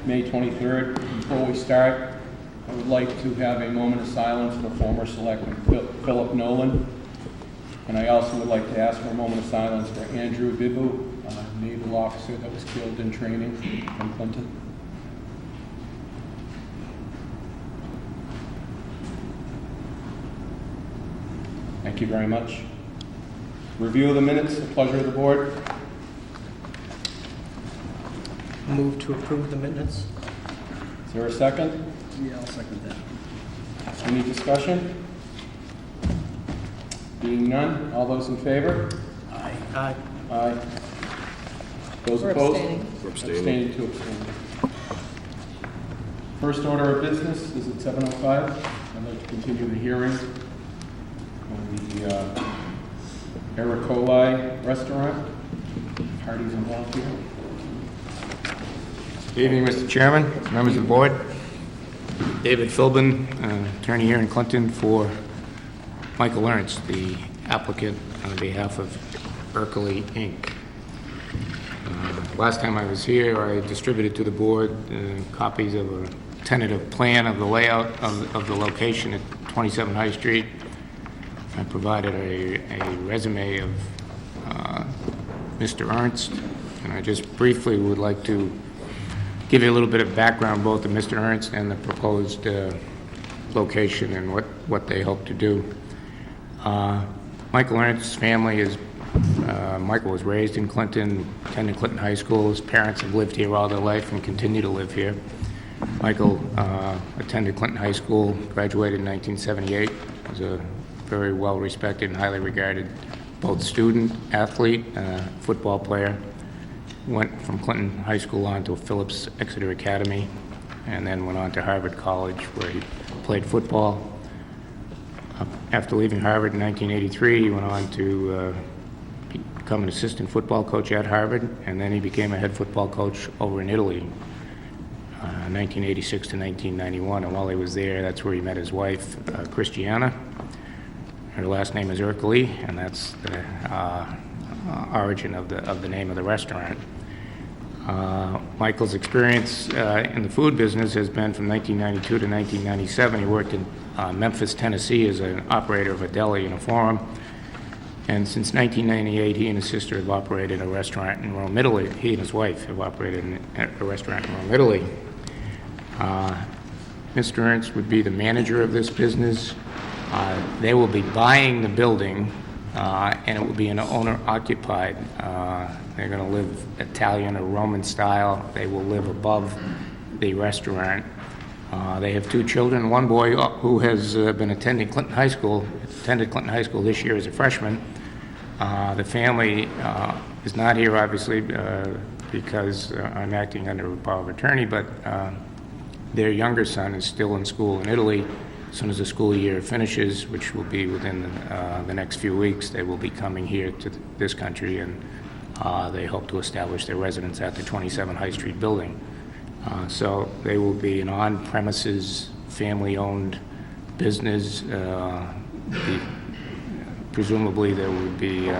May 23rd. Before we start, I would like to have a moment of silence for former Selectman Philip Nolan. And I also would like to ask for a moment of silence for Andrew Bibu, a naval officer that was killed in training from Clinton. Thank you very much. Review of the minutes, the pleasure of the board. Move to approve the minutes. Is there a second? Yeah, I'll second that. Any discussion? Being none, all those in favor? Aye. Aye. Aye. Those We're opposed? abstaining. We're abstaining. Abstaining to abstain. First order of business is at 7:05. I'd like to continue the hearing on the Ericoli restaurant. Parties involved here. Good evening, Mr. Chairman, members of the board. David Philbin, attorney here in Clinton for Michael Ernst, the applicant on behalf of Ercoli, Inc. Last time I was here, I distributed to the board copies of a tentative plan of the layout of the location at 27 High Street. I provided a resume of Mr. Ernst, and I just briefly would like to give you a little bit of background both to Mr. Ernst and the proposed location and what they hope to do. Michael Ernst's family is, Michael was raised in Clinton, attended Clinton High School. His parents have lived here all their life and continue to live here. Michael attended Clinton High School, graduated in 1978, was a very well-respected and highly regarded both student, athlete, football player. Went from Clinton High School on to Phillips Exeter Academy, and then went on to Harvard College, where he played football. After leaving Harvard in 1983, he went on to become an assistant football coach at Harvard, and then he became a head football coach over in Italy, 1986 to 1991. And while he was there, that's where he met his wife, Christiana. Her last name is Ercoli, and that's the origin of the name of the restaurant. Michael's experience in the food business has been from 1992 to 1997. He worked in Memphis, Tennessee as an operator of a deli and a forum. And since 1998, he and his sister have operated a restaurant in Rome, Italy. He and his wife have operated a restaurant in Rome, Italy. Mr. Ernst would be the manager of this business. They will be buying the building, and it will be an owner-occupied. They're going to live Italian or Roman style. They will live above the restaurant. They have two children. One boy who has been attending Clinton High School, attended Clinton High School this year as a freshman. The family is not here, obviously, because I'm acting under a power of attorney, but their younger son is still in school in Italy. As soon as the school year finishes, which will be within the next few weeks, they will be coming here to this country, and they hope to establish their residence at the 27 High Street building. So they will be an on-premises, family-owned business. Presumably there would be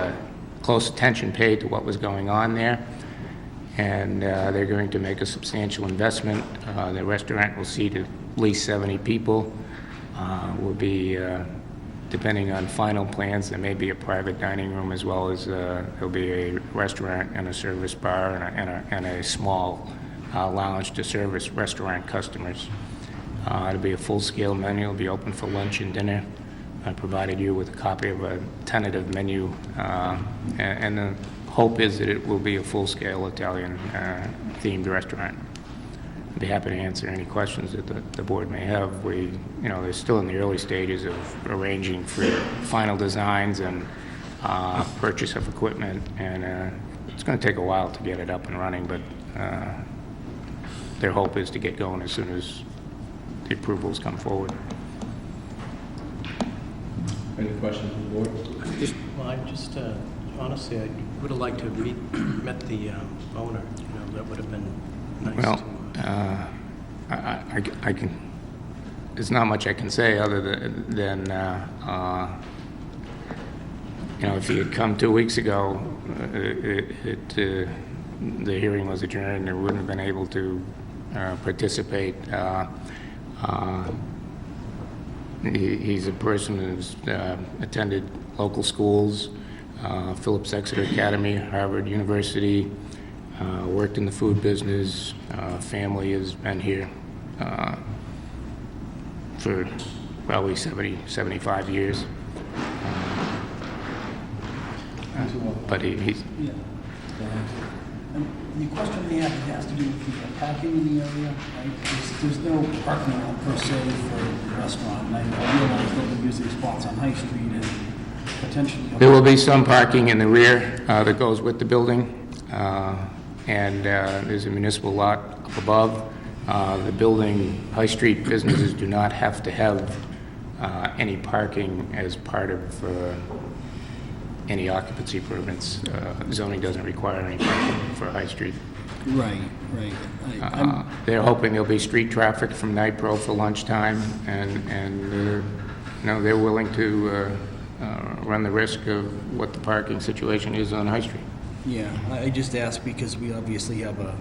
close attention paid to what was going on there, and they're going to make a substantial investment. The restaurant will seat at least 70 people. Will be, depending on final plans, there may be a private dining room, as well as there'll be a restaurant and a service bar and a small lounge to service restaurant customers. It'll be a full-scale menu. It'll be open for lunch and dinner. I provided you with a copy of a tentative menu, and the hope is that it will be a full-scale Italian themed restaurant. I'd be happy to answer any questions that the board may have. They're still in the early stages of arranging for final designs and purchase of equipment, and it's going to take a while to get it up and running, but their hope is to get going as soon as the approvals come forward. Any questions from the board? Well, I'm just, honestly, I would have liked to have met the owner. That would have been nice. Well, I can. There's not much I can say other than if he had come 2 weeks ago, the hearing was adjourned, and we wouldn't have been able to participate. He's a person who's attended local schools, Phillips Exeter Academy, Harvard University, worked in the food business. Family has been here for probably 70, 75 years. But he's... Yeah. And the question we have has to do with the parking in the area, right? There's no parking lot per se for the restaurant, and I realize that we're using spots on High Street and potentially... There will be some parking in the rear that goes with the building, and there's a municipal lot up above. The building, High Street businesses do not have to have any parking as part of any occupancy permits. Zoning doesn't require any parking for High Street. Right. They're hoping there'll be street traffic from Nitro for lunchtime, and they're willing to run the risk of what the parking situation is on High Street. Yeah, I just asked because we obviously have a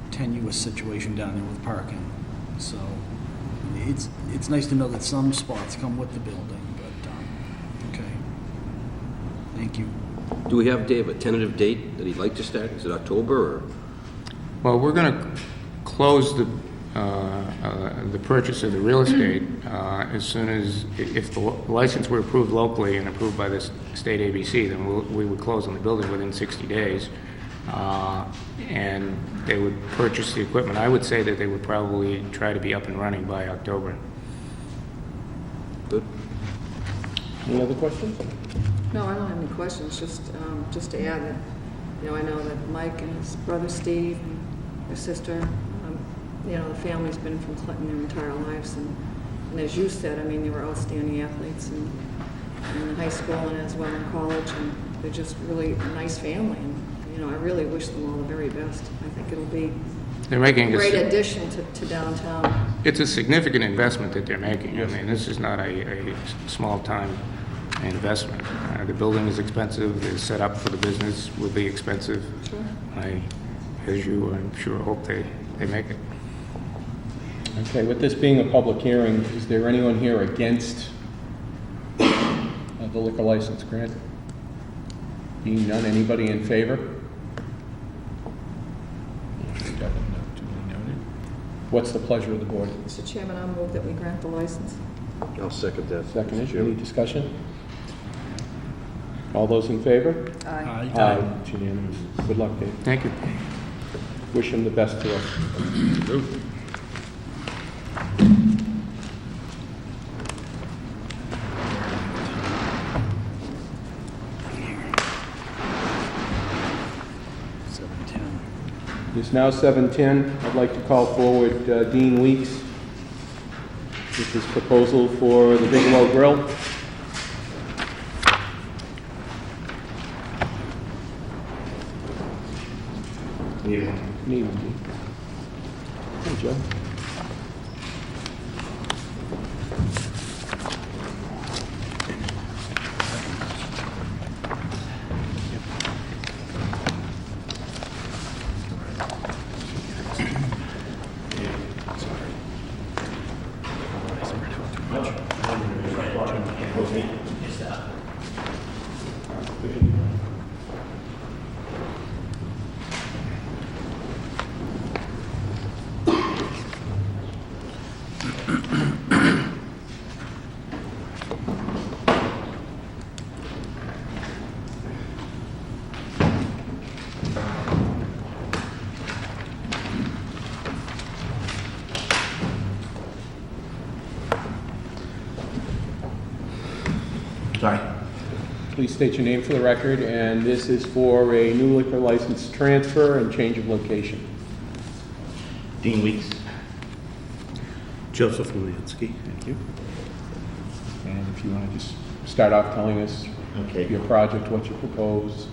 tenuous situation down there with parking. So it's nice to know that some spots come with the building, but, okay. Thank you. Do we have, Dave, a tentative date that he'd like to start? Is it October or? Well, we're going to close the purchase of the real estate as soon as, if the license were approved locally and approved by the state ABC, then we would close on the building within 60 days. And they would purchase the equipment. I would say that they would probably try to be up and running by October. Good. Any other questions? No, I don't have any questions, just to add that, I know that Mike and his brother Steve and their sister, the family's been from Clinton their entire lives, and as you said, they were outstanding athletes in high school and as well in college, and they're just really a nice family, and, I really wish them all the very best. I think it'll be They're making a great addition to downtown. It's a significant investment that they're making. Yes. This is not a small-time investment. The building is expensive. The setup for the business will be expensive. Sure. I'm sure hope they make it. Okay, with this being a public hearing, is there anyone here against the liquor license grant? Being none, anybody in favor? What's the pleasure of the board? Mr. Chairman, I'll move that we grant the license. I'll second that. Second issue, any discussion? All those in favor? Aye. Aye. It's unanimous. Good luck, Dave. Thank you. Wish him the best to us. It's now 7:10. I'd like to call forward Dean Weeks with his proposal for the Bigelow Grill. Good evening, Dean. Hey, Joe. Sorry. Please state your name for the record, and this is for a new liquor license transfer and change of location. Dean Weeks. Joseph Lewinski. Thank you. And if you want to just start off telling us Okay. your project, what you propose.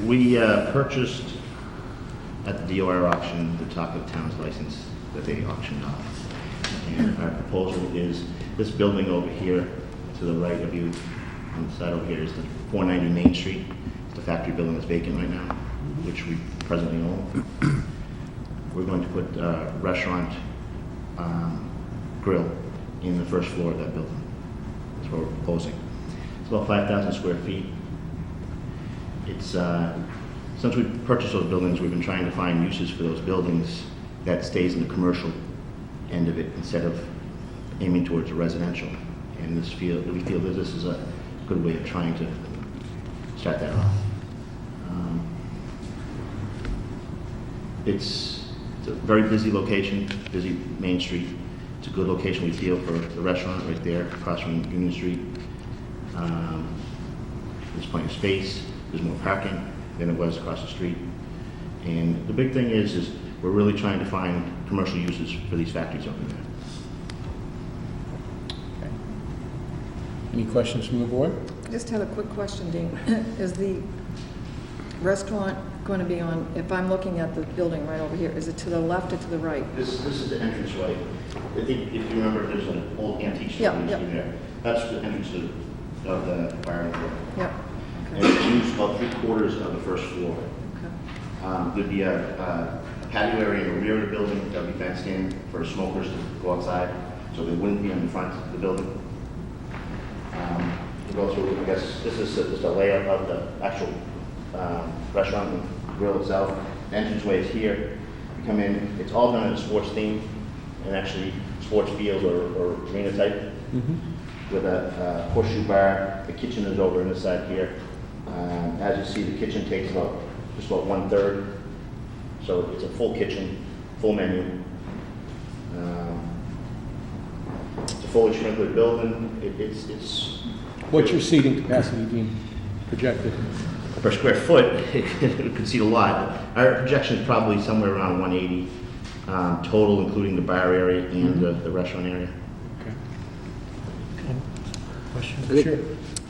We purchased at the DOR auction the Talk of Towns license that they auctioned off. And our proposal is this building over here to the right of you, on the side over here, is the 490 Main Street. It's the factory building that's vacant right now, which we presently own. We're going to put a restaurant grill in the first floor of that building. That's what we're proposing. It's about 5,000 square feet. It's, since we purchased those buildings, we've been trying to find uses for those buildings that stays in the commercial end of it instead of aiming towards the residential. And we feel that this is a good way of trying to start that off. It's a very busy location, busy Main Street. It's a good location, we feel, for the restaurant right there across from Union Street. There's plenty of space, there's more parking than it was across the street. And the big thing is we're really trying to find commercial uses for these factories over there. Okay. Any questions from the board? I just have a quick question, Dean. Is the restaurant going to be on, if I'm looking at the building right over here, is it to the left or to the right? This is the entranceway. I think if you remember, there's an old antique store Yeah, used yeah. to be there. That's the entrance of the bar and grill. Yep. And Okay. it's used about 3/4 of the first floor. Okay. There'd be a patio area in the rear of the building that would be fenced in for smokers to go outside, so they wouldn't be in the front of the building. We'll go through, I guess, this is just a layout of the actual restaurant and grill itself. The entranceway is here. You come in, it's all done in a sports theme, and actually sports field or arena type, with a horseshoe bar. The kitchen is over on this side here. As you see, the kitchen takes just about 1/3. So it's a full kitchen, full menu. It's a fully sprinkled building. It's What's your seating capacity, Dean, projected? per square foot, you can see a lot. Our projection is probably somewhere around 180 total, including the bar area and the restaurant area. Okay. Question? Sure.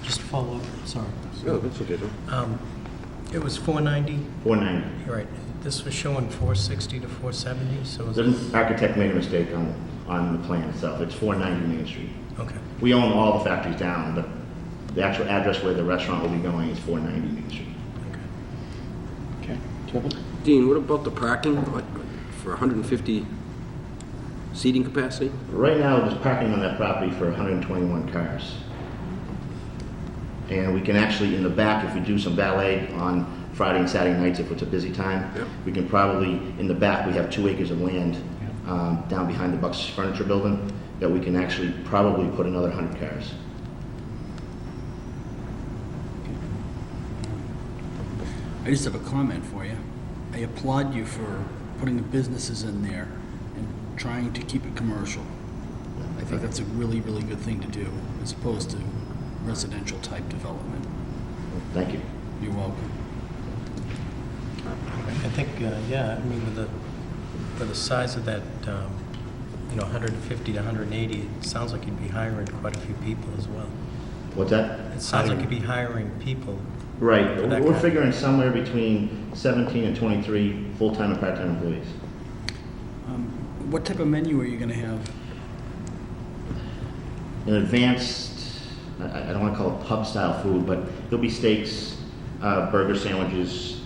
Just to follow up, sorry. No, that's okay, Joe. It was 490, 490. right, this was showing 460 to 470, so is it, The architect made a mistake on the plan itself. It's 490 Main Street. okay. We own all the factories down, but the actual address where the restaurant will be going is 490 Main Street. Okay. Kevin? Dean, what about the parking, like, for 150 seating capacity? Right now, there's parking on that property for 121 cars. And we can actually, in the back, if we do some valet on Friday and Saturday nights, if it's a busy time, Yep. we can probably, in the back, we have 2 acres of land down behind the Bucks Furniture Building that we can actually probably put another 100 cars. I just have a comment for you. I applaud you for putting the businesses in there and trying to keep it commercial. I think that's a really, really good thing to do, as opposed to residential type development. Thank you. You're welcome. I think, yeah, I mean, with the size of that, 150 to 180, it sounds like you'd be hiring quite a few people as well. What's that? It sounds like you'd be hiring people. Right. For that We're kind. figuring somewhere between 17 and 23 full-time and part-time employees. What type of menu are you going to have? An advanced, I don't want to call it pub-style food, but there'll be steaks, burger sandwiches,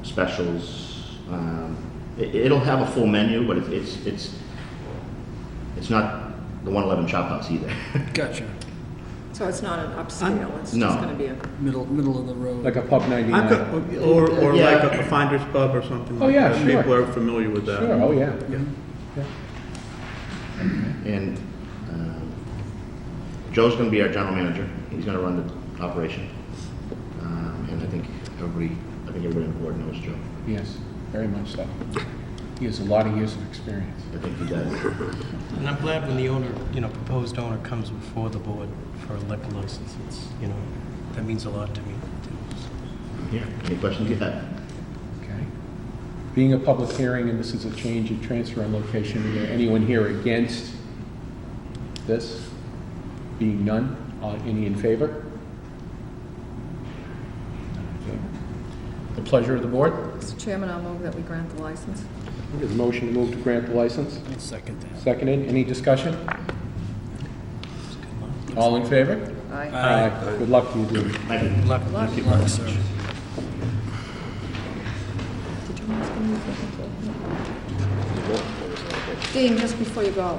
specials. It'll have a full menu, but it's not the 111 Chop House either. Gotcha. So it's not an upscale, it's No. just going to be a, Middle of the road. Like a Pub 99? Or Yeah. like a Finder's Pub or something. Oh, like yeah, that. sure. People are familiar with that. Sure, oh, yeah. And Joe's going to be our general manager. He's going to run the operation. And I think everybody on the board knows Joe. Yes, very much so. He has a lot of years of experience. I think he does. And I'm glad when the owner, proposed owner comes before the board for a liquor license. It's, that means a lot to me. Yeah. Any questions you have? Okay. Being a public hearing, and this is a change of transfer on location, is there anyone here against this? Being none, any in favor? None in favor. The pleasure of the board? Mr. Chairman, I'll move that we grant the license. There's a motion to move to grant the license. I'll second that. Seconded. Any discussion? It's good luck. All in favor? Aye. Good luck to you, Dean. Thank you. Good luck. Good luck, sir. Did you ask him anything? Dean, just before you go,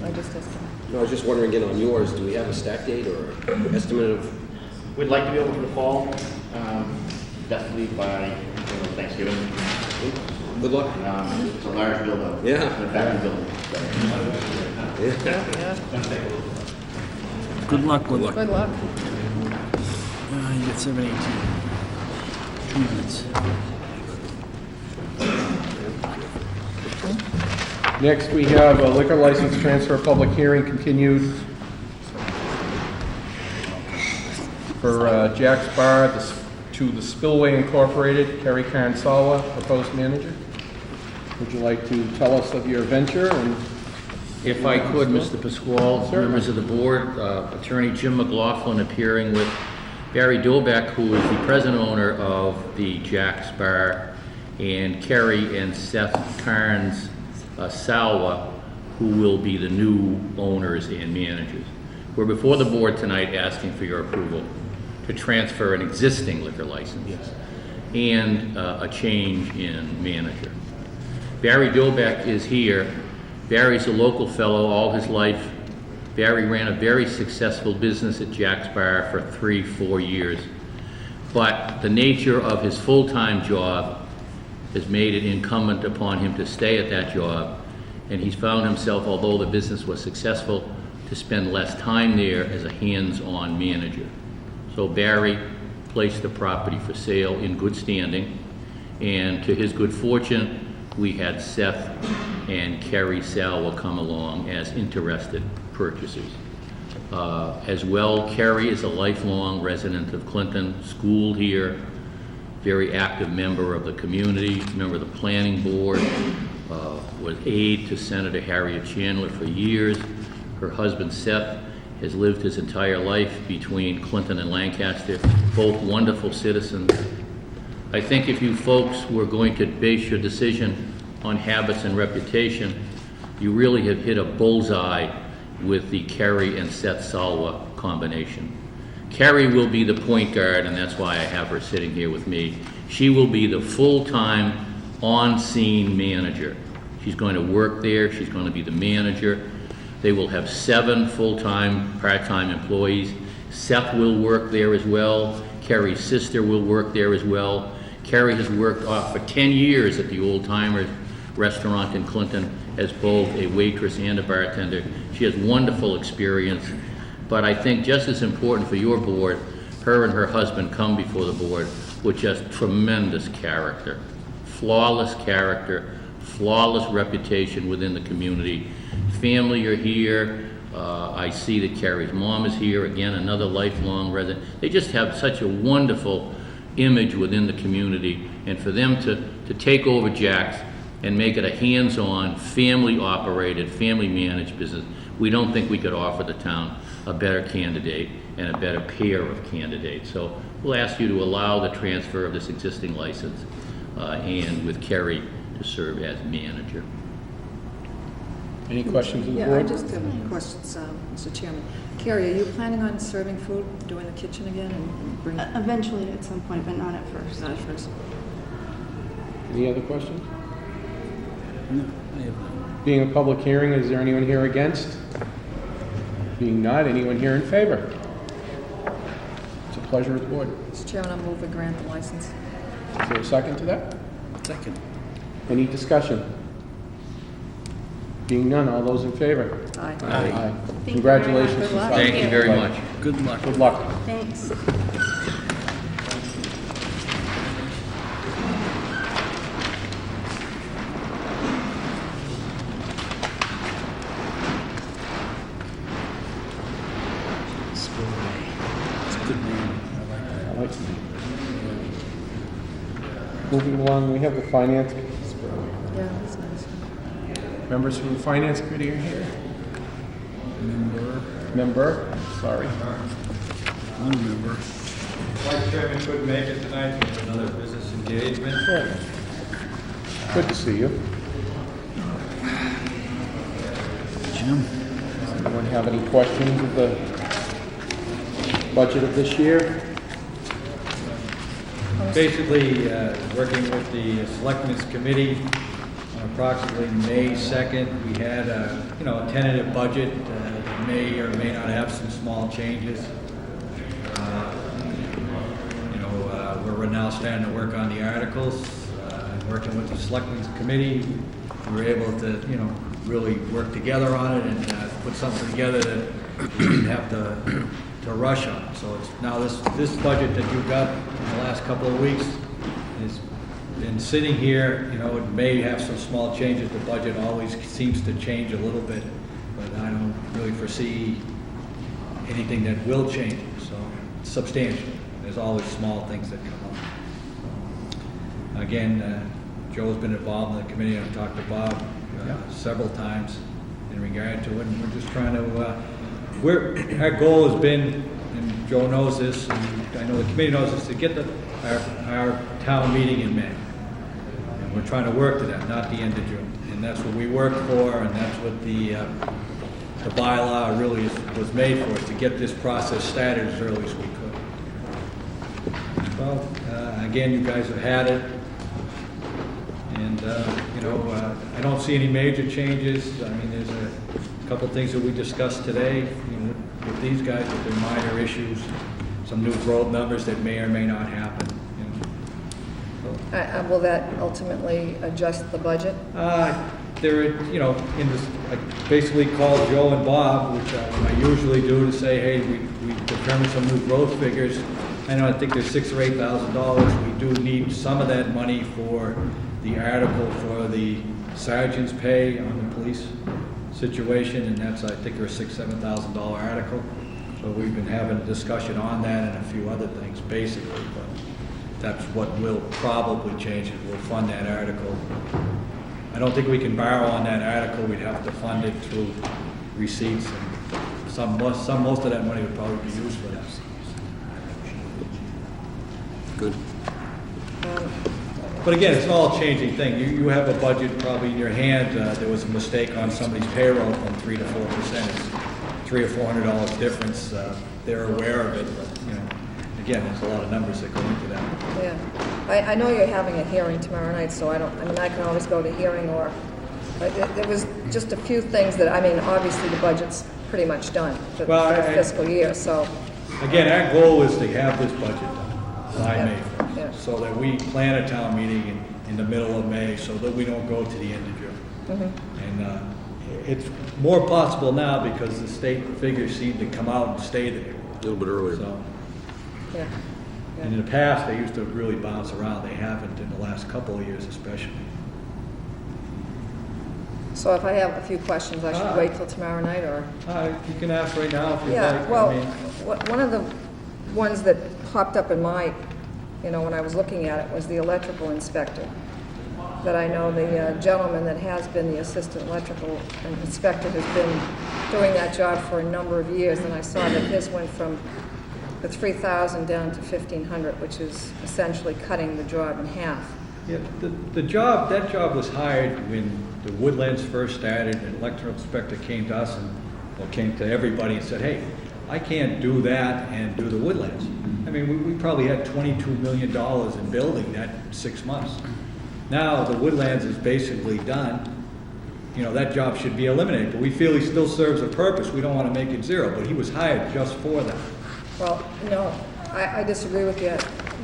I just asked him. No, I was just wondering again on yours, do we have a stack date or estimate of? We'd like to be able to the fall, definitely by Thanksgiving. Good luck. It's a large build-up. Yeah. It's a factory building. Yeah, Good luck with it. good luck. You get 7:18. 2 minutes. Next, we have a liquor license transfer public hearing continued for Jack's Bar to the Spillway Incorporated, Kerry Karansawa, proposed manager. Would you like to tell us of your venture? And If I could, Mr. Pasquale, Certainly. members of the board, Attorney Jim McLaughlin appearing with Barry Dolbeck, who is the present owner of the Jack's Bar, and Kerry and Seth Carnes Salwa, who will be the new owners and managers. We're before the board tonight asking for your approval to transfer an existing liquor license and a change in manager. Barry Dolbeck is here. Barry's a local fellow all his life. Barry ran a very successful business at Jack's Bar for 3-4 years. But the nature of his full-time job has made it incumbent upon him to stay at that job. And he's found himself, although the business was successful, to spend less time there as a hands-on manager. So Barry placed the property for sale in good standing. And to his good fortune, we had Seth and Kerry Salwa come along as interested purchasers. As well, Kerry is a lifelong resident of Clinton, schooled here, very active member of the community, member of the planning board, was aide to Senator Harriet Chandler for years. Her husband Seth has lived his entire life between Clinton and Lancaster, both wonderful citizens. I think if you folks were going to base your decision on habits and reputation, you really have hit a bullseye with the Kerry and Seth Salwa combination. Kerry will be the point guard, and that's why I have her sitting here with me. She will be the full-time, on-scene manager. She's going to work there. She's going to be the manager. They will have 7 full-time, part-time employees. Seth will work there as well. Kerry's sister will work there as well. Kerry has worked for 10 years at the Old Timers restaurant in Clinton as both a waitress and a bartender. She has wonderful experience. But I think just as important for your board, her and her husband come before the board with just tremendous character, flawless reputation within the community. Family are here. I see that Kerry's mom is here, again, another lifelong resident. They just have such a wonderful image within the community, and for them to take over Jack's and make it a hands-on, family-operated, family-managed business, we don't think we could offer the town a better candidate and a better pair of candidates. So we'll ask you to allow the transfer of this existing license and with Kerry to serve as manager. any questions of the Yeah, I board? just have questions, Mr. Chairman. Carrie, are you planning on serving food, doing the kitchen again and bringing? Eventually at some point, but not at first. Not at first. Any other questions? No, I have none. Being a public hearing, is there anyone here against? Being not, anyone here in favor? It's a pleasure of the board. Mr. Chairman, I'll move to grant the license. Is there a second to that? Second. Any discussion? Being none, all those in favor? Aye. Aye. you Congratulations. very much. Good luck. Ms. Thank you very much. Good luck. Good luck. Thanks. It's a good name. I like that. I like it. Moving along, we have the finance, Yeah, that's nice. members from the finance committee are here. Member, sorry. One member. Vice Chairman couldn't make it tonight, we have another business engagement. Good to see you. Jim? Anyone have any questions of the budget of this year. Basically, working with the Selectmen's Committee on approximately May 2nd, we had a tentative budget. May or may not have some small changes. We're now starting to work on the articles. Working with the Selectmen's Committee, we were able to, really work together on it and put something together that we didn't have to rush on. So it's now this budget that you got in the last couple of weeks has been sitting here. It may have some small changes. The budget always seems to change a little bit, but I don't really foresee anything that will change it. So it's substantial. There's always small things that come up. Again, Joe's been involved in the committee. I've talked to Bob several times in regard to it, and we're just trying to, our goal has been, and Joe knows this, and I know the committee knows this, to get our town meeting in May. And we're trying to work to that, not the end of June. And that's what we work for, and that's what the bylaw really was made for, is to get this process started as early as we could. Well, again, you guys have had it. And, I don't see any major changes. I mean, there's a couple things that we discussed today, with these guys, with their minor issues, some new growth numbers that may or may not happen. Will that ultimately adjust the budget? There, in this, I basically called Joe and Bob, which I usually do, to say, hey, we determined some new growth figures. I think there's $6,000 or $8,000. We do need some of that money for the article for the sergeant's pay on the police situation, and that's, I think, a $6,000, $7,000 article. So we've been having a discussion on that and a few other things, basically, but that's what will probably change it. We'll fund that article. I don't think we can borrow on that article. We'd have to fund it through receipts, and most of that money would probably be used for that. Good. But again, it's an all-changing thing. You have a budget probably in your hand. There was a mistake on somebody's payroll from 3 to 4%. It's $300 or $400 difference. They're aware of it, but again, there's a lot of numbers that go into that. Yeah, I know you're having a hearing tomorrow night, so I can always go to hearing, but there was just a few things that, obviously the budget's pretty much done for the fiscal year, so. Again, our goal is to have this budget done by May 1st, yeah. so that we plan a town meeting in the middle of May, so that we don't go to the end of June. Mm-hmm. And it's more possible now because the state figures seem to come out and stay there. A little bit earlier. So, Yeah. and in the past, they used to really bounce around. They haven't in the last couple of years especially. So if I have a few questions, I should wait till tomorrow night, or? You can ask right now if you'd Yeah, like. well, one of the ones that popped up in my, when I was looking at it, was the electrical inspector. That I know the gentleman that has been the assistant electrical inspector has been doing that job for a number of years, and I saw that his went from the 3,000 down to 1,500, which is essentially cutting the job in half. Yeah, that job was hired when the Woodlands first started, and the electrical inspector came to us and came to everybody and said, hey, I can't do that and do the Woodlands. We probably had $22 million in building that 6 months. Now the Woodlands is basically done. That job should be eliminated, but we feel he still serves a purpose. We don't want to make it zero, but he was hired just for that. Well, no, I disagree with you.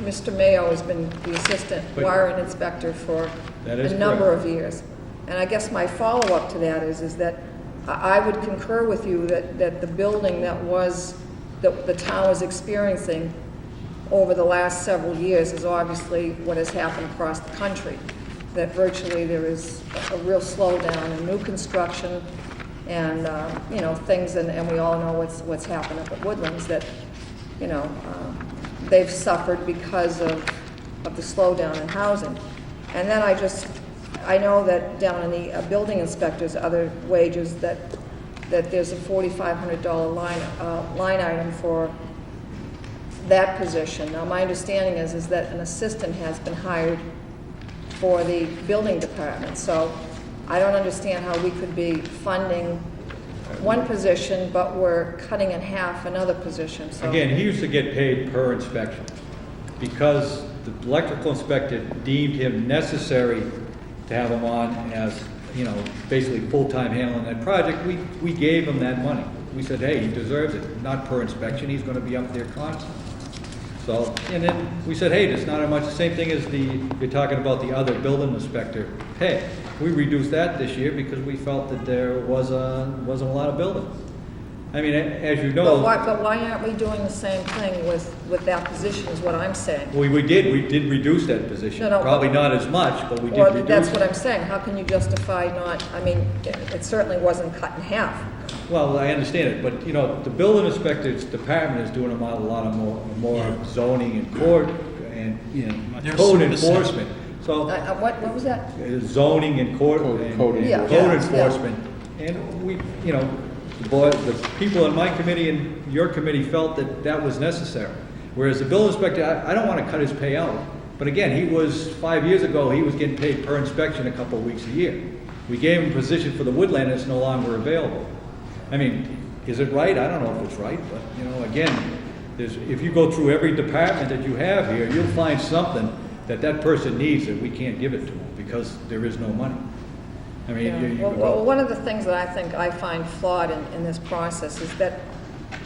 Mr. Mayo has been the assistant wiring inspector for a number of years. And I guess my follow-up to that is that I would concur with you that the building that the town was experiencing over the last several years is obviously what has happened across the country. That virtually there is a real slowdown in new construction and, things, and we all know what's happened up at Woodlands, that, they've suffered because of the slowdown in housing. And then I know that down in the building inspector's other wages, that there's a $4,500 line item for that position. Now, my understanding is that an assistant has been hired for the building department, so I don't understand how we could be funding one position, but we're cutting in half another position, so. Again, he used to get paid per inspection. Because the electrical inspector deemed him necessary to have him on as, basically full-time handling that project, we gave him that money. We said, hey, he deserves it, not per inspection, he's gonna be up there constantly. So, and then we said, hey, that's not much, the same thing as you're talking about the other building inspector pay. We reduced that this year because we felt that there wasn't a lot of building. I mean, as you know. But why aren't we doing the same thing with that position, is what I'm saying? We did reduce that position. No, Probably not as much, but we did Well, reduce that's it. what I'm saying, how can you justify not, I mean, it certainly wasn't cut in half. Well, I understand it, but, the building inspector's department is doing a lot of more zoning and court and, They're code super set. enforcement. So, What was that? zoning and court, Code and enforcement. Yeah. enforcement. And we, the people in my committee and your committee felt that was necessary. Whereas the building inspector, I don't want to cut his pay out. But again, 5 years ago, he was getting paid per inspection a couple of weeks a year. We gave him a position for the woodland that's no longer available. I mean, is it right? I don't know if it's right, but, again, if you go through every department that you have here, you'll find something that person needs that we can't give it to them because there is no money. I mean, Yeah. Well, one of the things that I find flawed in this process is that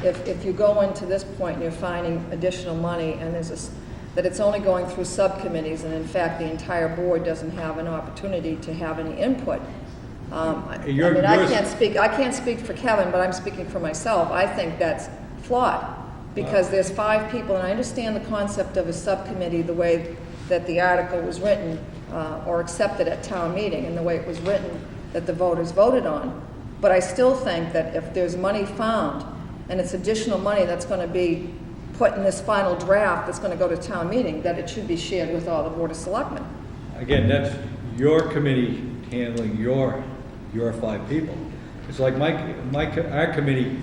if you go into this point and you're finding additional money and that it's only going through subcommittees, and in fact, the entire board doesn't have an opportunity to have any input. I can't speak for Kevin, but I'm speaking for myself. I think that's flawed, because there's 5 people, and I understand the concept of a subcommittee, the way that the article was written, or accepted at town meeting, and the way it was written, that the voters voted on. But I still think that if there's money found, and it's additional money that's gonna be put in this final draft that's gonna go to town meeting, that it should be shared with all the Board of Selectmen. Again, that's your committee handling your 5 people. It's like our committee,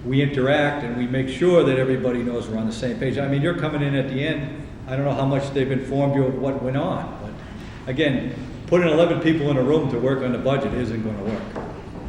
we interact and we make sure that everybody knows we're on the same page. I mean, you're coming in at the end, I don't know how much they've informed you of what went on, but again, putting 11 people in a room to work on the budget isn't gonna work.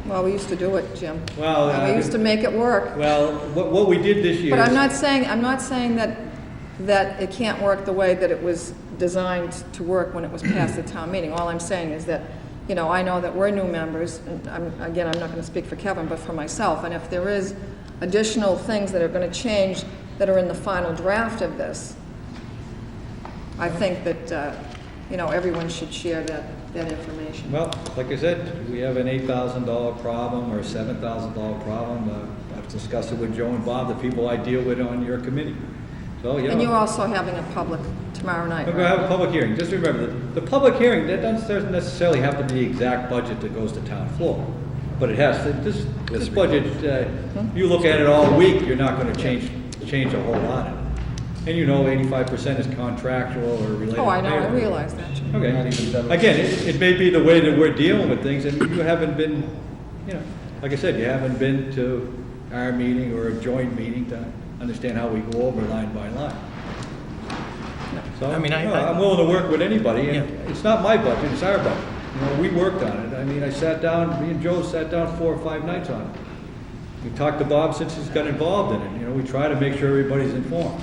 Well, we used to do it, Jim. Well, And we used to make it work. Well, what we did this year. But I'm not saying that it can't work the way that it was designed to work when it was passed at town meeting. All I'm saying is that, I know that we're new members, and I'm not gonna speak for Kevin, but for myself, and if there is additional things that are gonna change that are in the final draft of this, I think that, everyone should share that information. Well, like I said, we have an $8,000 problem or a $7,000 problem. I've discussed it with Joe and Bob, the people I deal with on your committee. So, And you're also having a public tomorrow night, We're going to have a right? public hearing. Just remember, the public hearing, that doesn't necessarily have to be the exact budget that goes to town floor. But it has to, this budget, you look at it all week, you're not going to change a whole lot in it. And 85% is contractual or related. Oh, I know, I payroll. realize that, Jim. Okay. Not even 7%. Again, it may be the way that we're dealing with things, and you haven't been, like I said, you haven't been to our meeting or a joint meeting to understand how we go over line by line. So, I mean, I'm willing to work with anybody, and Yeah. it's not my budget, it's our budget. We worked on it. I mean, me and Joe sat down 4 or 5 nights on it. We talked to Bob since he's got involved in it, we try to make sure everybody's informed.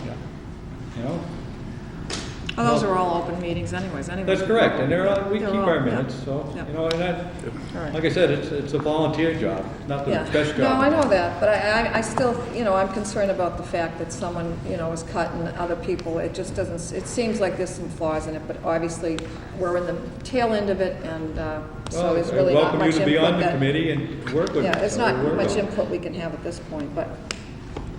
Oh, those are all open meetings anyways. That's correct, and we keep They're all- our yeah. minutes, so, Yeah. right. like I said, it's a volunteer job, not the Yeah. best No, job. I know that, but I still, I'm concerned about the fact that someone, is cut and other people, it just doesn't, it seems like there's some flaws in it, but obviously, we're in the tail end of it, and so there's really not much input. Welcome you to be on the that- committee and work with. Yeah, there's so not we'll work much on it. input we can have at this point, but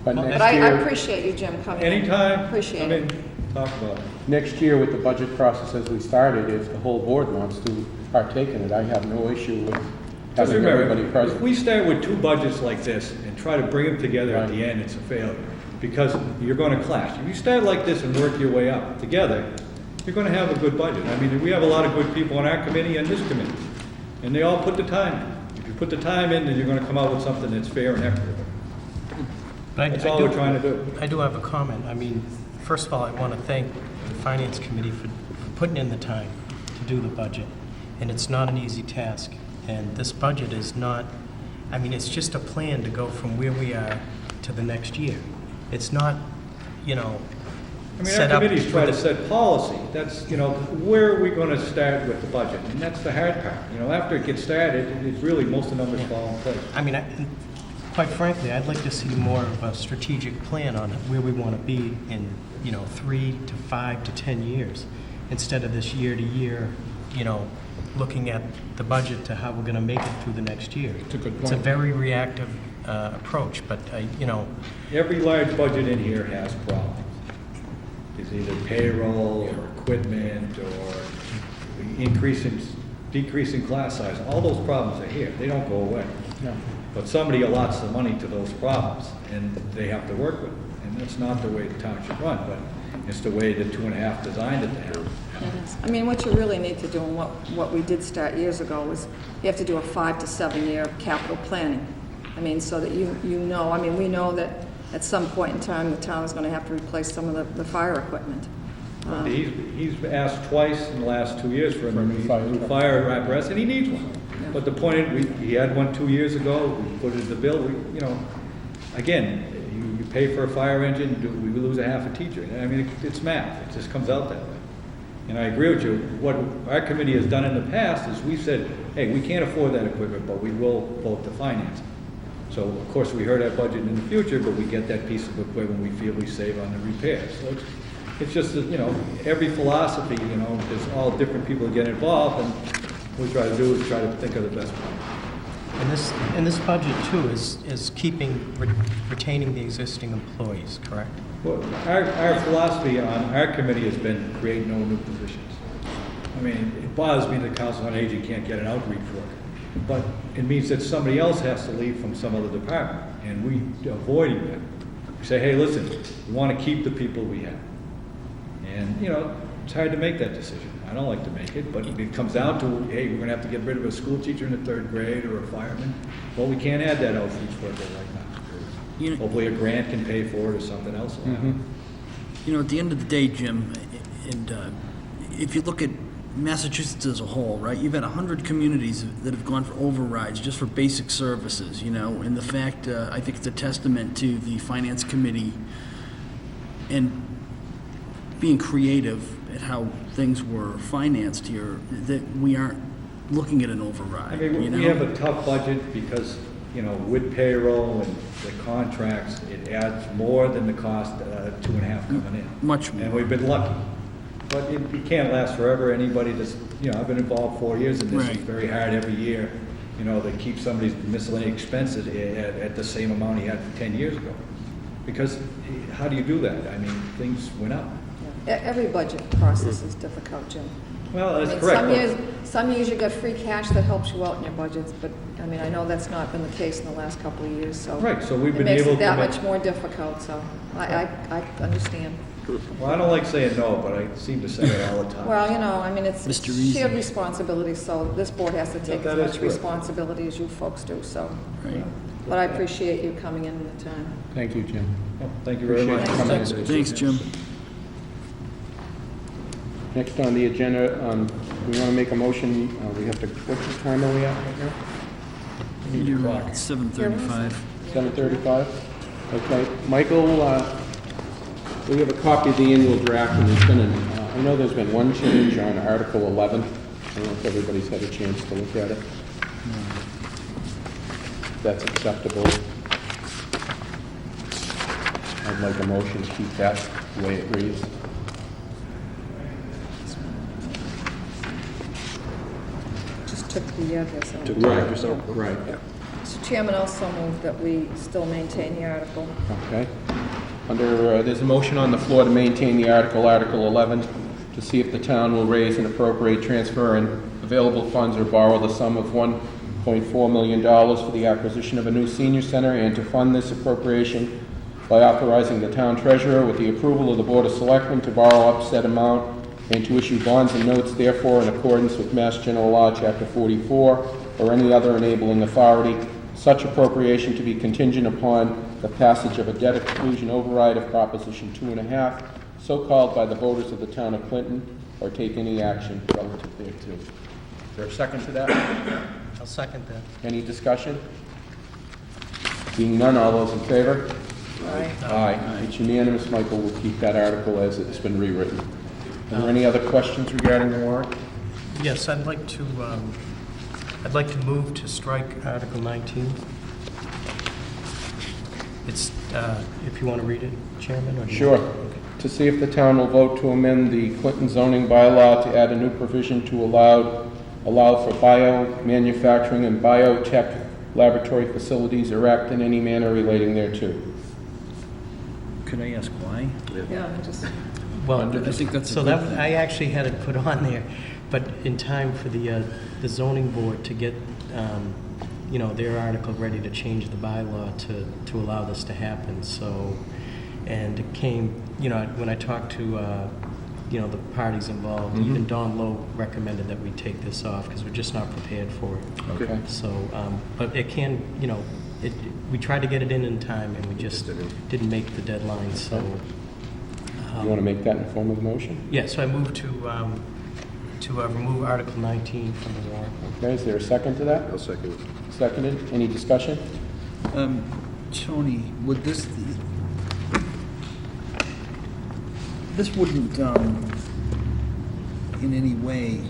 But I next year, appreciate you, Jim, coming in. Anytime, Appreciate come it. in, talk about it. next year with the budget process as we started, if the whole board wants to partake in it, I have no issue with Just having everybody remember, if present. we start with 2 budgets like this and try to bring them together at the end, it's a failure, because you're gonna clash. If you start like this and work your way up together, you're gonna have a good budget. I mean, we have a lot of good people on our committee and this committee, and they all put the time in. If you put the time in, then you're gonna come out with something that's fair and equitable. But That's all we're trying to do. I do have a comment. I mean, first of all, I want to thank the Finance Committee for putting in the time to do the budget. And it's not an easy task. And this budget is not I mean, it's just a plan to go from where we are to the next year. It's not, you know, I mean, set our up committees try to with set policy. That's, you know, where are we gonna start with the budget? And that's the hard part. You know, after it gets started, it's really, most of the numbers fall in place. I mean, quite frankly, I'd like to see more of a strategic plan on it, where we want to be in, you know, 3 to 5 to 10 years, instead of this year to year, you know, looking at the budget to how we're going to make it through the next year. It's a good It's a point. very reactive approach, but, you know, Every large budget in here has problems. It's either payroll or equipment or decreasing class size. All those problems are here. They don't go away. No. But somebody allots the money to those problems, and they have to work with it. And that's not the way the town should run, but it's the way the 2.5 designed it to have. It is. I mean, what you really need to do, and what we did start years ago, was you have to do a 5 to 7 year capital planning. I mean, so that you know, I mean, we know that at some point in time, the town is going to have to replace some of the fire equipment. He's asked twice in the last 2 years for a new fire apparatus, and he needs one. Yeah. But the point is, he had one 2 years ago, we put it in the bill, you know, again, you pay for a fire engine, we lose a half a teacher. I mean, it's math, it just comes out that way. And I agree with you, what our committee has done in the past is we said, hey, we can't afford that equipment, but we will vote to finance it. So, of course, we heard our budget in the future, but we get that piece of equipment we feel we save on the repairs. So it's just that, you know, every philosophy, you know, there's all different people that get involved, and what we try to do is try to think of the best one. and this budget too is retaining the existing employees, correct? Well, our philosophy on our committee has been create no new positions. I mean, it bothers me that Council on Aging can't get an outreach worker, but it means that somebody else has to leave from some other department, and we avoiding that. We say, hey, listen, we want to keep the people we have. And, you know, it's hard to make that decision. I don't like to make it, but it comes down to, hey, we're going to have to get rid of a school teacher in the 3rd grade or a fireman. Well, we can't add that outreach worker right now. You know, Hopefully a grant can pay for it or something else will happen. you know, at the end of the day, Jim, and if you look at Massachusetts as a whole, right, you've had 100 communities that have gone for overrides just for basic services, you know, and the fact, I think it's a testament to the Finance Committee and being creative at how things were financed here, that we aren't looking at an override, I mean, you know? we have a tough budget because, you know, with payroll and the contracts, it adds more than the cost of 2.5 coming in. Much more. And we've been lucky. But it can't last forever. Anybody that's, you know, I've been involved 4 years in this. Right. It's very hard every year, you know, to keep somebody's miscellaneous expenses at the same amount he had 10 years ago. Because how do you do that? I mean, things went up. Every budget process is difficult, Jim. Well, I that's mean, correct. some years you got free cash that helps you out in your budgets, but, I mean, I know that's not been the case in the last couple of years, so. Right, so we've it been makes able it to that make- much more difficult, so I understand. Well, I don't like saying no, but I seem to say it all the time. Well, you know, I mean, it's Mr. Easy. shared responsibility, so this board has to take that as is much correct. responsibility as you folks do, so. Right. But I appreciate you coming in the time. Thank you, Jim. Well, thank you very Appreciate much. you coming in. Thanks, Jim. Next on the agenda, we want to make a motion, we have to, what time are we at right now? You're at 7:35. 7:35? Okay, Michael, we have a copy of the annual draft, and there's been I know there's been one change on Article 11. I don't know if everybody's had a chance to look at it. If that's acceptable. I'd like a motion to keep that the way it reads. Just took the address out. Right. Mr. Chairman, also move that we still maintain the article. Okay. Under, there's a motion on the floor to maintain the article, Article 11, to see if the town will raise and appropriate, transfer, and available funds or borrow the sum of $1.4 million for the acquisition of a new senior center, and to fund this appropriation by authorizing the town treasurer with the approval of the Board of Selectmen to borrow up said amount and to issue bonds and notes therefore in accordance with Mass General Law, Chapter 44, or any other enabling authority, such appropriation to be contingent upon the passage of a debt exclusion override of Proposition 2.5, so called by the voters of the town of Clinton, or take any action relative thereto. Is there a second to that? I'll second that. Any discussion? Being none, all those in favor? Aye. Aye. It's unanimous, Michael, we'll keep that article as it's been rewritten. Are there any other questions regarding the warrant? Yes, I'd like to move to strike Article 19. It's, if you want to read it, Chairman? Or do you- Sure. Okay. To see if the town will vote to amend the Clinton zoning bylaw to add a new provision to allow for biomanufacturing and biotech laboratory facilities erect in any manner relating thereto. Could I ask why? Yeah, I just, Well, I think that's a so good that, thing. I actually had it put on there, but in time for the zoning board to get, their article ready to change the bylaw to allow this to happen, so, and it came, when I talked to, the parties involved, even Don Lowe recommended that we take this off, because we're just not prepared for it. Okay. So, but it can, we tried to get it in time, and we just didn't make the deadline, so. You want to make that in form of a motion? Yeah, so I move to remove Article 19 from the warrant. Okay, is there a second to that? I'll second it. Seconded. Any discussion? Tony, would this wouldn't in any way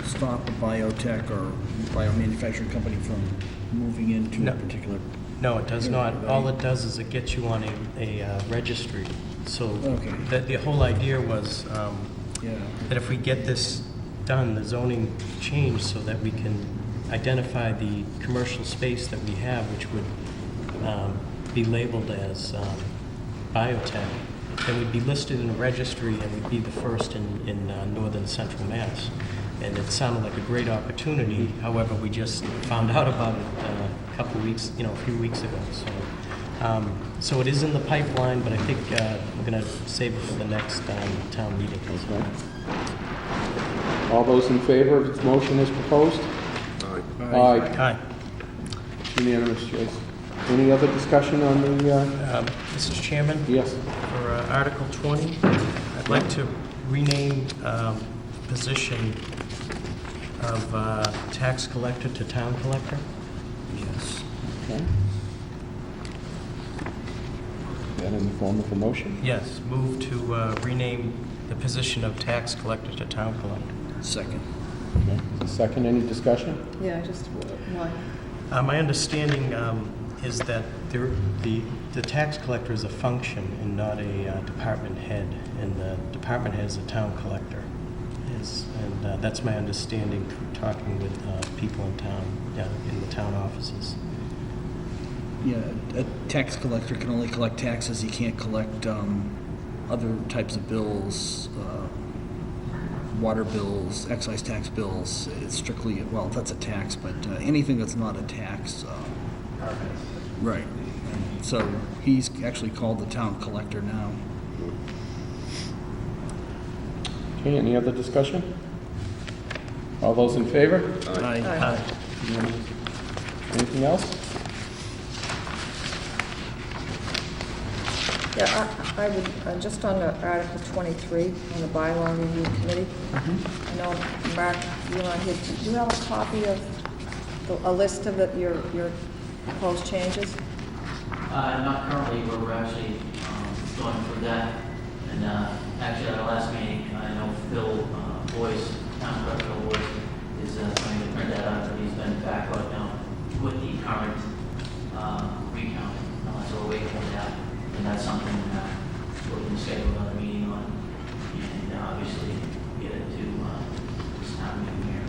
stop a biotech or biomanufacturing company from moving into No. a particular... No, it does not. All it does is it gets you on a registry. So Okay. the whole idea was Yeah. that if we get this done, the zoning changed so that we can identify the commercial space that we have, which would be labeled as biotech, then we'd be listed in a registry and we'd be the first in northern central Mass. And it sounded like a great opportunity. However, we just found out about it a few weeks ago. So it is in the pipeline, but I think we're going to save it for the next town meeting. Okay. All those in favor of its motion as proposed? Aye. Aye. Unanimous, Joyce. Any other discussion on the, Mr. Chairman? yes? For Article 20, I'd like to rename position of tax collector to town collector. Yes. Okay. That in the form of a motion? Yes, move to rename the position of tax collector to town collector. Second. Okay. Second, any discussion? yeah, just, why? My understanding is that the tax collector is a function and not a department head, and the department head is a town collector. And that's my understanding from talking with people in town, in the town offices. Yeah, a tax collector can only collect taxes. He can't collect other types of bills, water bills, excise tax bills. It's strictly, well, that's a tax, but anything that's not a tax. Right. And so he's actually called the town collector now. Okay, any other discussion? All those in favor? Aye. Anything else? Yeah, I would, just on Article 23, on the bylaw review committee, I know, Mark, you and I had, do you have a copy of a list of your proposed changes? Not currently, but we're actually going through that. And actually, at our last meeting, I know Phil Boyce, town clerk Phil Boyce, is going to print that out, but he's been back out now with the current recount. So we're waiting for that. And that's something we're going to schedule another meeting on, and obviously get it to this town meeting here.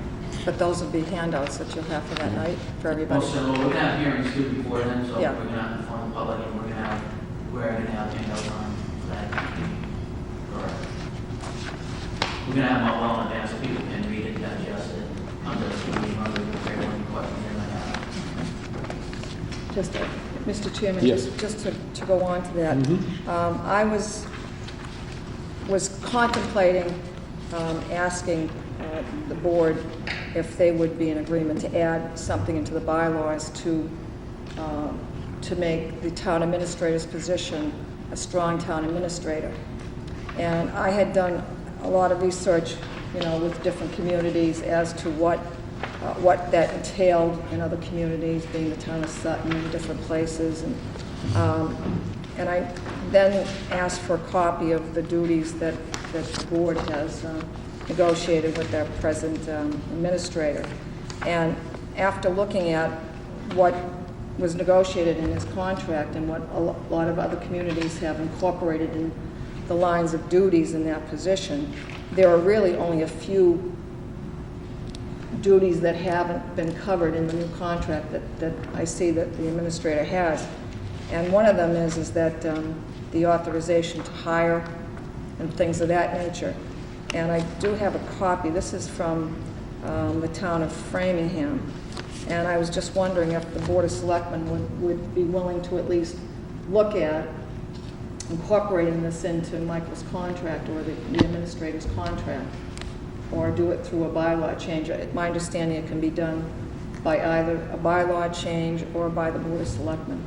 But those would be handouts that you'll have for that night, for everybody? So we're going to have hearings too before then, so Yeah. we're going to have to inform the public, and we're going to have handouts on for that meeting. We're going to have them well in advance so people can read it, digest it, under the meeting, under the prayer, any questions they might have. Just, Mr. Chairman, Yes. just to go on to that. I was contemplating asking the board if they would be in agreement to add something into the bylaws to make the town administrator's position a strong town administrator. And I had done a lot of research, with different communities as to what what that entailed in other communities, being the town of Sutton and different places. And I then asked for a copy of the duties that the board has negotiated with their present administrator. And after looking at what was negotiated in his contract and what a lot of other communities have incorporated in the lines of duties in that position, there are really only a few duties that haven't been covered in the new contract that I see that the administrator has. And one of them is that the authorization to hire and things of that nature. And I do have a copy. This is from the town of Framingham. And I was just wondering if the Board of Selectmen would be willing to at least look at incorporating this into Michael's contract or the administrator's contract, or do it through a bylaw change. My understanding, it can be done by either a bylaw change or by the Board of Selectmen.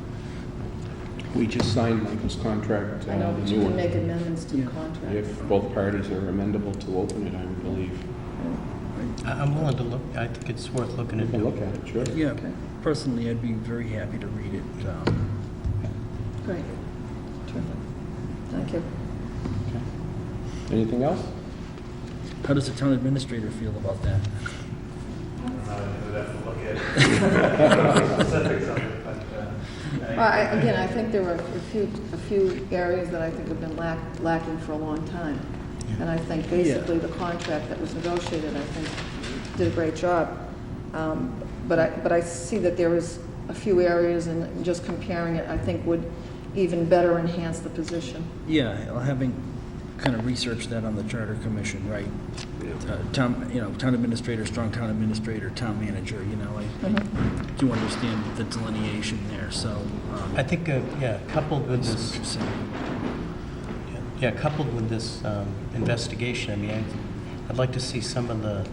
We just signed Michael's contract, I know, the but new you can one. make amendments to the contract. If both parties are amendable to open it, I would believe. I'm willing to look, I think it's worth looking We into. can look at it, sure. Yeah, personally, I'd be very happy to read it. Great. Terrific. Thank you. Anything else? How does the town administrator feel about that? Well, again, I think there were a few areas that I think have been lacking for a long time. And I think basically the contract that was negotiated, I think, did a great job. But I see that there was a few areas, and just comparing it, I think would even better enhance the position. Yeah, having kind of researched that on the Charter Commission, right? Town administrator, strong town administrator, town manager, I do understand the delineation there, so. I think, coupled with this, coupled with this investigation, I mean, I'd like to see some of the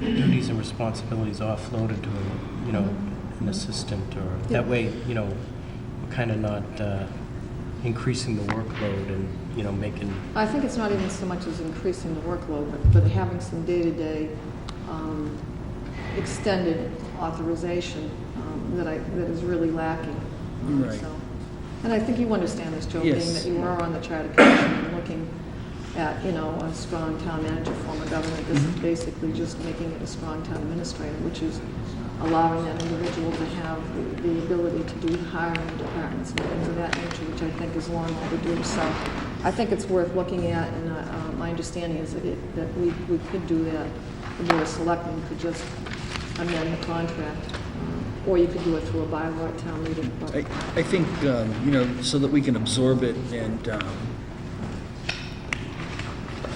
duties and responsibilities offloaded to, an assistant, or that way, we're kind of not increasing the workload and, making. I think it's not even so much as increasing the workload, but having some day-to-day extended authorization that is really lacking. Right. So, and I think you understand this, Joe, Yes. being that you are on the Charter Commission and looking at, a strong town manager form of government. This is basically just making it a strong town administrator, which is allowing that individual to have the ability to do hiring departments and things of that nature, which I think is long overdue. So I think it's worth looking at, and my understanding is that we could do that. The Board of Selectmen could just amend the contract, or you could do it through a bylaw at town meeting. But I think, so that we can absorb it and,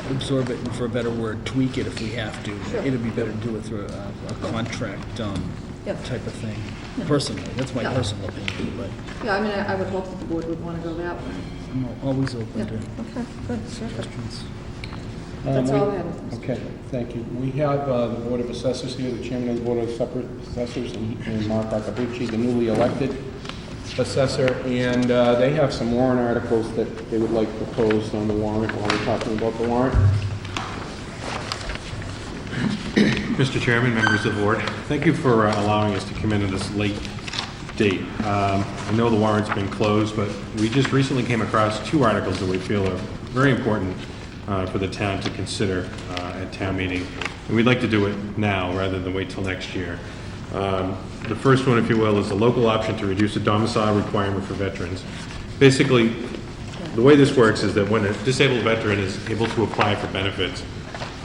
and for a better word, tweak it if we have to. Sure. It'd be better to do it through a contract type of thing. Personally, that's my personal opinion, but yeah, I mean, I would hope that the board would want to go that way. I'm always open Yeah, to okay, good, terrific. questions. That's all I have. Okay, thank you. We have the Board of Assessors here, the Chairman of the Board of Assessors, and Mark Akabuchi, the newly elected assessor, and they have some warrant articles that they would like proposed on the warrant while we're talking about the warrant. Mr. Chairman, members of the board, thank you for allowing us to come in at this late date. I know the warrant's been closed, but we just recently came across two articles that we feel are very important for the town to consider at town meeting. And we'd like to do it now rather than wait till next year. The first one, if you will, is the local option to reduce the domicile requirement for veterans. Basically, the way this works is that when a disabled veteran is able to apply for benefits,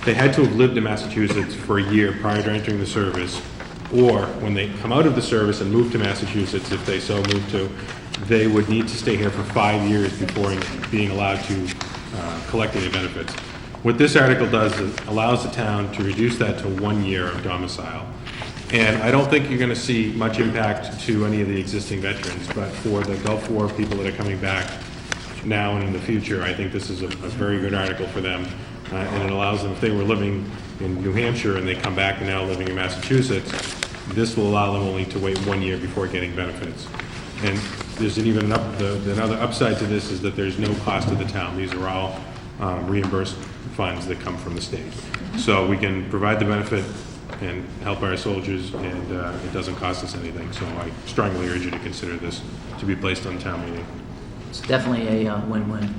they had to have lived in Massachusetts for a year prior to entering the service, or when they come out of the service and move to Massachusetts, if they so move to, they would need to stay here for 5 years before being allowed to collect any benefits. What this article does is allows the town to reduce that to 1 year of domicile. And I don't think you're going to see much impact to any of the existing veterans, but for the Gulf War people that are coming back now and in the future, I think this is a very good article for them. And it allows them, if they were living in New Hampshire and they come back and now living in Massachusetts, this will allow them only to wait 1 year before getting benefits. And there's another upside to this is that there's no cost to the town. These are all reimbursed funds that come from the state. So we can provide the benefit and help our soldiers, and it doesn't cost us anything. So I strongly urge you to consider this to be placed on town meeting. It's definitely a win-win.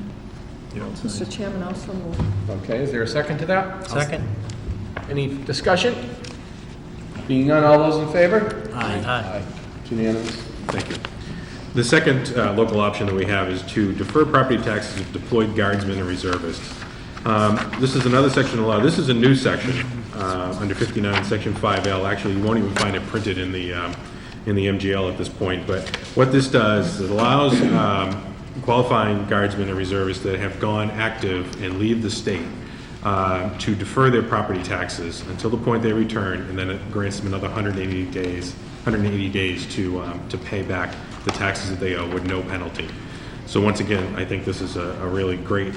Mr. Chairman, also move. Okay, is there a second to that? Second? Any discussion? Being none, all those in favor? Aye. It's unanimous. Thank you. The second local option that we have is to defer property taxes of deployed guardsmen and reservists. This is another section of law. This is a new section under 59, Section 5L. Actually, you won't even find it printed in the MGL at this point. But what this does is it allows qualifying guardsmen and reservists that have gone active and leave the state to defer their property taxes until the point they return, and then it grants them another 180 days to pay back the taxes that they owe with no penalty. So once again, I think this is a really great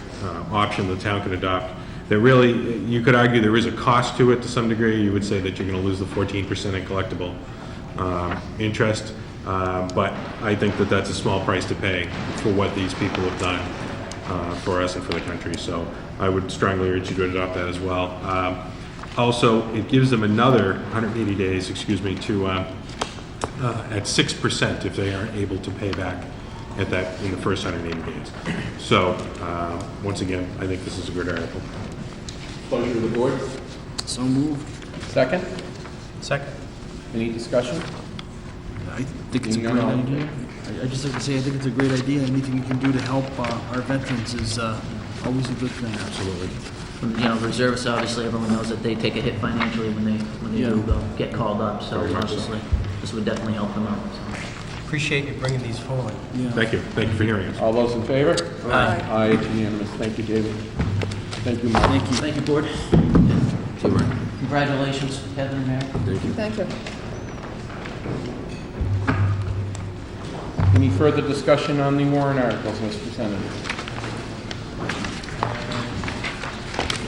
option the town can adopt. That really, you could argue there is a cost to it to some degree. You would say that you're going to lose the 14% in collectible interest, but I think that that's a small price to pay for what these people have done for us and for the country. So I would strongly urge you to adopt that as well. Also, it gives them another 180 days, to at 6% if they aren't able to pay back at that in the first 180 days. So once again, I think this is a good article. Pleasure of the board. So moved. Second? Second? Any discussion? I think it's a Being great none, all- idea. I just like to say, I think it's a great idea. Anything we can do to help our veterans is always a good thing. Absolutely. You know, reservists, obviously, everyone knows that they take a hit financially when they Yeah. do get called up, so obviously, this would definitely help them out, so. Appreciate you bringing these forward. Yeah. Thank you. Thank you for hearing us. All those in favor? Aye. Aye, it's unanimous. Thank you, David. Thank you, Mark. Thank you. Thank you, Board. Congratulations, Kevin and Mary. Thank you. Any further discussion on the warrant articles as presented?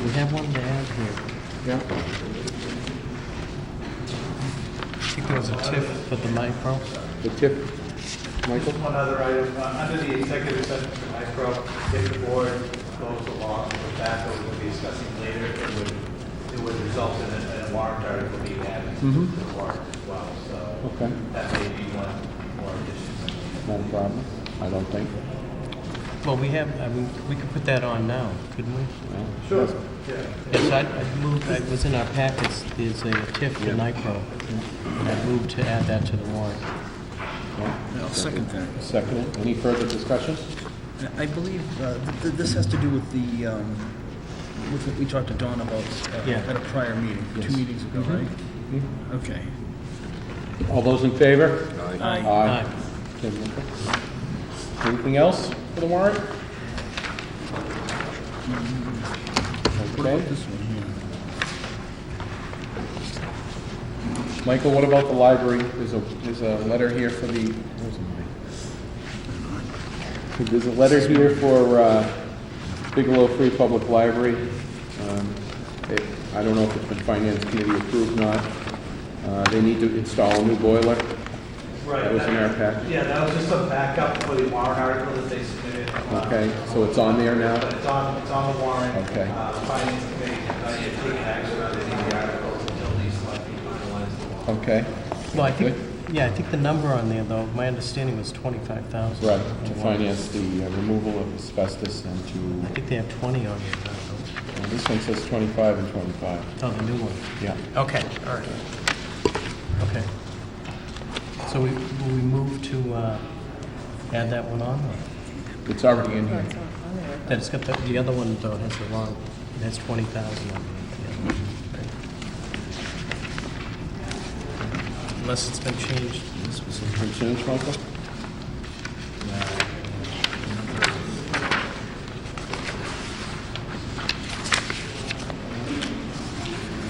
We have one to add here. Yeah. I think there was a TIF for the micro. The tip, Michael? One other item, under the executive session for micro, if the board goes along with that, that we'll be discussing later, it would result in a warrant article being added to the warrant as well, so Okay, that may be one more addition. not a problem, I don't think. Well, we have, I mean, we could put that on now, couldn't we? Sure. Yeah. Yes, I moved, it was in our packets, there's a TIF for NIPRO. And I moved to add that to the warrant. I'll second that. Second it. Any further discussion? I believe this has to do with with what we talked to Dawn about Yeah. at a prior meeting, Yes. 2 meetings ago, right? Okay. All those in favor? Aye. Aye. Okay, Michael. Anything else for the warrant? What Okay. about this one here? Michael, what about the library? There's a letter here for the, where's it? There's a letter here for Bigelow Free Public Library. I don't know if it's been Finance Committee approved or not. They need to install a new boiler. Right. That was in our package. Yeah, that was just a backup for the warrant article that they submitted. Okay, so it's on there now? But it's on the warrant. Okay. Finance committee has not yet taken action on any of the articles until these selectmen finalize the warrant. Okay, Well, I think, Good. yeah, I think the number on there, though, my understanding was 25,000. right, to finance the removal of asbestos and I to, think they have 20 on here now. this one says 25 and 25. Oh, the new one. Yeah. Okay, all right. Okay. So will we move to add that one on? Or? It's already in here. That it's got the other one, though, has the wrong, it has 20,000 on it. Yeah. Unless it's been changed. Been changed, Michael?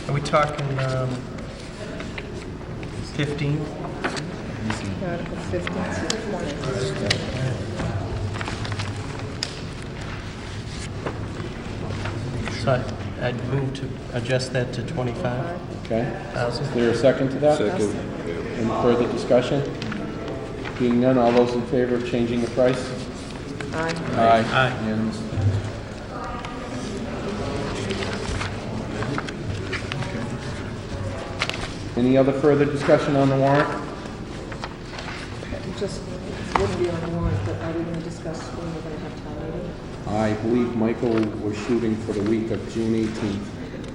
Are we talking 15? Article 15 through 20. So I'd move to adjust that to 25,000. Okay. Is there a second to that? Second. Any further discussion? Being none, all those in favor of changing the price? Aye. Aye. Aye. Unanimous. Any other further discussion on the warrant? Just, it wouldn't be on the warrant, but are we going to discuss when we're going to have town meeting? I believe Michael was shooting for the week of June 18th,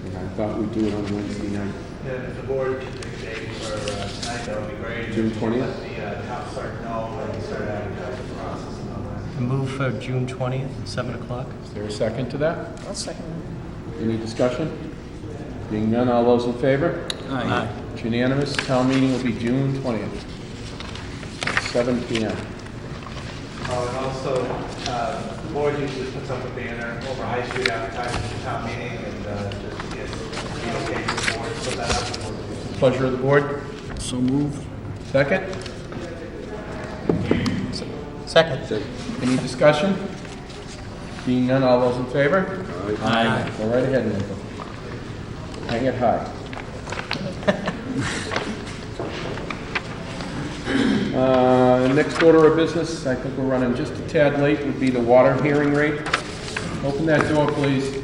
and I thought we'd do it on Wednesday night. Yeah, if the board should pick a date for tonight, that would be great. June 20th? Let the town clerk know when we start advertising the process and all that. A move for June 20th, 7 o'clock? Is there a second to that? I'll second Any discussion? Being none, all those in favor? Aye. It's unanimous. Town meeting will be June 20th, at 7 p.m. Oh, and also, the board usually puts up a banner over High Street advertising the town meeting, and just to get the okay for the board, put that up. Pleasure of the board. So moved. Second? Second. Any discussion? Being none, all those in favor? Aye. Go right ahead, Michael. Hang it high. Next order of business, I think we're running just a tad late, would be the water hearing rate. Open that door, please.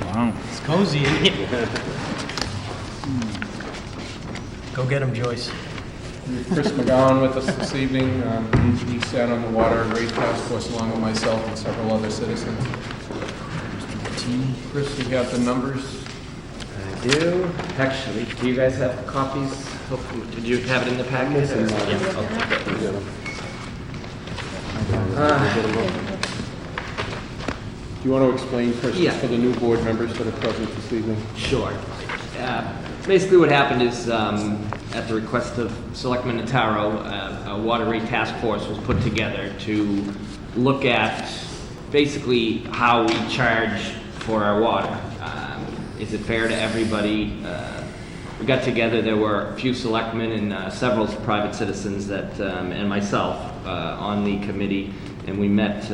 Wow. It's cozy in here. Go get him, Joyce. We have Chris McGowan with us this evening. He sat on the water and rate task force along with myself and several other citizens. Chris, you have the numbers? I do. Actually, do you guys have copies? Did you have it in the packet? or- Yeah, Do you want to explain, Chris, Yeah. for the new board members that are present this evening? Sure. Basically what happened is, at the request of Selectman Notaro, a water rate task force was put together to look at basically how we charge for our water. Is it fair to everybody? We got together, there were a few selectmen and several private citizens that, and myself on the committee, and we met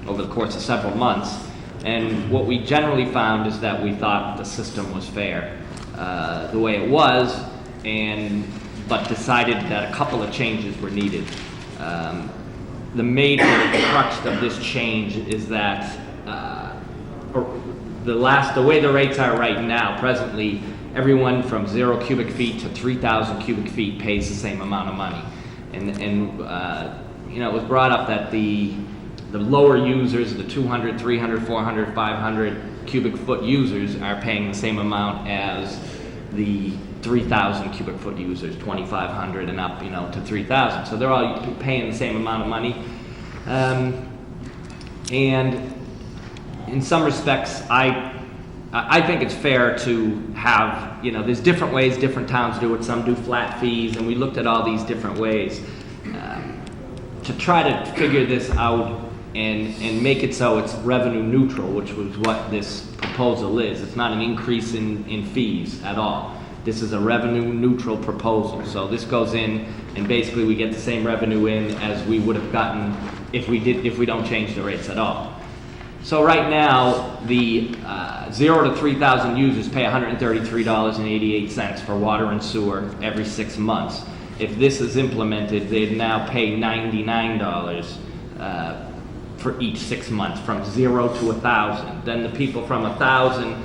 over the course of several months. And what we generally found is that we thought the system was fair the way it was, but decided that a couple of changes were needed. The major crux of this change is that the way the rates are right now, presently, everyone from 0 cubic feet to 3,000 cubic feet pays the same amount of money. And it was brought up that the lower users, the 200, 300, 400, 500 cubic foot users are paying the same amount as the 3,000 cubic foot users, 2,500 and up, to 3,000. So they're all paying the same amount of money. And in some respects, I think it's fair to have, there's different ways different towns do it. Some do flat fees, and we looked at all these different ways to try to figure this out and make it so it's revenue neutral, which was what this proposal is. It's not an increase in fees at all. This is a revenue neutral proposal. So this goes in, and basically we get the same revenue in as we would have gotten if we don't change the rates at all. So right now, the 0 to 3,000 users pay $133.88 for water and sewer every 6 months. If this is implemented, they'd now pay $99 for each 6 months, from 0 to 1,000. Then the people from 1,000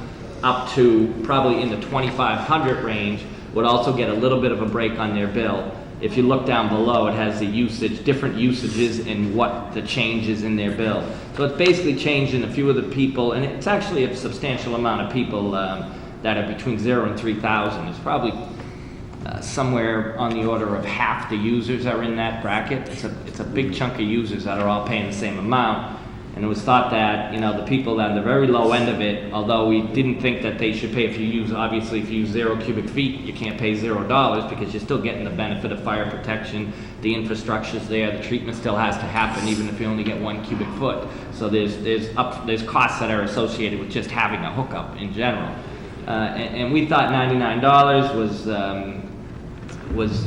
up to probably in the 2,500 range would also get a little bit of a break on their bill. If you look down below, it has the usage, different usages and what the changes in their bill. So it's basically changing a few of the people, and it's actually a substantial amount of people that are between 0 and 3,000. It's probably somewhere on the order of half the users are in that bracket. It's a big chunk of users that are all paying the same amount. And it was thought that, the people on the very low end of it, although we didn't think that they should pay, if you use 0 cubic feet, you can't pay $0 because you're still getting the benefit of fire protection, the infrastructure's there, the treatment still has to happen even if you only get 1 cubic foot. So there's costs that are associated with just having a hookup in general. And we thought $99 was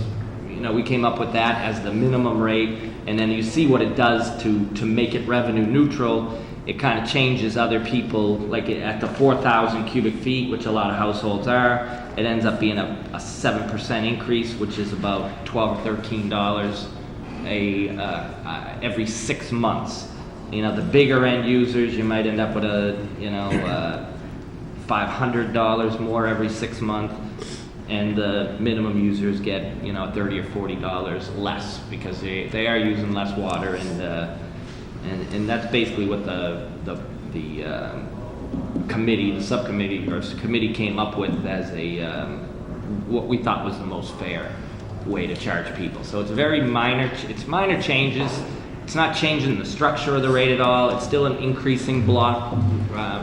we came up with that as the minimum rate, and then you see what it does to make it revenue neutral. It kind of changes other people, like at the 4,000 cubic feet, which a lot of households are, it ends up being a 7% increase, which is about $12 or $13 every 6 months. The bigger end users, you might end up with a $500 more every 6 months, and the minimum users get, you know, $30 or $40 less because they are using less water, and that's basically what the committee, the subcommittee or committee came up with as what we thought was the most fair way to charge people. So it's very minor, it's minor changes. It's not changing the structure of the rate at all. It's still an increasing block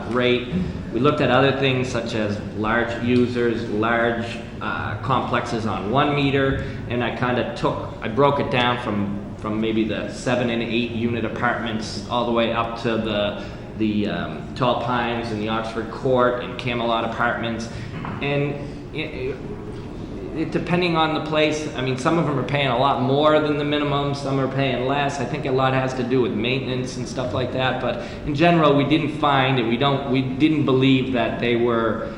rate. We looked at other things such as large users, large complexes on 1 meter, and I broke it down from maybe the 7 and 8 unit apartments all the way up to the Tall Pines and the Oxford Court and Camelot Apartments. And it depending on the place, I mean, some of them are paying a lot more than the minimum, some are paying less. I think a lot has to do with maintenance and stuff like that, but in general, we didn't find and we didn't believe that they were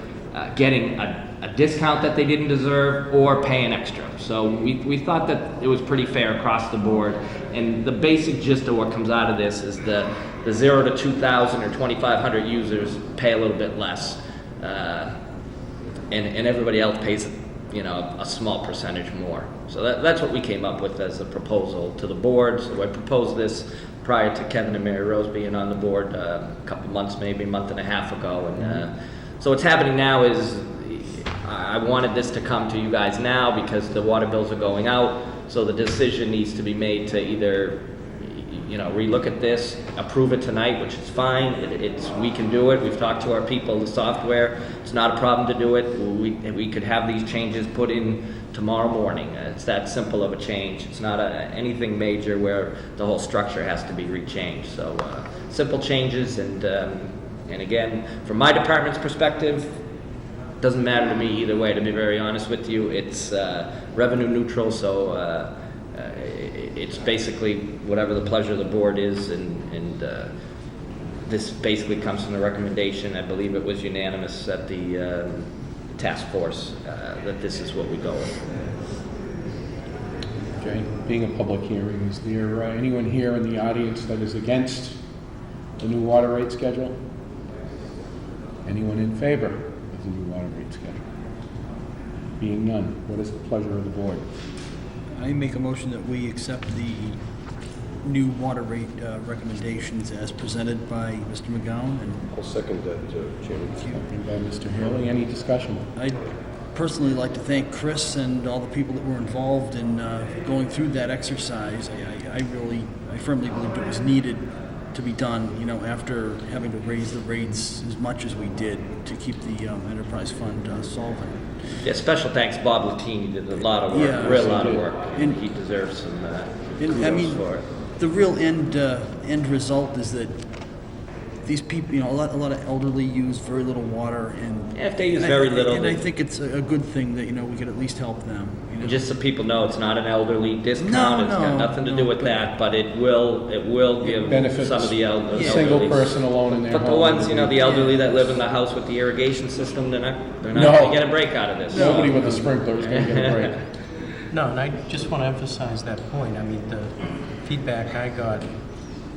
getting a discount that they didn't deserve or paying extra. So we thought that it was pretty fair across the board, and the basic gist of what comes out of this is the 0 to 2,000 or 2,500 users pay a little bit less, and everybody else pays, you know, a small percentage more. So that's what we came up with as a proposal to the board. So I proposed this prior to Kevin and Mary Rose being on the board a couple months, maybe a month and a half ago. And so what's happening now is I wanted this to come to you guys now because the water bills are going out. So the decision needs to be made to either, you know, relook at this, approve it tonight, which is fine. We can do it. We've talked to our people, the software. It's not a problem to do it. We could have these changes put in tomorrow morning. It's that simple of a change. It's not anything major where the whole structure has to be rechanged. So simple changes, and again, from my department's perspective, doesn't matter to me either way, to be very honest with you. It's revenue neutral, so it's basically whatever the pleasure of the board is, and this basically comes from the recommendation. I believe it was unanimous at the task force that this is what we go with. Okay, being a public hearing, is there anyone here in the audience that is against the new water rate schedule? Anyone in favor of the new water rate schedule? Being none, what is the pleasure of the board? I make a motion that we accept the new water rate recommendations as presented by Mr. McGowan. And I'll second that, Chairman. Seconded by Mr. Haley. Any discussion? I'd personally like to thank Chris and all the people that were involved in going through that exercise. I firmly believed it was needed to be done, you know, after having to raise the rates as much as we did to keep the enterprise fund solvent. Yeah, special thanks, Bob Latini did a lot of work, Yeah, real lot of work, and he deserves some kudos for it. The real end result is that these people, you know, a lot of elderly use very little water, and Yeah, if they use very little, and I think it's a good thing that, you know, we could at least help them. You know? and just so people know, it's not an elderly discount. No, It's got nothing to do with that, but it will give benefits some of the elderly. single person alone in their But the home. ones, you know, the elderly that live in the house with the irrigation system, they're not No. going to get a break out of this. Nobody with a sprinkler is going to get a break. No, and I just want to emphasize that point. I mean, the feedback I got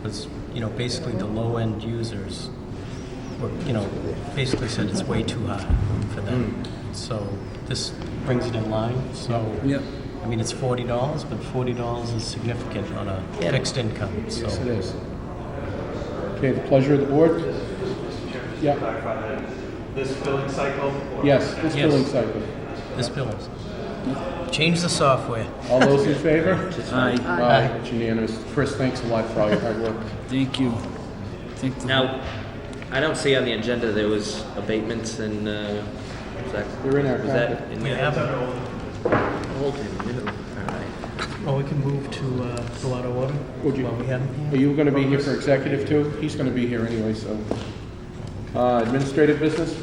was, you know, basically the low-end users were, you know, basically said it's way too high for them. So this brings it in line. So, Yep. I mean, it's $40, but $40 is significant on a fixed income. So. Yes, it is. Okay, the pleasure of the board? Yeah. Clarify that this billing cycle? Or Yes, this Yes. billing cycle. This bill is. Change the software. All those in favor? Aye. Aye. It's unanimous. Chris, thanks a lot for all your hard work. Thank you. Now, I don't see on the agenda there was abatements and, They're in our was that packet. in We there? have them. Old and new, all right. Well, we can move to go out of order Would you- while we have him Are here. you going to be here for executive too? He's going to be here anyway, so. Administrative business?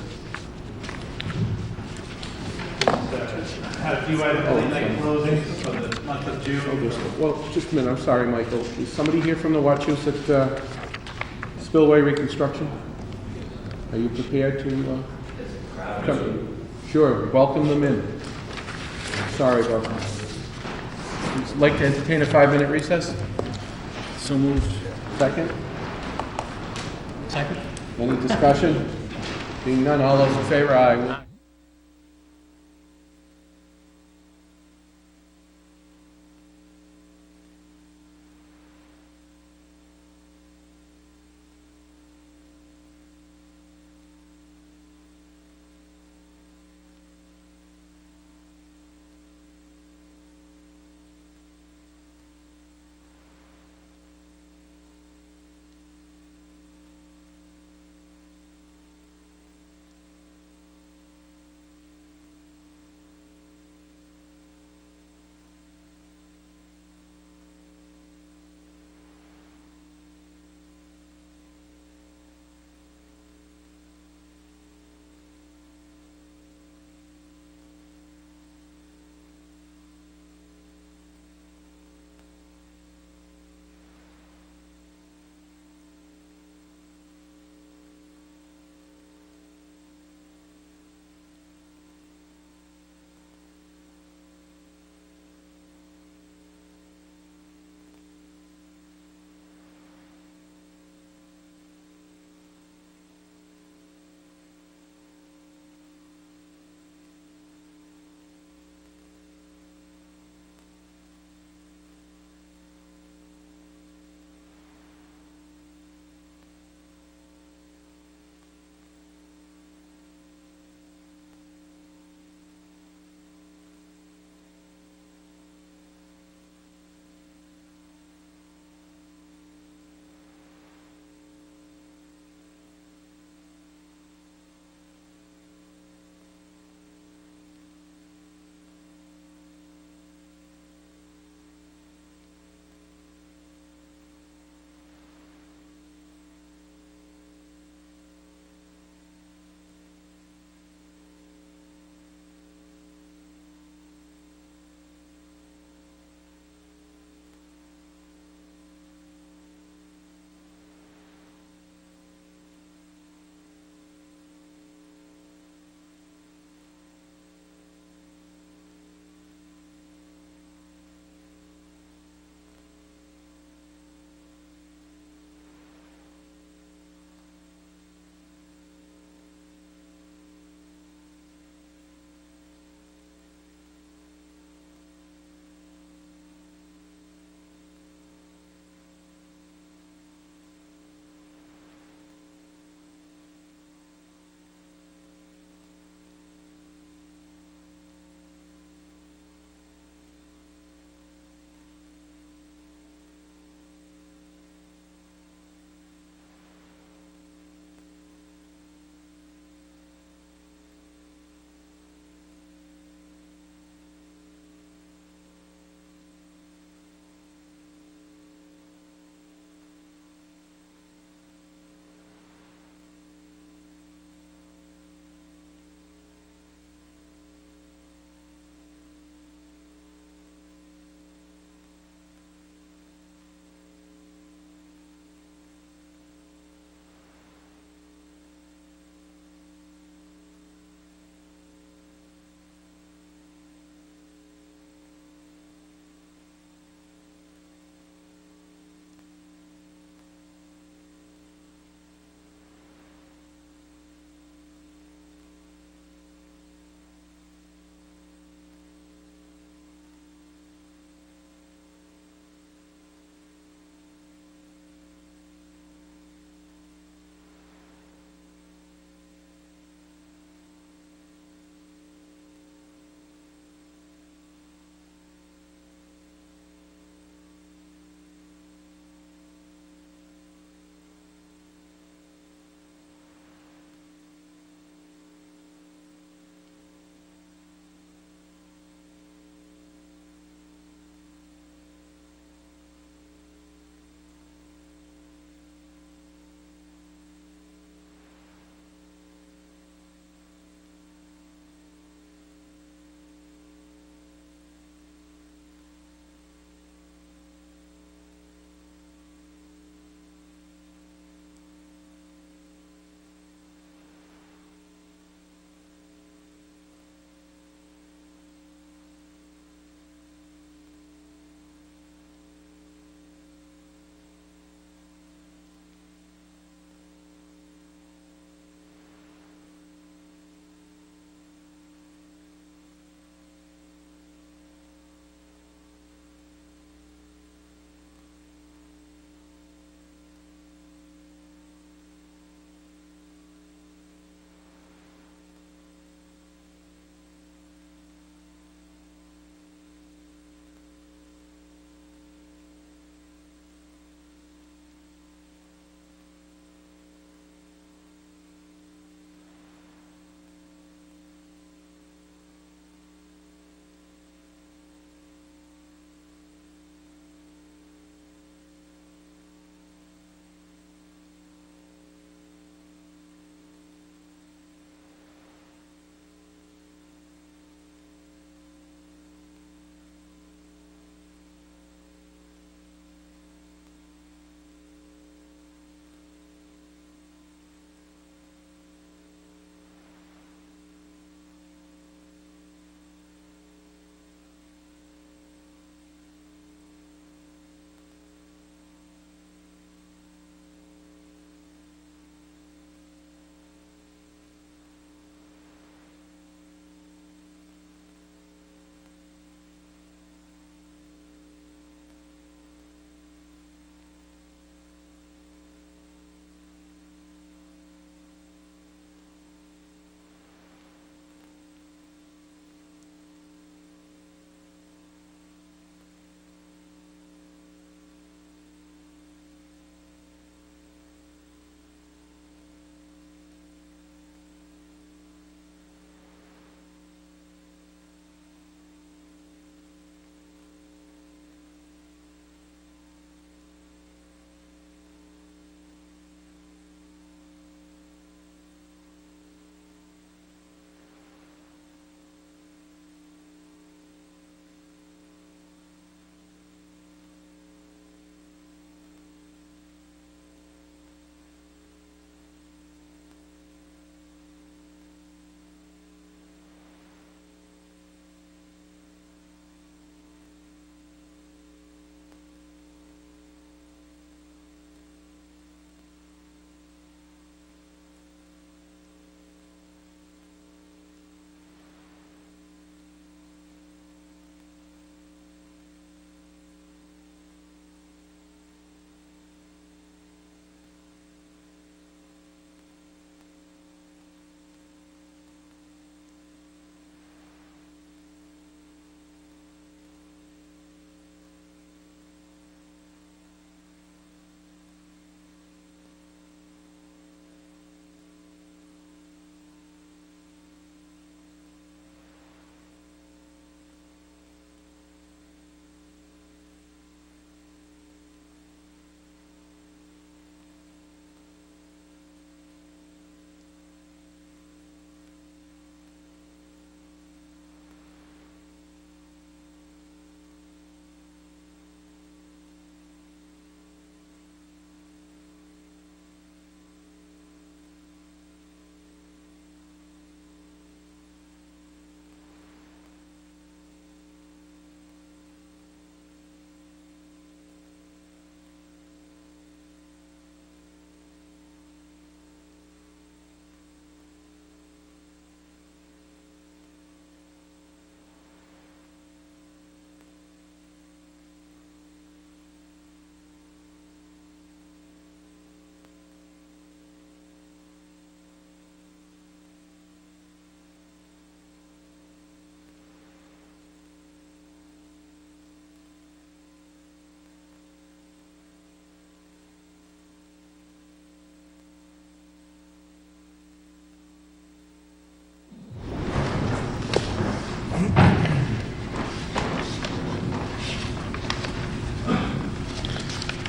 Had a few items of late closings for the month of June. Well, just a minute, I'm sorry, Michael. Is somebody here from the Wachusett Spillway Reconstruction? Are you prepared to come? Sure, welcome them in. Sorry about that. Would you like to entertain a 5-minute recess? So moved. Second? Second? Any discussion? Being none, all those in favor, aye.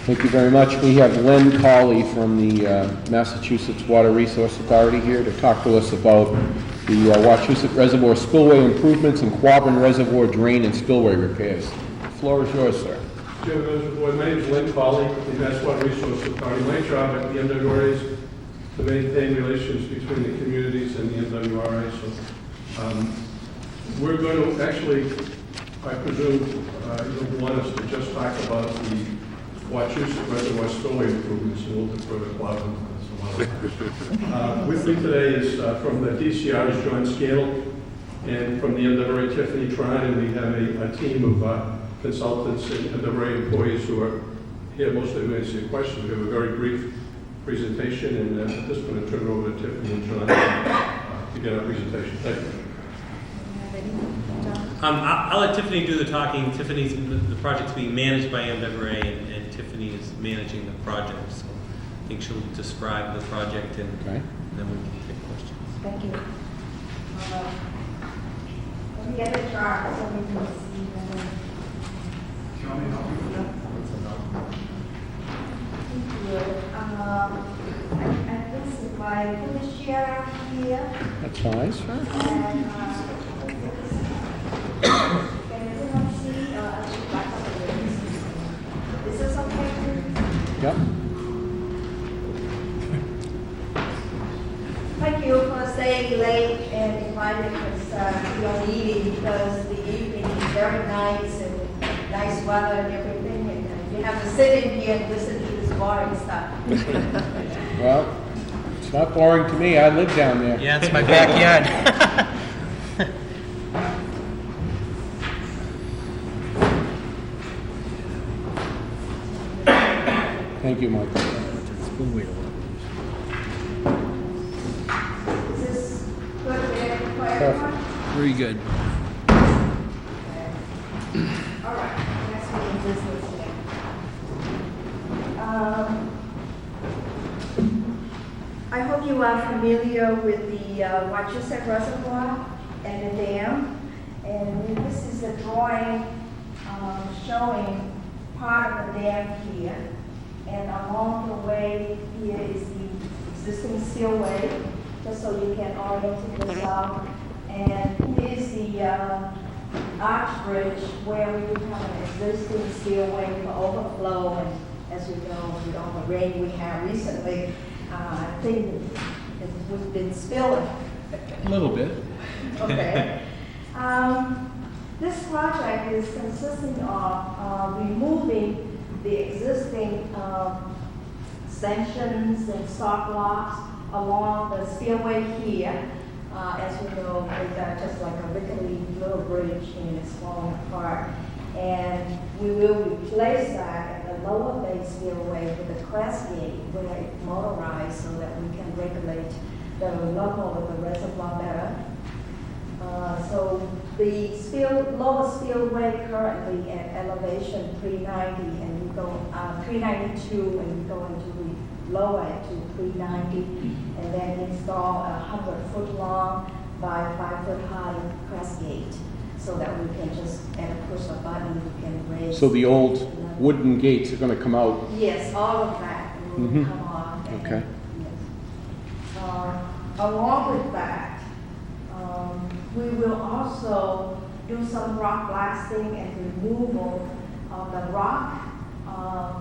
Thank you very much. We have Lynn Colley from the Massachusetts Water Resource Authority here to talk to us about the Wachusett Reservoir spillway improvements and Quabbin Reservoir drain and spillway repairs. The floor is yours, sir. Chairman, members of the board, my name is Lynn Colley, the Mass Water Resource Authority. My job at the MWRA is to maintain relations between the communities and the MWRA. So we're going to actually, I presume, you'll want us to just talk about the Wachusett Reservoir spillway improvements, and we'll defer to Quabbin and some others. With me today is from the DCR is John Scannell, and from the MWRA Tiffany Tron, and we have a team of consultants and MWRA employees who are here mostly to answer your questions. We have a very brief presentation, and at this point, I'll turn it over to Tiffany and John to get our presentation. Thank you. I'll let Tiffany do the talking. The project's being managed by MWRA, and Tiffany is managing the project. So I think she'll describe the project, and then we can take questions. Thank you. Let me get the chart so we can see. Do you want me to help you with that? I think if I put the share here. That's fine, sir. And, can everyone see? Actually, back up a little. Is this okay? Yep. Thank you for staying late and inviting us to your meeting, because the evening is very nice and nice weather and everything, and you have to sit in here and listen to this boring stuff. Well, it's not boring to me. I live down there. Yeah, it's my backyard. Thank you, Michael. Is this good for everyone? Very good. All right, next meeting business today. I hope you are familiar with the Wachusett Reservoir and the dam. And this is a drawing showing part of the dam here. And along the way here is the existing spillway, just so you can orient yourself. And here's the arch bridge where we do have an existing spillway for overflow. And as you know, with all the rain we have recently, I think we've been spilling. A little bit. Okay. This project is consisting of removing the existing stanchions and stock blocks along the spillway here. As you know, it's just like a rickety little bridge and it's falling apart. And we will replace that at the lower bay spillway with a crest gate where it's motorized so that we can regulate the level of the reservoir better. So the lower spillway currently at elevation 390 and we go 392 and we go into lower it to 390 and then install a 100-foot long by 5-foot high crest gate so that we can just at a push of a button we can raise. So the old wooden gates are going to come out? Yes, all of that will come off. Okay. Yes. Along with that, we will also do some rock blasting and removal of the rock,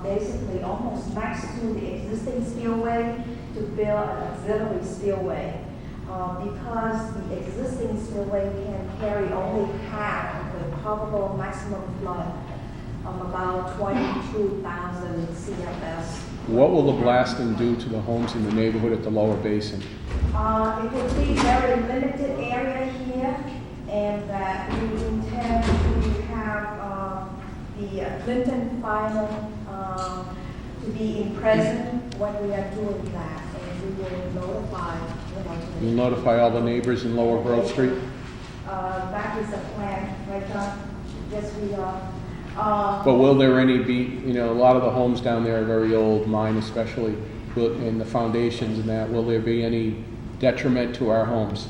basically almost next to the existing spillway to build an auxiliary spillway. Because the existing spillway can carry only half of the probable maximum flood of about 22,000 CFS. What will the blasting do to the homes in the neighborhood at the lower basin? It will be very limited area here, and that we intend to have the Clinton final to be in present when we are doing that, and we will notify. You'll notify all the neighbors in Lower Grove Street? That is the plan, right, John? Yes, we are. But will there be, a lot of the homes down there are very old, mine especially, and the foundations and that, will there be any detriment to our homes?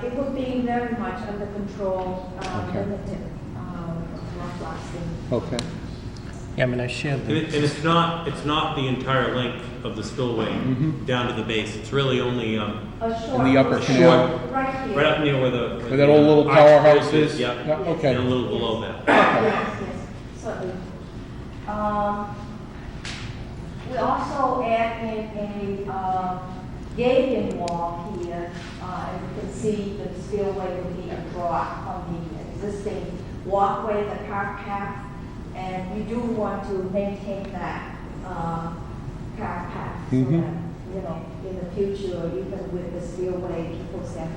It will be very much under control, Okay. limited rock blasting. Okay. Yeah, I mean, I share And the, it's not the entire length of the spillway down to the base. It's really only, A short. In the upper canal. Right here. right up near where Where that old little arch powerhouse bridge is? Yep. Yeah, okay. And a little below that. Yes, certainly. We also add in a gated wall here. As you can see, the spillway will be a drop from the existing walkway, the car path. And we do want to maintain that car path so that, you know, in the future, even with the spillway, people can.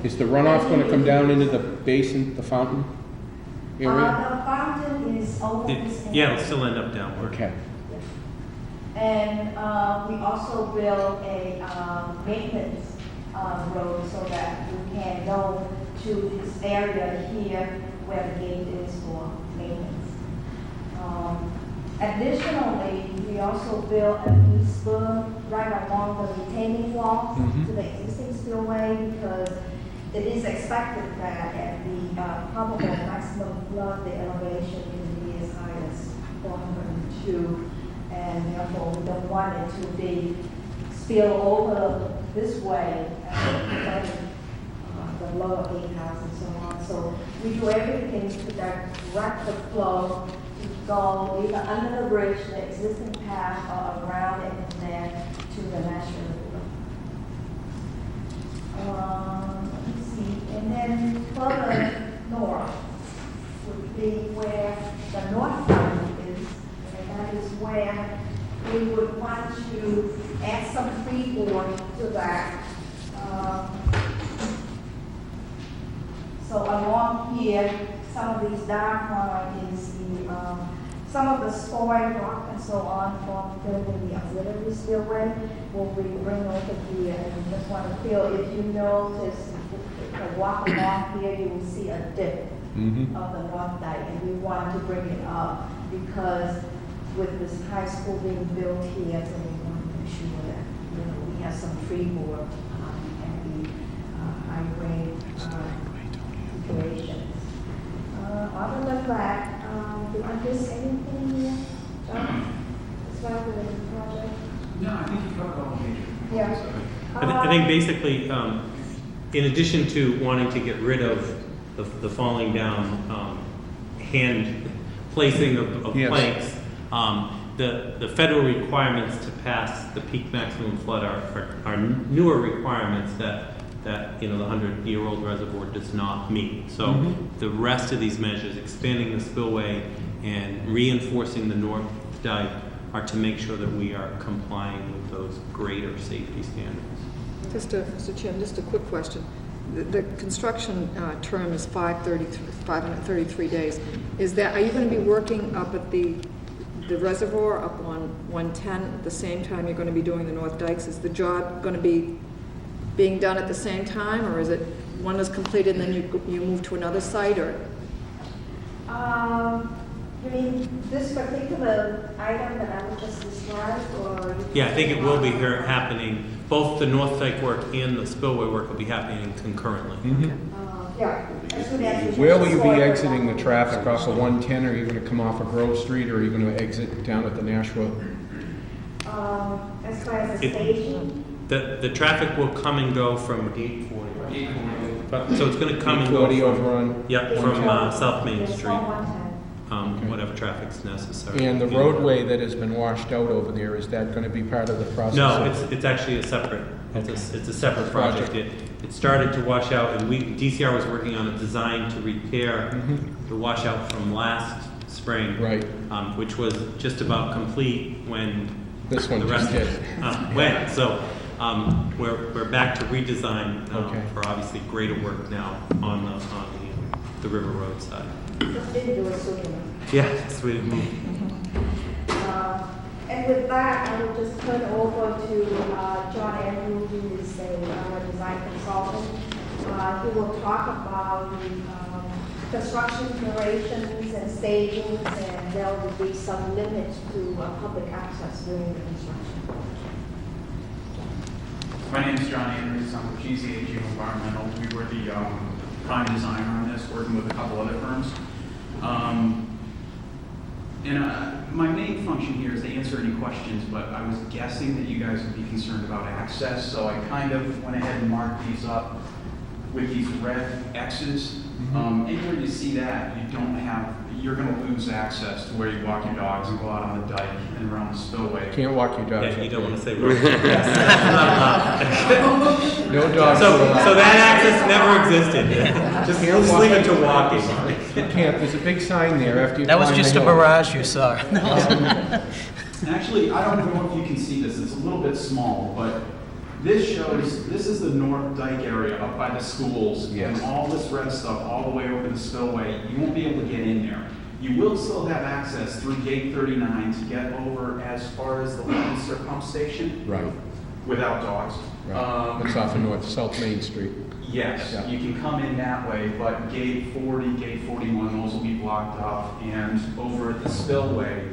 Is the runoff going to come down into the basin, the fountain area? The fountain is over this. Yeah, it'll still end up downward. Okay. And we also build a maintenance road so that we can go to this area here where the gate is for maintenance. Additionally, we also built a new spur right along the retaining wall to the existing spillway because it is expected that at the probable maximum flood, the elevation can be as high as 402. And therefore, we don't want it to be spill over this way and the lower gatehouse and so on. So we do everything to direct the flow to go either under the bridge, the existing path, or around it and then to the National River. Let me see. And then further north would be where the north boundary is. That is where we would want to add some freeboard to that. So along here, some of these dark line is some of the spoil rock and so on from building the auxiliary spillway will be bring over here. And we just want to feel, if you notice, if you walk along here, you will see a dip of the north dike, and we want to bring it up because with this high school being built here, so we want to make sure that, you know, we have some freeboard and the highway configurations. Other than that, do I miss anything here? John? As far as the project? No, I think you covered all the major points. Yeah. I think basically, in addition to wanting to get rid of the falling down hand placing of Yes. planks, the federal requirements to pass the peak maximum flood are newer requirements that the 100-year-old reservoir does not meet. So the rest of these measures, expanding the spillway and reinforcing the north dike, are to make sure that we are complying with those greater safety standards. Mr. Chairman, just a quick question. The construction term is 533 days. Are you going to be working up at the reservoir up on 110 at the same time you're going to be doing the north dikes? Is the job going to be being done at the same time, or is it one is completed and then you move to another site, or? You mean this particular item that I was just described, or? Yeah, I think it will be here happening. Both the north dike work and the spillway work will be happening concurrently. Yeah. As soon as we Where get will you be soil exiting the along. traffic off of 110? Are you going to come off of Grove Street, or are you going to exit down at the Nashua? As far as the station? The traffic will come and go from 840. So it's going to come and go 840 from, over on yep, from 110. South Main Yes, Street, on 110. whatever traffic's necessary. And the roadway that has been washed out over there, is that going to be part of the process? No, of- it's actually a separate, it's a separate Project. project. It started to wash out, and DCR was working on a design to repair the washout from last spring. Right. Which was just about complete when This one the just rest hit. went. So we're back to redesign Okay. for obviously greater work now on the River Road side. Just didn't do it soon enough. Yeah, that's the way to move. And with that, I will just turn over to John Andrew, who is a design consultant. He will talk about the construction durations and stagings, and there will be some limits to public access during the construction. My name is John Andrews. I'm with GZAQ Environmental. We were the prime designer on this, working with a couple other firms. And my main function here is to answer any questions, but I was guessing that you guys would be concerned about access, so I kind of went ahead and marked these up with these red X's. Anywhere you see that, you're gonna lose access to where you walk your dogs and go out on the dike and around the spillway. Can't walk your dogs. Yeah, you don't want to say No road. dogs. So that access never existed. Just leave it to walking. You can't, there's a big sign there after you That was climb the just a hill. mirage you saw. Actually, I don't know if you can see this, it's a little bit small, but this is the North Dike area up by the schools. Yes. And all this red stuff, all the way over the spillway, you won't be able to get in there. You will still have access through gate 39 to get over as far as the Lancaster pump station. Right. Without dogs. Right. That's off of South Main Street. Yes, Yeah. you can come in that way, but gate 40, gate 41, those will be blocked off. And over at the spillway,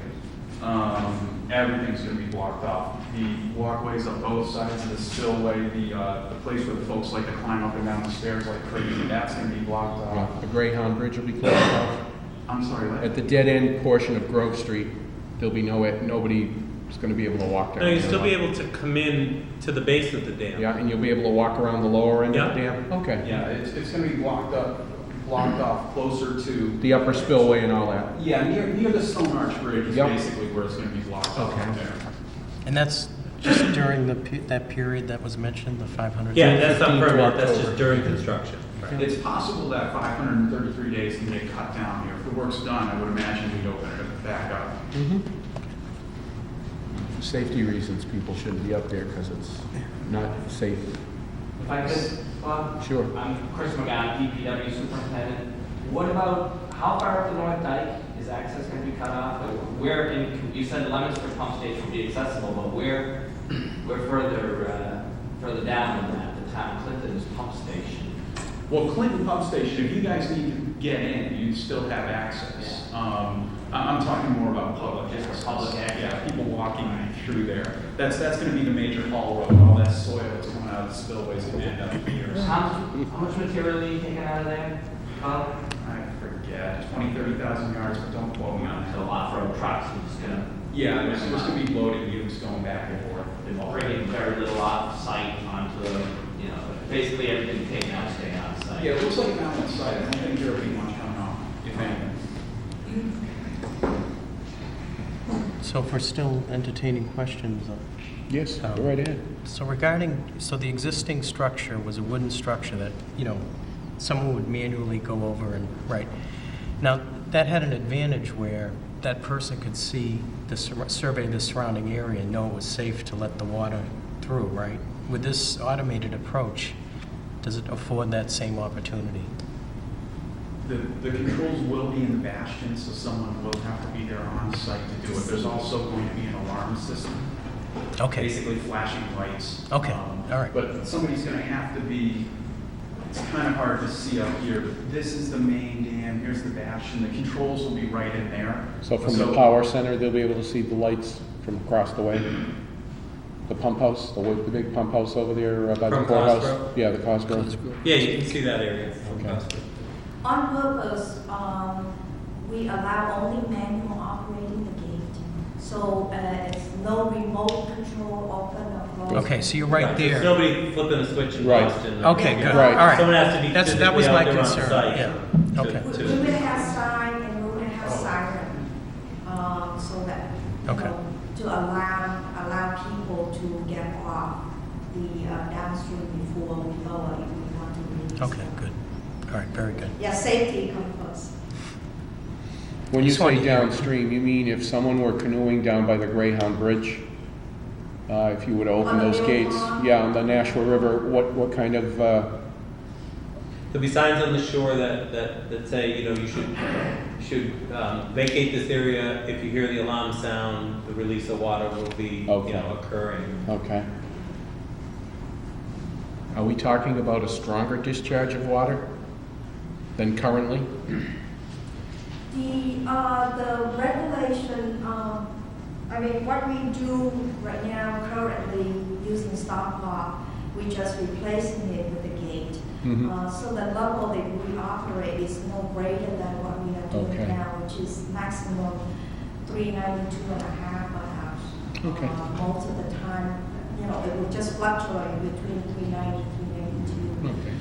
everything's gonna be blocked off. The walkways on both sides of the spillway, the place where the folks like to climb up and down the stairs like crazy, that's gonna be blocked off. The Greyhound Bridge will be closed off. I'm sorry, what? At the dead end portion of Grove Street, there'll be nobody is gonna be able to walk down. No, you'll there. still be able to come in to the base of the dam. Yeah, and you'll be able to walk around the lower end of the Yeah. dam? Okay. Yeah, it's gonna be blocked off closer to, The upper spillway and all that? yeah, near the Stone Arch Bridge is Yep. basically where it's gonna be blocked off Okay. from there. And that's just during that period that was mentioned, the 500? Yeah, that's not 15 to permanent, that's October. just during construction. It's possible that 533 days can get cut down here. If the work's done, I would imagine we'd open it back up. For safety reasons, people shouldn't be up there because it's not safe. If I could, Bob? Sure. I'm Chris McGowan, DPW Superintendent. What about, how far up the North Dike is access going to be cut off? Where, you said Leominster Pump Station will be accessible, but where further down than that, the town Clinton's pump station? Well, Clinton Pump Station, if you guys need to get in, you still have access. I'm talking more about public Just access. public access. Yeah, people walking through there. That's going to be the major haul road. All that soil that's coming out of the spillways is going to end up here. How much material are you taking out of there, Bob? I forget, 20, 30,000 yards, but don't quote me on So that. off-road trucks, you're just gonna. Yeah, there's going to be loading units going back and forth. Bringing very little off-site onto the, basically everything taken out, staying on site. Yeah, it looks like now on site. I don't think there'll be much coming off, if anything. So if we're still entertaining questions, Yes, go right ahead. so the existing structure was a wooden structure that, someone would manually go over and, right. Now, that had an advantage where that person could see survey the surrounding area and know it was safe to let the water through, right? With this automated approach, does it afford that same opportunity? The controls will be in the bastion, so someone will have to be there on site to do it. There's also going to be an alarm system. Okay. Basically flashing lights. Okay, all right. But somebody's going to have to be, it's kind of hard to see up here, but this is the main dam, here's the bastion. The controls will be right in there. So from the power center, they'll be able to see the lights from across the way? The pump house, the big pump house over there by the From courthouse? Cosgrove? Yeah, the Cosgrove. Yeah, you can see that area. Okay. On purpose, we allow only manual operating the gate. So it's no remote control, open or close. Okay, so you're right There's there. nobody flipping a switch in Right. Boston. Okay, good. Right. All right. Someone has to be That was physically my out there on concern, site yeah. to- Okay. We to- will have sign and we will have siren, so that, Okay. to allow people to get off the downstream before we lower if we want to release. Okay, good. All right, very good. Yeah, safety comes first. When you Just wanted say to hear- downstream, you mean if someone were canoeing down by the Greyhound Bridge? If you were to open On the those Mill gates? Pond? Yeah, on the Nashua River, what kind of, There'll be signs on the shore that say, you should vacate this area. If you hear the alarm sound, the release of water will be, Okay. occurring. okay. Are we talking about a stronger discharge of water than currently? The regulation, what we do right now currently using stop we just replacing it with the gate. So the level that we operate is no greater than what we are doing Okay. now, which is maximum 392.5 perhaps. Okay. Most of the time, it will just fluctuate between 390 and 392. Okay.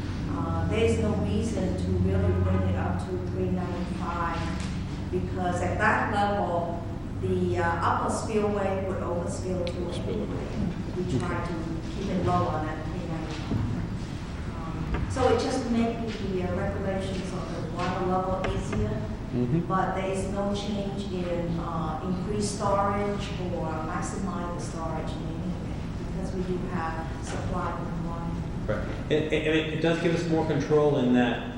There's no reason to really bring it up to 395 because at that level, the upper spillway would overspill too. We try to keep it low on that 395. So it just makes the regulations of the water level easier, but there is no change in increased storage or maximize the storage in any way because we do have supply of water. Right. And it does give us more control in that,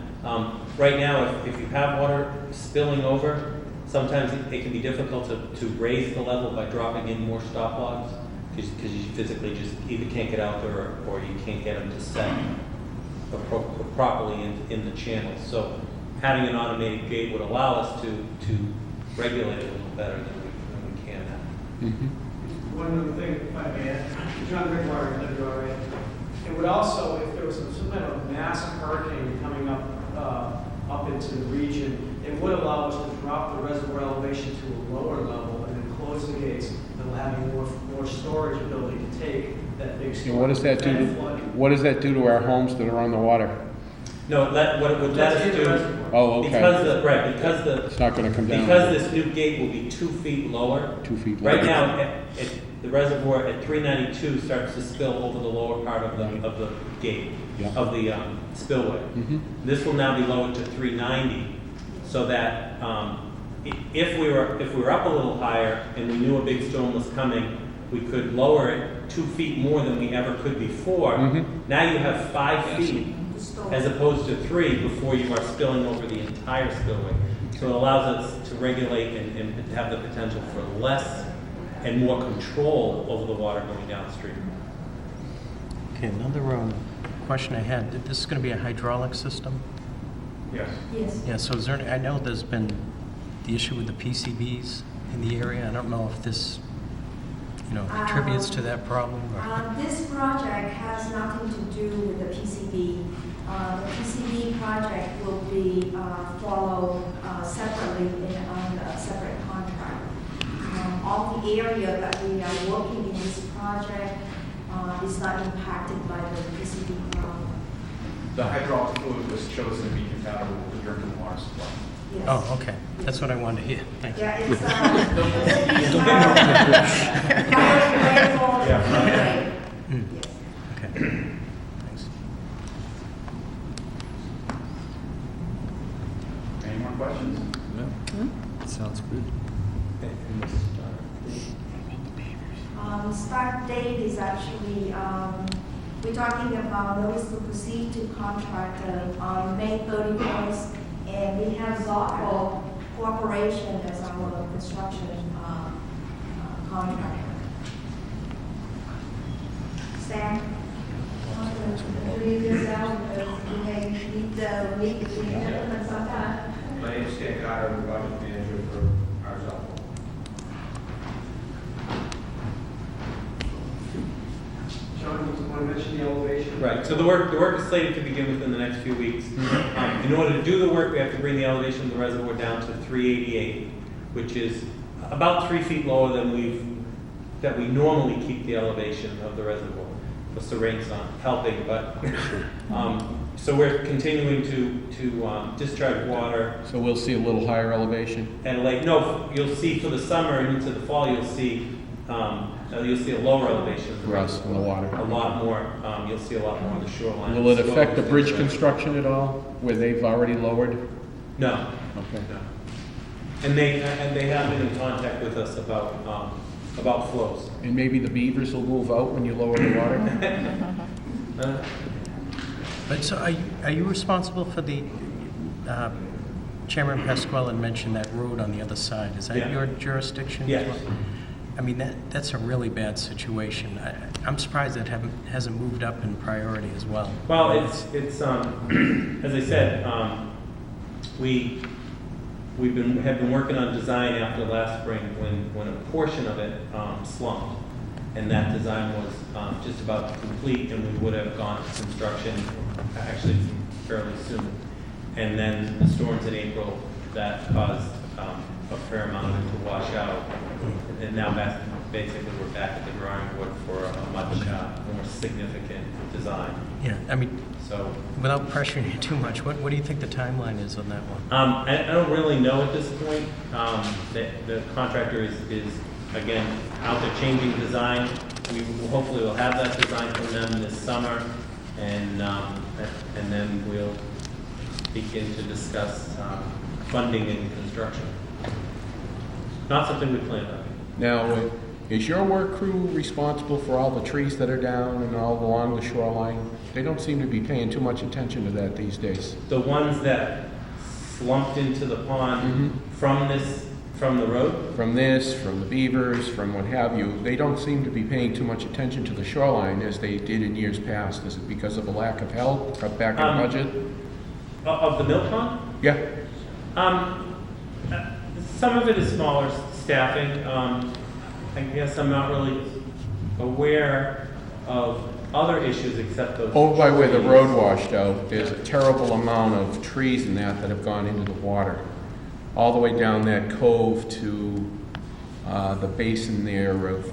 right now, if you have water spilling over, sometimes it can be difficult to raise the level by dropping in more stop logs, because you physically just either can't get out there or you can't get them to set properly in the channel. So having an automated gate would allow us to regulate it a little better than we can now. One other thing, if I may add, John Rickwater, WRA. It would also, if there was some kind of massive hurricane coming up into the region, it would allow us to drop the reservoir elevation to a lower level and then close the gates and having more storage ability to take that big storage. And what does that do to our homes that are on the water? No, what it would let us do. Oh, okay. Because it's not going to come down. Because this new gate will be 2 feet lower. 2 feet lower. Right now, the reservoir at 392 starts to spill over the lower part of the gate, of the spillway. This will now be lowered to 390, so that if we were up a little higher and we knew a big storm was coming, we could lower it 2 feet more than we ever could before. Now you have 5 feet as opposed to 3 before you are spilling over the entire spillway. So it allows us to regulate and have the potential for less and more control over the water going downstream. Okay, another question I had. This is going to be a hydraulic system? Yes. Yes. Yeah, so is there I know there's been the issue with the PCBs in the area. I don't know if this, contributes to that problem. Or... This project has nothing to do with the PCB. The PCB project will be followed separately on a separate contract. All the area that we are working in this project is not impacted by the PCB problem. The hydraulic fluid was chosen to be compatible with the drinking water supply. Yes. Oh, okay. That's what I wanted to hear. Thank you. Yeah, it's Okay. Thanks. Any more questions? No. Sounds good. Start date is actually, we're talking about notice to proceed to contractor on May 31st, and we have Zoco Corporation as our construction contractor. Sam? Read this out, because we may need to meet the gentleman sometime. My name is Stan Cotter, I'm the project manager for our Zoco. John, you want to mention the elevation? Right, so the work is slated to begin within the next few weeks. In order to do the work, we have to bring the elevation of the reservoir down to 388, which is about 3 feet lower than we normally keep the elevation of the reservoir. Plus the rain's not helping, but, so we're continuing to discharge water. So we'll see a little higher elevation? And no, you'll see for the summer and into the fall, you'll see a lower elevation of the Rust in the water. A lot more, you'll see a lot more on the shoreline. Will it affect the bridge construction at all, where they've already lowered? No. Okay. No. And they have been in contact with us about flows. And maybe the beavers will move out when you lower the water? But so are you responsible for the, Chairman Pasquale had mentioned that road on the other side. Is that your jurisdiction as Yes. well? I mean, that's a really bad situation. I'm surprised that hasn't moved up in priority as well. Well, it's as I said, we have been working on design after last spring when a portion of it slumped, and that design was just about complete, and we would have gone to construction actually fairly soon. And then the storms in April that caused a fair amount of it to wash out. And now basically we're back at the drawing board for a much more significant design. Yeah, I mean, So, without pressuring you too much, what do you think the timeline is on that one? I don't really know at this point. The contractor is again, out there changing design. We hopefully will have that design from them this summer, and then we'll begin to discuss funding and construction. Not something we planned on. Now, is your work crew responsible for all the trees that are down and all along the shoreline? They don't seem to be paying too much attention to that these days. The ones that slumped into the pond from the road? From this, from the beavers, from what have you, they don't seem to be paying too much attention to the shoreline as they did in years past. Is it because of a lack of help, cut back in budget? Of the mill pond? Yeah. Some of it is smaller staffing. I guess I'm not really aware of other issues except those. Over by where the trees. road washed out, there's a terrible amount of trees and that have gone into the water. All the way down that cove to the basin there of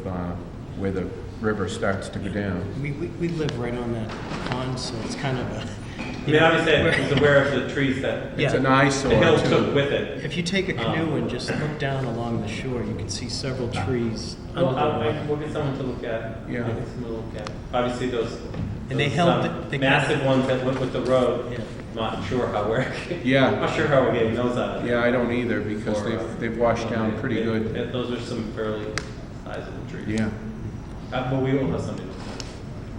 where the river starts to go down. We live right on that pond, so it's kind of a... I mean, obviously, I was aware of the trees that It's an eyesore, the hill too. took with it. If you take a canoe and just look down along the shore, you can see several trees under the water. We'll get someone to look at. Yeah. We'll get someone to look at. Obviously, those they held they massive ones that went with the road. Yeah. Not sure how we're. Yeah. Not sure how we're getting those out of there. Yeah, I don't either, because they've washed down pretty good. Those are some fairly sizable trees. Yeah. But we will have something to say.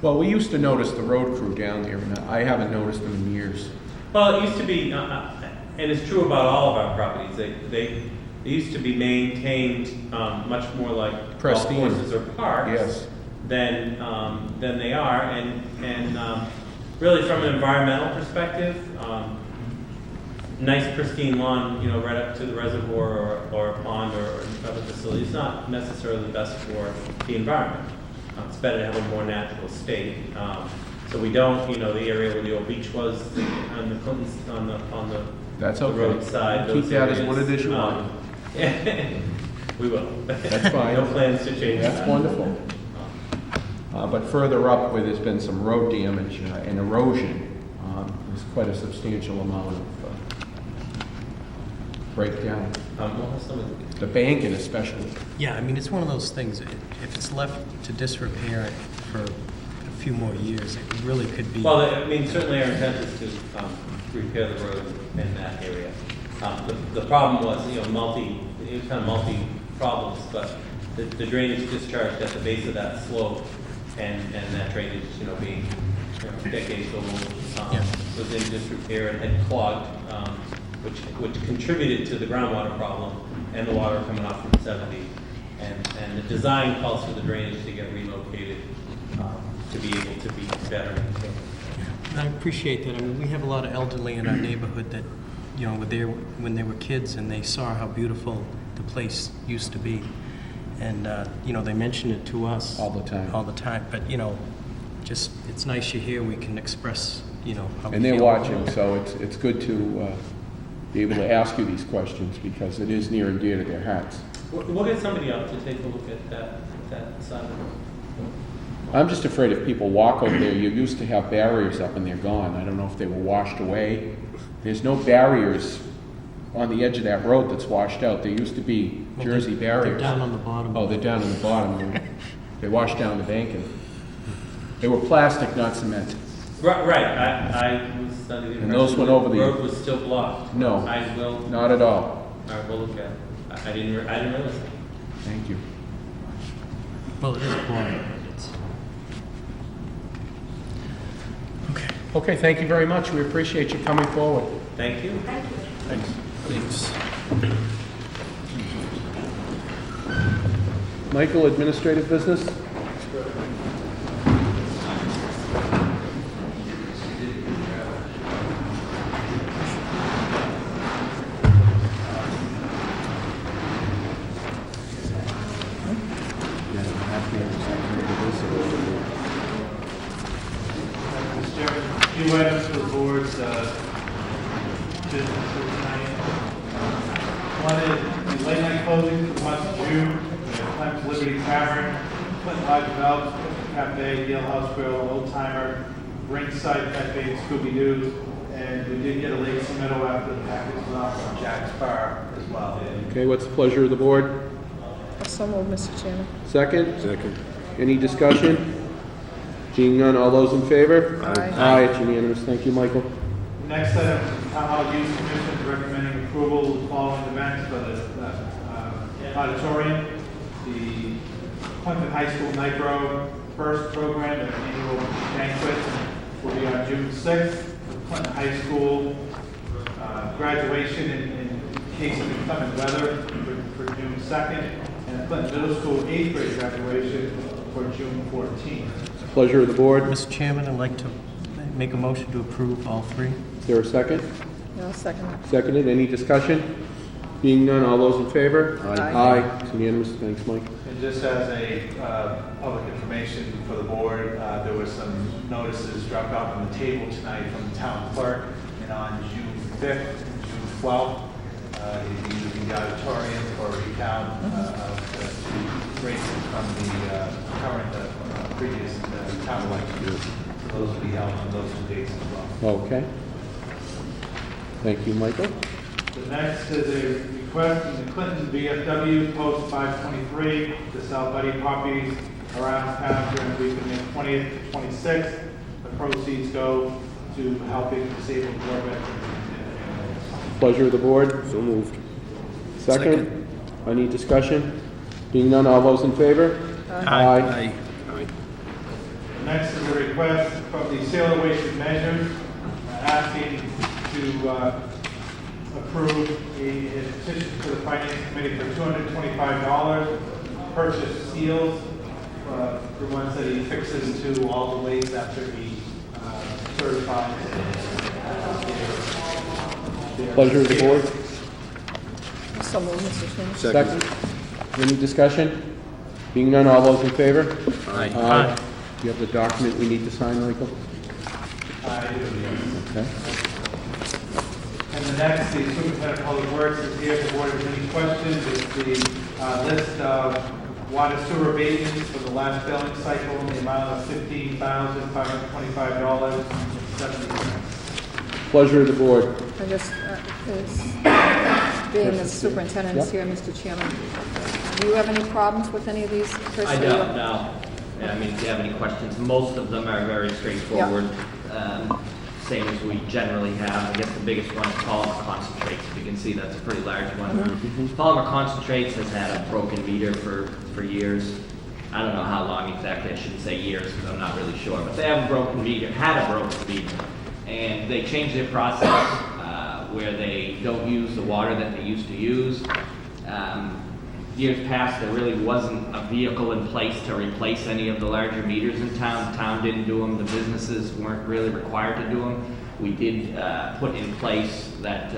Well, we used to notice the road crew down there, and I haven't noticed them in years. Well, it used to be, and it's true about all of our properties, they used to be maintained much more like golf Pristine. courses or parks Yes. than they are, and really from an environmental perspective, nice pristine lawn, right up to the reservoir or a pond or other facility is not necessarily the best for the environment. It's better to have a more natural state. So we don't, the area where the old beach was on the Clintons, on the That's the okay. roadside. Keep those that as areas, what it is you want. We will. That's fine. No plans to change that. That's wonderful. But further up where there's been some road damage and erosion, there's quite a substantial amount of breakdown. We'll have some of The banking especially. Yeah, I mean, it's one of those things, if it's left to disrepair for a few more years, it really could be... Well, I mean, certainly our intent is to repair the road in that area. The problem was, it was kind of multi problems, but the drainage discharged at the base of that slope and that drainage, being decades old, was in disrepair and had clogged, which contributed to the groundwater problem and the water coming off from 70. And the design calls for the drainage to get relocated to be able to be better maintained. And I appreciate that. I mean, we have a lot of elderly in our neighborhood that, when they were kids and they saw how beautiful the place used to be. And, they mention it to us. All the time. But, just, it's nice you hear we can express, how we And they're feel. watching, so it's good to be able to ask you these questions because it is near and dear to their hearts. We'll get somebody up to take a look at that side of the road. I'm just afraid if people walk over there, you used to have barriers up and they're gone. I don't know if they were washed away. There's no barriers on the edge of that road that's washed out. There used to be Jersey barriers. They're down on the bottom. Oh, they're down on the bottom. They washed down the banking. They were plastic, not cement. Right. I was under the And those impression went over the the- road was still blocked. No, I will. not at all. All right, we'll look at it. I didn't realize that. Thank you. Well, it is boring. Okay, thank you very much. We appreciate you coming forward. Thank you. Thanks. Thanks. Michael, administrative business? Mr. Chairman, a few items for the board's business for tonight. One is late night closing for the month of June. We have Clem's Liberty Tavern, Clinton Lodge Develops, Clinton Cafe, Yale House Grill, Old Timer, Ringside Cafe, and Scooby Doo. And we did get a late submittal after the package was off from Jack's Bar as well. Okay, what's the pleasure of the board? So moved, Mr. Chairman. Second? Second. Any discussion? Seeing none, all those in favor? Aye. Aye, it's unanimous. Thank you, Michael. Next item, Town Hall Use Commission is recommending approval of the following events for the auditorium. The Clinton High School Nitro First Program, an annual banquet, will be on June 6th. The Clinton High School graduation in case of inclement weather for June 2nd. And the Clinton Middle School 8th grade graduation for June 14th. Pleasure of the board. Mr. Chairman, I'd like to make a motion to approve all three. Is there a second? No, second. Seconded. Any discussion? Being none, all those in favor? Aye. Aye. It's unanimous. Thanks, Mike. And just as a public information for the board, there were some notices dropped off on the table tonight from the town clerk, and on June 5th and June 12th, he'll be using the auditorium for a recount of the races from the current, previous town election. So those will be held on those 2 dates as well. Okay. Thank you, Michael. The next is a request from the Clinton VFW Post 523 to sell buddy puppies around town during the week of May 20th to 26th. The proceeds go to helping disabled war veterans. Pleasure of the board. So moved. Second. Any discussion? Being none, all those in favor? Aye. Next is a request from the Sailor Wasted Measures asking to approve a petition to the Finance Committee for $225 to purchase seals, the ones that he fixes to all the waste after he certifies. Pleasure of the board. So moved, Mr. Chairman. Second. Any discussion? Being none, all those in favor? Aye. Aye. Do you have the document we need to sign, Michael? I do, yes. Okay. And the next, the Superintendent of Public Works is here if the board has any questions. It's the list of water sewer abatements for the last billing cycle in the amount of $15,525.70. Pleasure of the board. I just, being the superintendent is here, Mr. Chairman, do you have any problems with any of these? Chris? I don't, no. I mean, if you have any questions, most of them are very straightforward. Same as we generally have. I guess the biggest one is polymer concentrates. If you can see, that's a pretty large one. Polymer concentrates has had a broken meter for years. I don't know how long exactly. I shouldn't say years because I'm not really sure. But they have a broken meter, had a broken meter. And they changed their process where they don't use the water that they used to use. Years past, there really wasn't a vehicle in place to replace any of the larger meters in town. The town didn't do them. The businesses weren't really required to do them. We did put in place that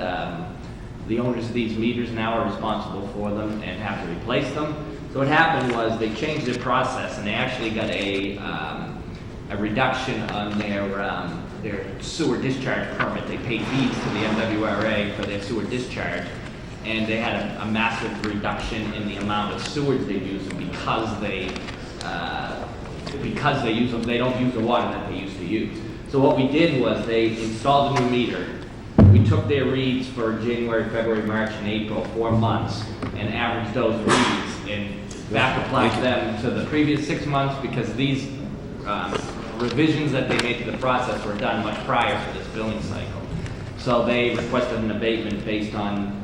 the owners of these meters now are responsible for them and have to replace them. So what happened was they changed their process and they actually got a reduction on their sewer discharge permit. They paid fees to the MWRA for their sewer discharge. And they had a massive reduction in the amount of sewage they use, and because they use them, they don't use the water that they used to use. So what we did was they installed a new meter. We took their reads for January, February, March, and April, 4 months, and averaged those reads and back applied them to the previous 6 months because these revisions that they made to the process were done much prior to this billing cycle. So they requested an abatement based on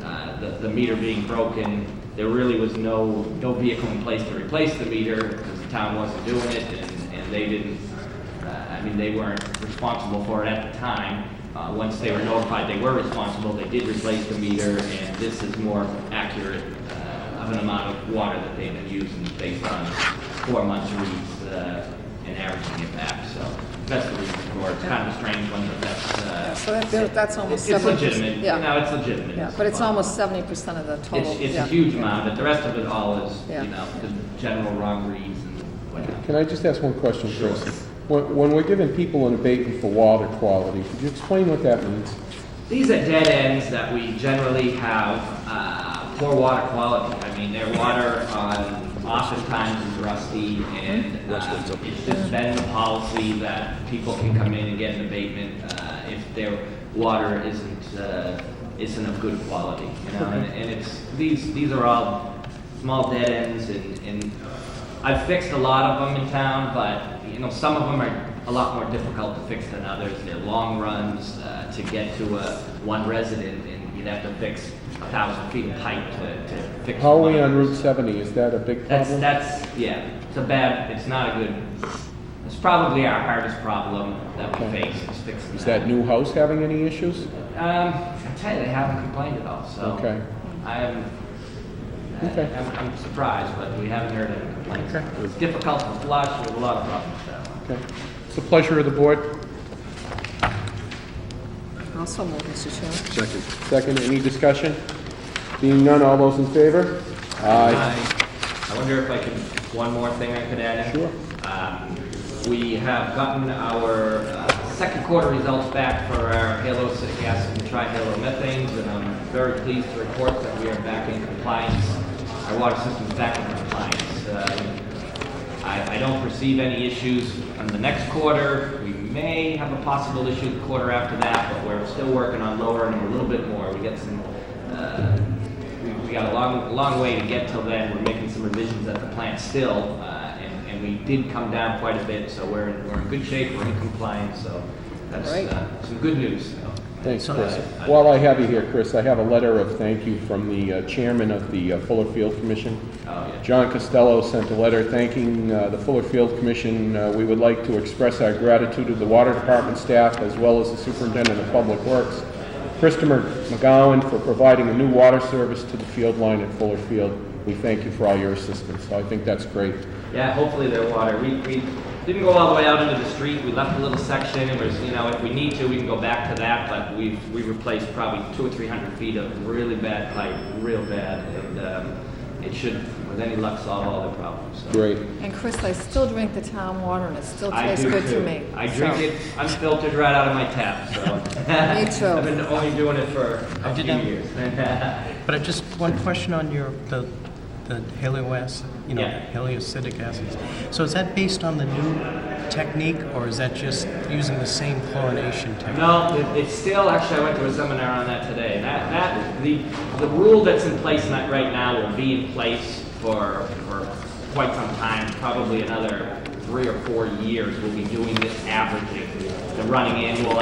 the meter being broken. There really was no vehicle in place to replace the meter because the town wasn't doing it, and they didn't. They weren't responsible for it at the time. Once they were notified they were responsible, they did replace the meter, and this is more accurate of an amount of water that they've been using based on 4 months reads and averaging it back. So that's the reason for it. It's kind of a strange one, but that's almost it's 70%. legitimate. Yeah. No, it's legitimate. Yeah, It's but it's fine. almost 70% of the total. It's yeah. a huge amount, but the rest of it all is, Yeah. the general wrong reads and whatnot. Can I just ask one question, Chris? When we're giving people an abatement for water quality, could you explain what that means? These are dead ends that we generally have poor water quality. I mean, their water oftentimes is rusty, and it's just been the policy that people can come in and get an abatement if their water isn't of good quality. You know, and it's these are all small dead ends, and I've fixed a lot of them in town, but you know, some of them are a lot more difficult to fix than others. They're long runs to get to one resident, and you'd have to fix 1,000 feet of pipe to fix. How are we one. on Route 70? Is that a big problem? It's not a good, it's probably our hardest problem that we face, is fixing Is that new house having any issues? I tell you, they haven't complained at all, so. Okay. I'm surprised, but we haven't heard any complaints. It's difficult to flush, we have a lot of problems there. Okay. It's the pleasure of the board. Also move, Mr. Chairman. Second, any discussion? Being none, all those in favor? Aye. I wonder if I could, one more thing I could add in? Sure. We have gotten our second quarter results back for our halo acidic acid and trihalomethanes, and I'm very pleased to report that we are back in compliance. Our water system is back in compliance. I don't perceive any issues on the next quarter. We may have a possible issue the quarter after that, but we're still working on lowering them a little bit more. We got some, we got a long way to get till then. We're making some revisions at the plant still, and we did come down quite a bit, so we're in good shape. We're in compliance, so that's some good news. Thanks, Chris. While I have you here, Chris, I have a letter of thank you from the chairman of the Fuller Field Commission. John Costello sent a letter thanking the Fuller Field Commission. We would like to express our gratitude to the Water Department staff as well as the Superintendent of Public Works, Christopher McGowan, for providing a new water service to the field line at Fuller Field. We thank you for all your assistance. So I think that's great. Yeah, hopefully their water. We didn't go all the way out into the street. We left a little section, and was, you know, if we need to, we can go back to that. But we replaced probably 200 or 300 feet of really bad pipe, real bad, and it should, with any luck, solve all their problems. So. Great. And Chris, I still drink the town water, and it still I tastes do good too. to me. I drink it unfiltered right out of my tap. So. Me too. I've been only doing it for a few years. But just one question on the haloacid, haloacidic acids. So is that based on the new technique, or is that just using the same chlorination technique? No, it's still, actually, I went to a seminar on that today. The rule that's in place right now will be in place for quite some time, probably another 3 or 4 years. We'll be doing this averaging, the running annual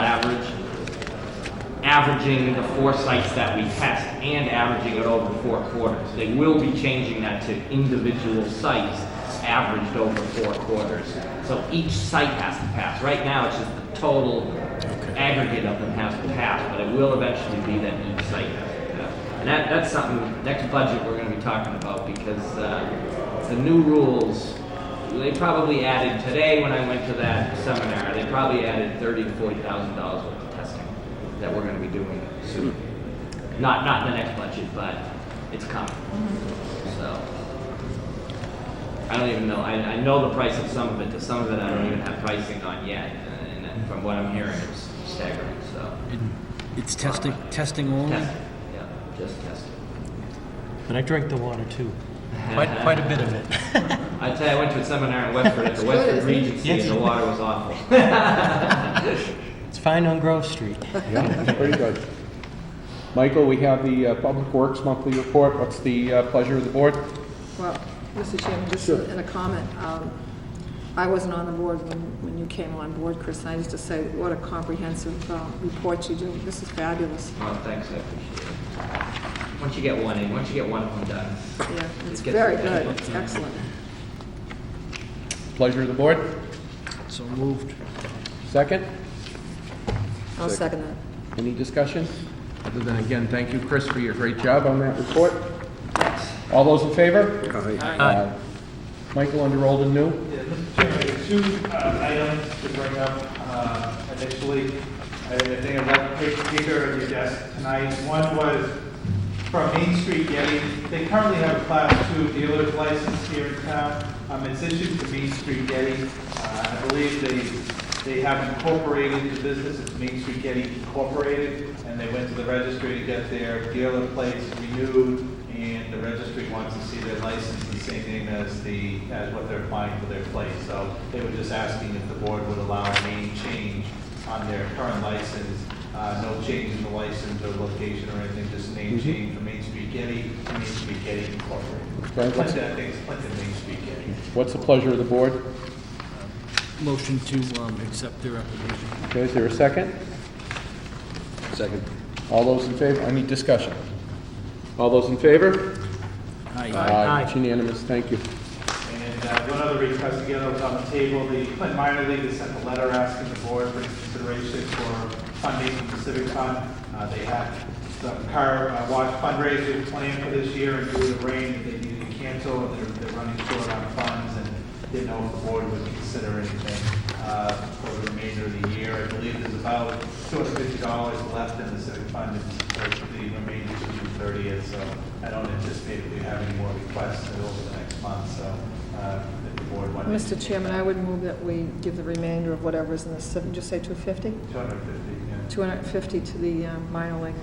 averaging the 4 sites that we test and averaging it over 4 quarters. They will be changing that to individual sites averaged over 4 quarters. So each site has to pass. Right now, it's just the total aggregate of them has to pass, but it will eventually be that each site has to pass. And that's something, next budget we're going to be talking about, because the new rules, they probably added, today when I went to that seminar, they probably added $30,000 to $40,000 worth of testing that we're going to be doing soon. Not in the next budget, but it's coming. So I don't even know. I know the price of some of it. To some of it, I don't even have pricing on yet. And from what I'm hearing, it's staggering. So It's testing only? Testing. Yeah, just testing. But I drink the water too. Quite a bit of it. I tell you, I went to a seminar in Westford at the Westford Regency, and the water was awful. It's fine on Grove Street. Yeah, that's pretty good. Michael, we have the Public Works monthly report. What's the pleasure of the board? Well, Mr. Chairman, just in a comment, I wasn't on the board when you came on board, Chris, and I used to say, what a comprehensive report you do. This is fabulous. Well, thanks, I appreciate it. Once you get one in, once you get one of them done. Yeah, it's very good. It's excellent. Pleasure of the board? So moved. Second? I'll second that. Any discussion? Other than, again, thank you, Chris, for your great job on that report. All those in favor? Aye. Michael, under old and new? Yeah, Mr. Chairman, 2 items to bring up initially. I think I'd like to take a picture of your desk tonight. One was from Main Street Getty. They currently have a Class 2 dealer's license here in town. It's issued to Main Street Getty. I believe they have incorporated the business. It's Main Street Getty Incorporated, and they went to the registry to get their dealer plates renewed and the registry wants to see their license the same name as what they're applying for their place. So they were just asking if the board would allow a name change on their current license. No change in the license or location or anything, just name change from Main Street Getty to Main Street Getty Incorporated. Okay, what's- Clinton, I think it's Clinton Main Street Getty. What's the pleasure of the board? Motion to accept their application. Okay, is there a second? Second. All those in favor? Any discussion? All those in favor? Aye. It's unanimous, thank you. And one other request, again, that was on the table, the Clinton Minor League has sent a letter asking the board for consideration for funding from the Civic Fund. They had some car wash fundraisers planned for this year, and due to the rain, they needed to cancel, and they're running short on funds, and didn't know if the board would consider anything for the remainder of the year. I believe there's about $250 left in the Civic Fund for the remainder to June 30th, so I don't anticipate if we have any more requests over the next month, so if the board wanted. Mr. Chairman, I would move that we give the remainder of whatever's in the, just say 250? 250, yeah. 250 to the minor league.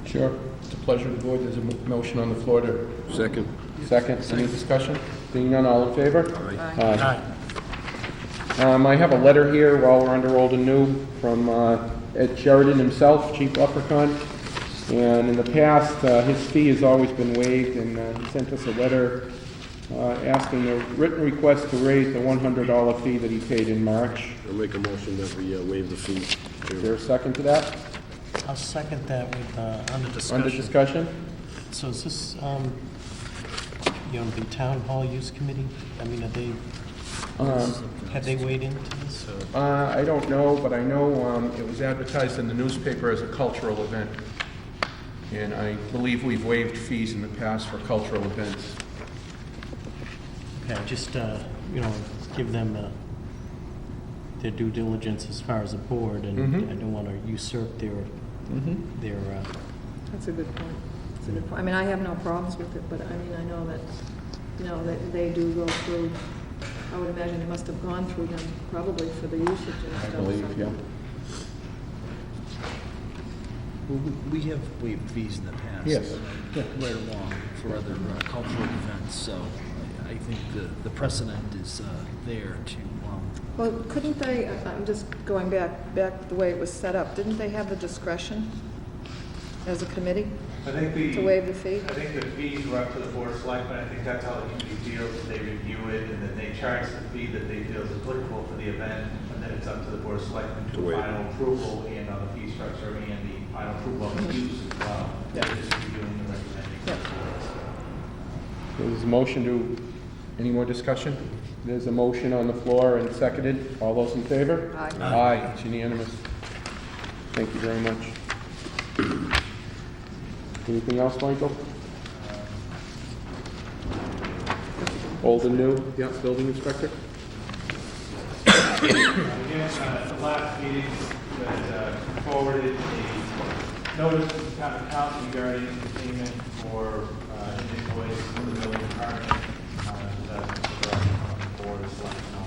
Sure. It's a pleasure of the board. There's a motion on the floor to... Second. Second. Any discussion? Being none, all in favor? Aye. I have a letter here while we're under old and new from Ed Sheridan himself, Chief Leprechaun. And in the past, his fee has always been waived, and he sent us a letter asking a written request to raise the $100 fee that he paid in March. I'll make a motion that we waive the fee. Is there a second to that? I'll second that with, under discussion. Under discussion? So is this, the town hall use committee? I mean, are they, have they weighed into this? Or? I don't know, but I know it was advertised in the newspaper as a cultural event. And I believe we've waived fees in the past for cultural events. Okay, just, give them their due diligence as far as a board, and I don't want to usurp their. That's a good point. That's a good point. I mean, I have no problems with it, but I mean, I know that, that they do go through, I would imagine they must have gone through them probably for the usage and stuff. I believe, so. yeah. We have waived fees in the past. Yes. Right along for other cultural events, so I think the precedent is there to. Well, couldn't they, I'm just going back the way it was set up, didn't they have the discretion as a committee I think to waive the fee? I think the fees were up to the board of selectmen. I think that's how the committee feels, that they review it, and then they charge the fee that they feel is applicable for the event, and then it's up to the board of selectmen to final approval and on the fee structure and the final approval of the use as well. They're just reviewing and recommending. There's a motion to, any more discussion? There's a motion on the floor and seconded. All those in favor? Aye. Aye, it's unanimous. Thank you very much. Anything else, Michael? Old and new? Yeah, building inspector? Again, at the last meeting, that forwarded a notice to the town accountant regarding payment for an invoice from the building department. Board is selecting on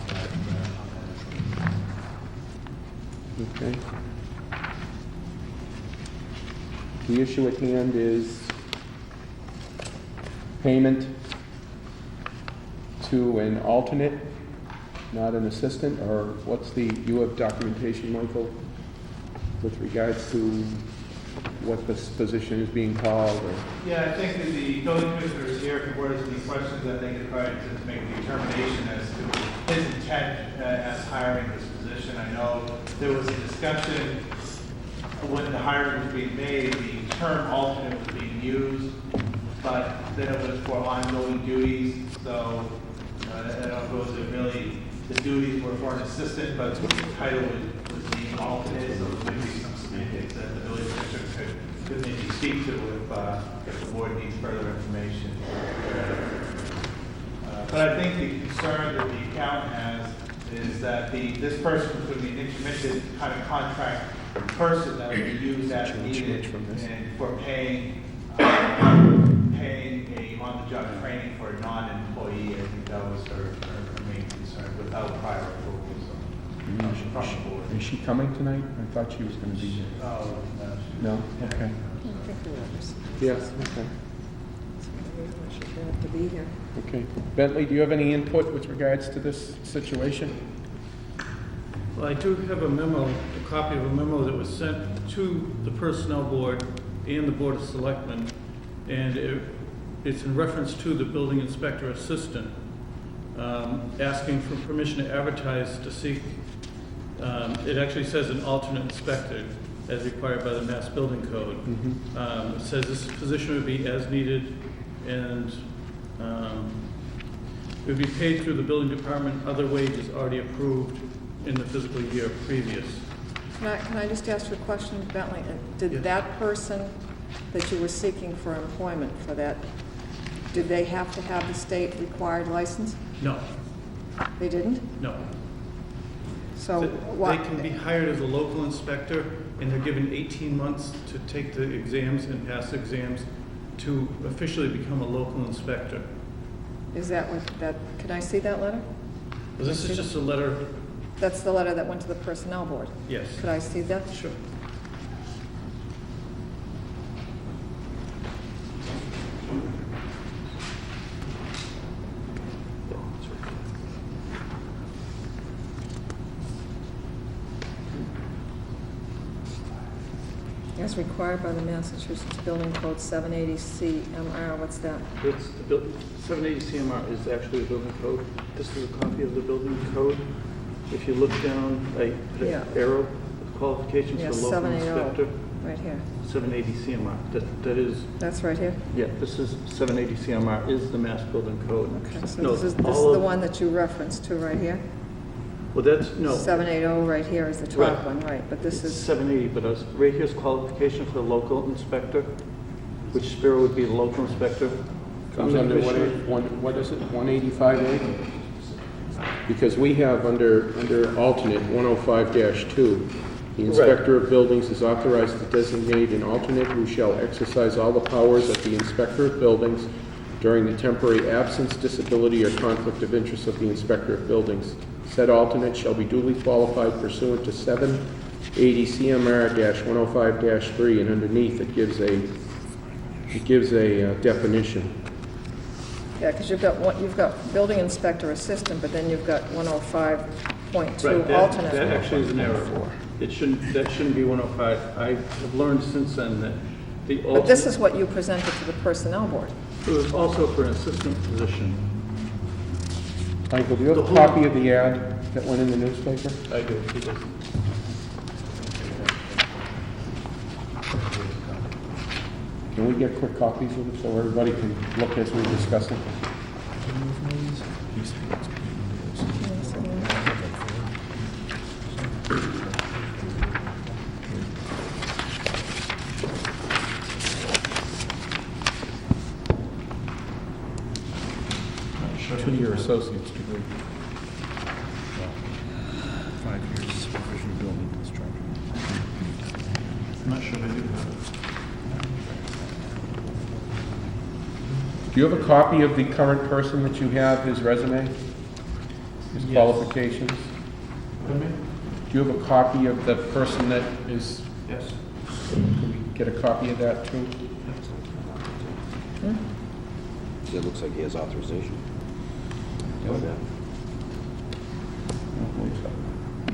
that. Okay. The issue at hand is payment to an alternate, not an assistant, or what's you have documentation, Michael, with regards to what this position is being called, or? Yeah, I think that the building commissioner is here, if the board has any questions, I think it's probably to make a determination as to his intent as hiring this position. I know there was a discussion when the hiring was being made, the term alternate was being used, but then it was for ongoing duties, so I don't know if it was really, the duties were for an assistant, but the title was being alternate, so there may be some semantics that the building commissioner could maybe speak to if the board needs further information. But I think the concern that the accountant has is that this person was going to be an intermittent kind of contract person that would be used as needed and for paying a on-the-job training for a non-employee. I think that was her main concern without prior approval. So, from the board. Is she coming tonight? I thought she was going to be here. Oh, no. No? Okay. I think we understand. Yes, okay. I should have to be here. Okay. Bentley, do you have any input with regards to this situation? Well, I do have a memo, a copy of a memo that was sent to the Personnel Board and the Board of Selectmen, and it's in reference to the building inspector assistant, asking for permission to advertise to seek, it actually says an alternate inspector as required by the Mass Building Code. It says this position would be as needed, and it would be paid through the building department, other wages already approved in the fiscal year previous. Can I just ask you a question, Bentley? Did that person that you were seeking for employment for that, did they have to have the state required license? No. They didn't? No. So They what? can be hired as a local inspector, and they're given 18 months to take the exams and pass the exams to officially become a local inspector. Is that what that, can I see that letter? Well, this is just a letter. That's the letter that went to the Personnel Board? Yes. Could I see that? Sure. As required by the Massachusetts Building Code 780 CMR, what's that? It's the 780 CMR is actually the building code. This is a copy of the building code. If you look down, I put Yeah. an arrow with qualifications Yes, for local 780, inspector. right here. 780 CMR. That is, That's right here? yeah, this is 780 CMR is the Mass Building Code. Okay, so No, this is all the of- one that you referenced to right here? Well, that's, no. 780 right here is the top Right. one, right, but this It's is, 780, but right here's qualification for the local inspector, which Spiro would be the local inspector. Comes under what is it, 185A? Because we have under alternate 105-2, the inspector of buildings is authorized to designate an alternate who shall exercise all the powers of the inspector of buildings during the temporary absence, disability, or conflict of interest of the inspector of buildings. Said alternate shall be duly qualified pursuant to 780 CMR-105-3, and underneath it gives a definition. yeah, because you've got building inspector assistant, but then you've got 105.2 Right, alternate. that actually is an error. That shouldn't be 105. I have learned since then that the alternate. But this is what you presented to the Personnel Board. It was also for an assistant position. Michael, do you have a copy of the ad that went in the newspaper? I do, he does. Can we get quick copies of it so everybody can look as we discuss it? Two-year associate's degree. 5 years supervision building construction. I'm not sure I do have it. Do you have a copy of the current person that you have, his resume? His qualifications? Pardon me? Do you have a copy of the person that is? Yes. Can we get a copy of that too? It looks like he has authorization.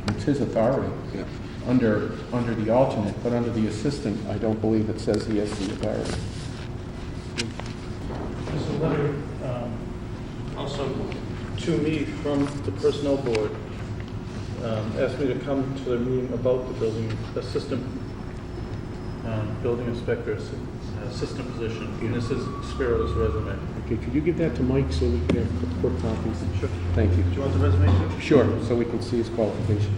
It's his authority. Yeah. Under the alternate, but under the assistant, I don't believe it says he has the authority. There's a letter also to me from the Personnel Board, asked me to come to the meeting about the building assistant, building inspector assistant position. And this is Spiro's resume. Okay, could you give that to Mike so we can have quick copies? Sure. Thank you. Do you want the resume too? Sure, so we can see his qualification.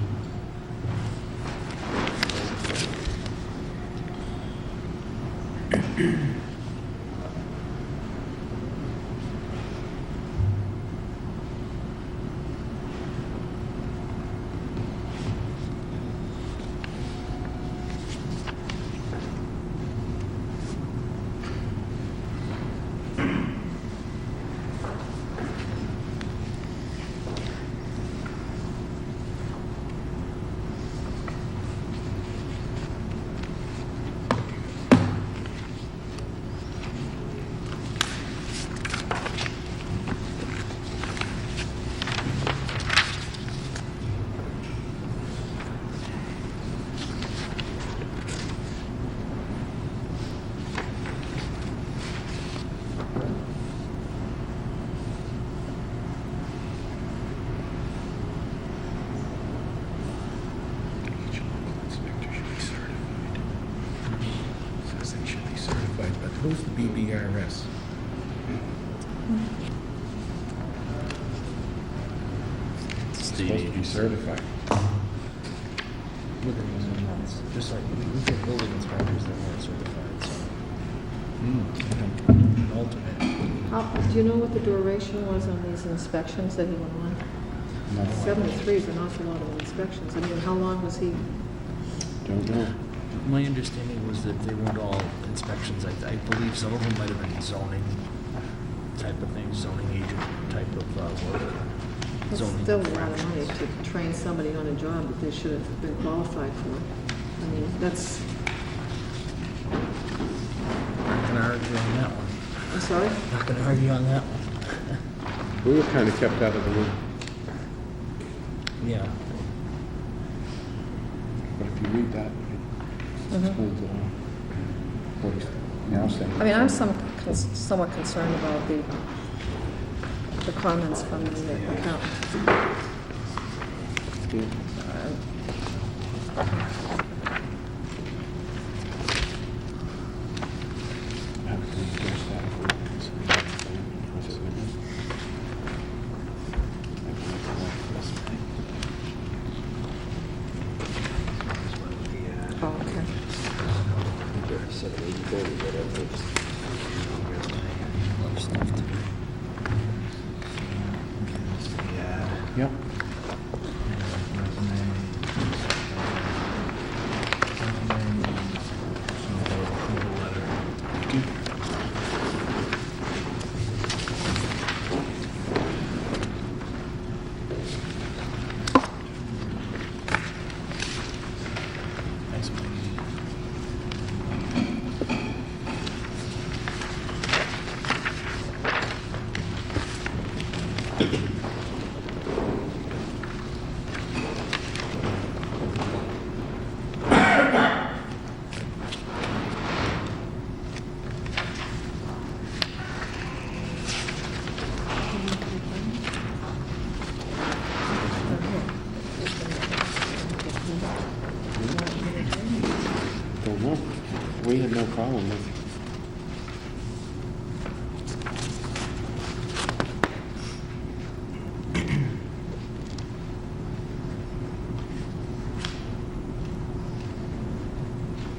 Who's the BBRS? Supposed to be certified. Just like, we get building inspectors that weren't certified, so. Alternate. Do you know what the duration was on these inspections that he went on? No. 73 is an awful lot of inspections. I mean, how long was he? Don't know. My understanding was that they weren't all inspections. I believe some of them might have been zoning type of things, zoning agent type of work. It's Zoning still a lot of money infractions. to train somebody on a job that they should have been qualified for. I mean, that's, Not gonna argue on that one. I'm sorry? Not gonna argue on that one. We were kind of kept out of the loop, Yeah. but if you read that, it explains it all. What he's now saying. I mean, I'm somewhat concerned about the comments from the accountant. Oh, okay. Yep. Don't know. We had no problem with it.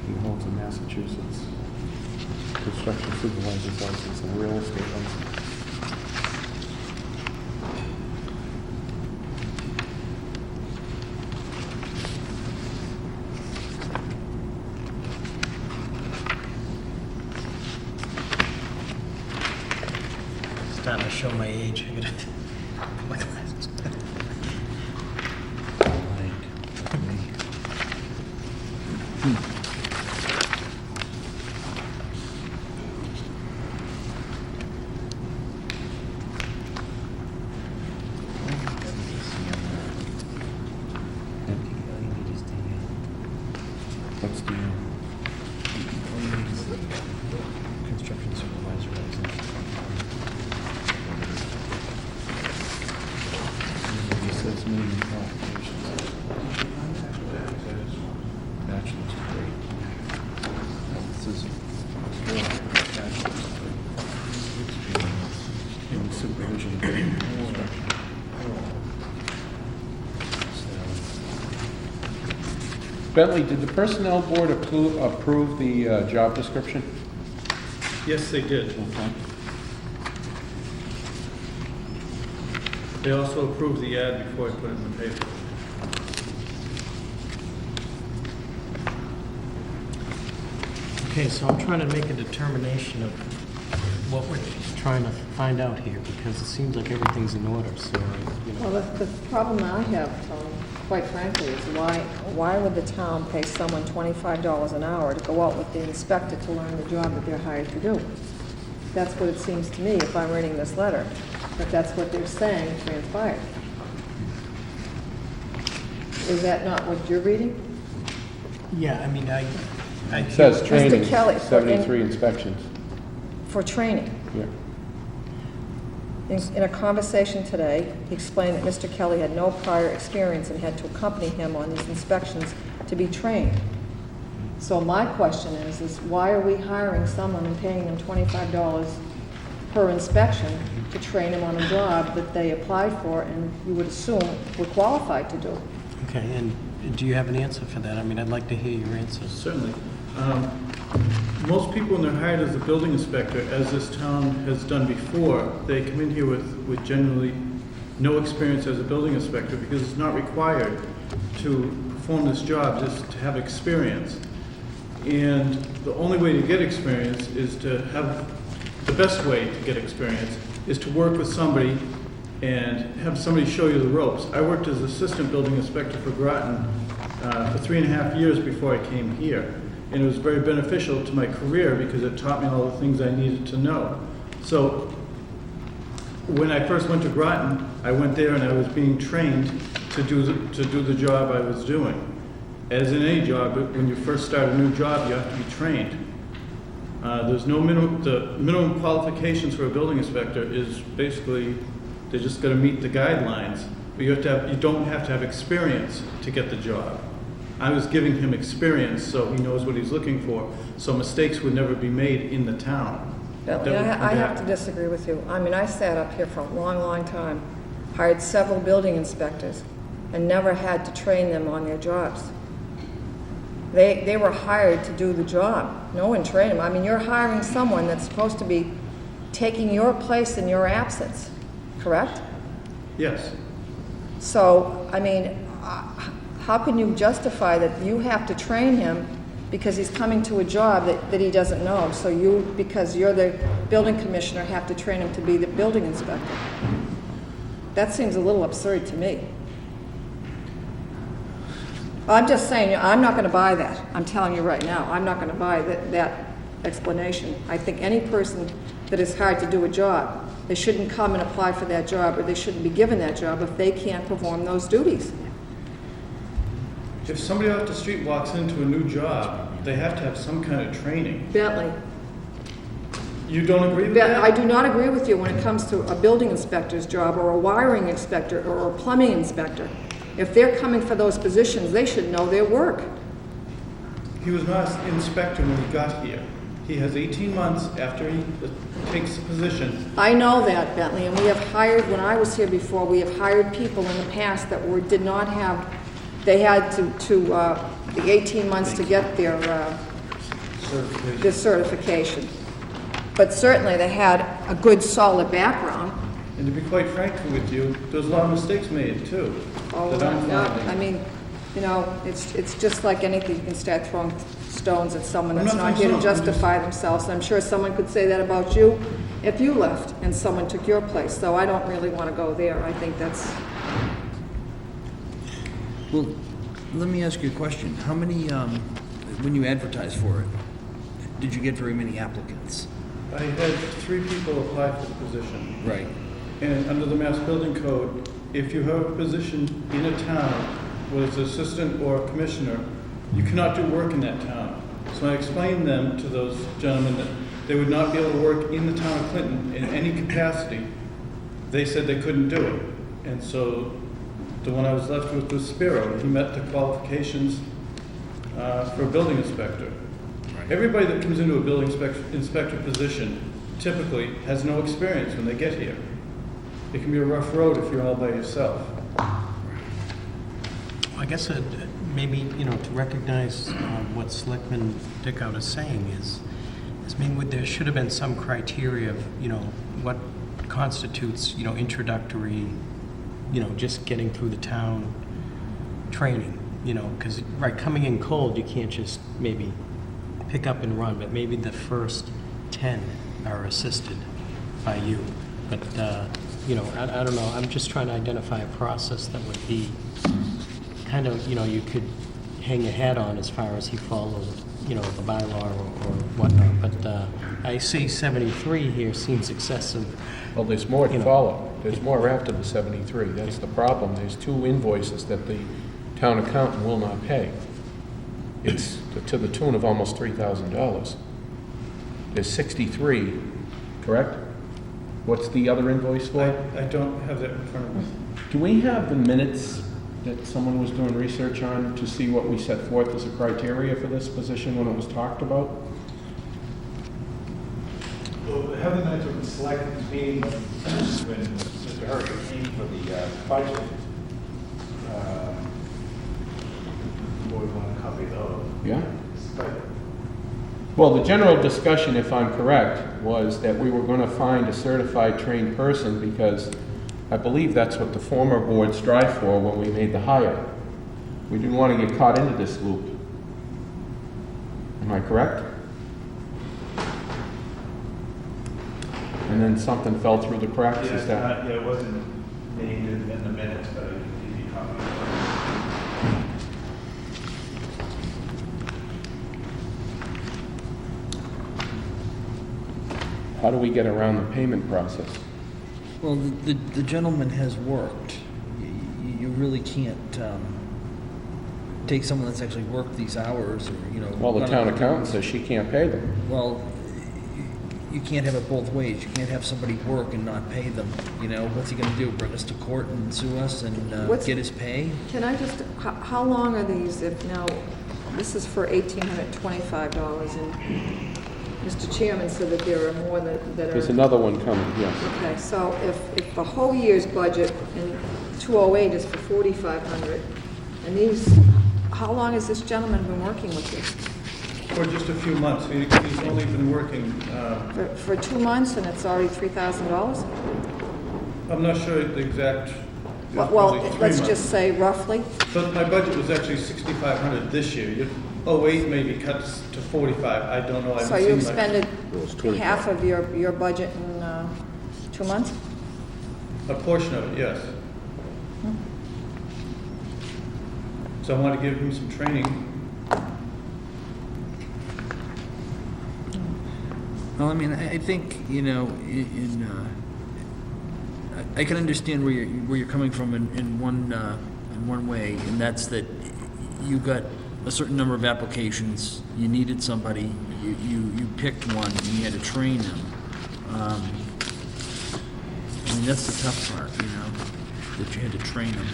He holds a Massachusetts construction supervisor's license and real estate license. Starting to show my age. I gotta put my glasses back. What's the, Construction supervisor license. it says minimum qualifications. Bachelor's degree. This is bachelor's degree. In supervision of construction. Bentley, did the Personnel Board approve the job description? Yes, they did. Okay. They also approved the ad before I put it in the paper. Okay, so I'm trying to make a determination of what we're trying to find out here, because it seems like everything's in order, so, you know. Well, the problem I have, Tony, quite frankly, is why would the town pay someone $25 an hour to go out with the inspector to learn the job that they're hired to do? That's what it seems to me if I'm reading this letter, but that's what they're saying transpired. Is that not what you're reading? Yeah, I mean, I It says Mr. training, Kelly, 73 inspections. For training. Yeah. In a conversation today, he explained that Mr. Kelly had no prior experience and had to accompany him on these inspections to be trained. So my question is why are we hiring someone and paying them $25 per inspection to train them on a job that they applied for and you would assume were qualified to do? Okay, and do you have an answer for that? I mean, I'd like to hear your answer. Certainly. Most people, when they're hired as a building inspector, as this town has done before, they come in here with generally no experience as a building inspector because it's not required to perform this job, just to have experience. And the only way to get experience is to have, the best way to get experience is to work with somebody and have somebody show you the ropes. I worked as assistant building inspector for Groton for 3.5 years before I came here. And it was very beneficial to my career because it taught me all the things I needed to know. So when I first went to Groton, I went there and I was being trained to do the job I was doing. As in any job, when you first start a new job, you have to be trained. There's no the minimum qualifications for a building inspector is basically, they're just gonna meet the guidelines. But you don't have to have experience to get the job. I was giving him experience so he knows what he's looking for, so mistakes would never be made in the town. Bentley, I have to disagree with you. I mean, I sat up here for a long, long time, hired several building inspectors, and never had to train them on their jobs. They were hired to do the job. No one trained them. I mean, you're hiring someone that's supposed to be taking your place in your absence, correct? Yes. So, I mean, how can you justify that you have to train him because he's coming to a job that he doesn't know? So you, because you're the building commissioner, have to train him to be the building inspector. That seems a little absurd to me. I'm just saying, I'm not going to buy that. I'm telling you right now, I'm not going to buy that explanation. I think any person that is hired to do a job, they shouldn't come and apply for that job, or they shouldn't be given that job if they can't perform those duties. If somebody off the street walks into a new job, they have to have some kind of training. Bentley. You don't agree with that? I do not agree with you when it comes to a building inspector's job, or a wiring inspector, or a plumbing inspector. If they're coming for those positions, they should know their work. He was not an inspector when he got here. He has 18 months after he takes the position. I know that, Bentley, and we have hired, when I was here before, we have hired people in the past that did not have, they had the 18 months to get their certification. But certainly they had a good, solid background. And to be quite frank with you, there's a lot of mistakes made too. Oh, I mean, you know, it's just like anything. You can start throwing stones at someone that's not here to justify themselves. I'm sure someone could say that about you if you left and someone took your place. So I don't really want to go there. I think that's... Well, let me ask you a question. How many, when you advertised for it, did you get very many applicants? I had 3 people apply for the position. Right. And under the Mass Building Code, if you have a position in a town, whether it's assistant or commissioner, you cannot do work in that town. So I explained them to those gentlemen that they would not be able to work in the town of Clinton in any capacity. They said they couldn't do it. And so the one I was left with was Spiro. He met the qualifications for a building inspector. Right. Everybody that comes into a building inspector position typically has no experience when they get here. It can be a rough road if you're all by yourself. I guess maybe, you know, to recognize what Selectman Dickout is saying is maybe there should have been some criteria of, you know, what constitutes, you know, introductory, you know, just getting through the town training, you know, because, right, coming in cold, you can't just maybe pick up and run, but maybe the first 10 are assisted by you. But, you know, I don't know, I'm just trying to identify a process that would be kind of, you know, you could hang your hat on as far as he followed, you know, the bylaw or whatnot. But I see 73 here seems excessive. Well, there's more to follow. There's more after the 73. That's the problem. There's 2 invoices that the town accountant will not pay. It's to the tune of almost $3,000. There's 63, correct? What's the other invoice for? I don't have that in front of me. Do we have the minutes that someone was doing research on to see what we set forth as a criteria for this position when it was talked about? Well, I have the minutes of the select meeting when Mr. Herrick came for the budget. Board want to copy those. Yeah? But Well, the general discussion, if I'm correct, was that we were going to find a certified trained person because I believe that's what the former board strived for when we made the hire. We didn't want to get caught into this loop. Am I correct? And then something fell through the cracks, is that? yeah, it wasn't named in the minutes, but I can give you a copy. How do we get around the payment process? Well, the gentleman has worked. You really can't take someone that's actually worked these hours or, you know. Well, the town accountant says she can't pay them. Well, you can't have it both ways. You can't have somebody work and not pay them, you know. What's he gonna do, bring us to court and sue us and get his pay? Can I just, how long are these if now, this is for $1,825 and Mr. Chairman said that there are more that are. There's another one coming, yes. Okay, so if the whole year's budget in 208 is for $4,500, and these, how long has this gentleman been working with this? For just a few months. He's only been working, For 2 months, and it's already $3,000? I'm not sure the exact. Well, probably 3 let's months. just say roughly. So my budget was actually $6,500 this year. 08 maybe cut to 45. I don't know. I So haven't you seen my- expended half of your budget in 2 months? A portion of it, yes. So I want to give him some training. Well, I mean, I think, you know, I can understand where you're coming from in one way, and that's that you got a certain number of applications, you needed somebody, you picked one, and you had to train them. I mean, that's the tough part, you know, that you had to train them.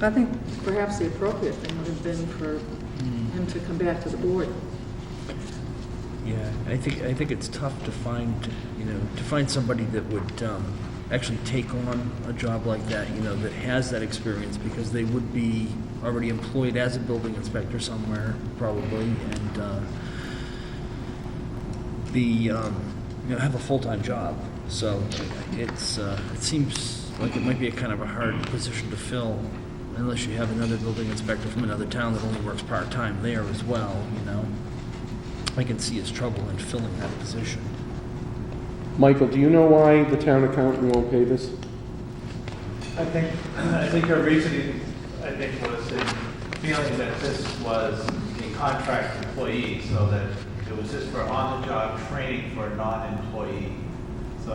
I think perhaps the appropriate thing would have been for him to come back to the board. Yeah, I think it's tough to find, you know, to find somebody that would actually take on a job like that, you know, that has that experience, because they would be already employed as a building inspector somewhere, probably, and you know, have a full-time job. So it seems like it might be a kind of a hard position to fill, unless you have another building inspector from another town that only works part-time there as well, you know. I can see his trouble in filling that position. Michael, do you know why the town accountant won't pay this? I think her reasoning, was in feeling that this was a contract employee, so that it was just for on-the-job training for a non-employee. So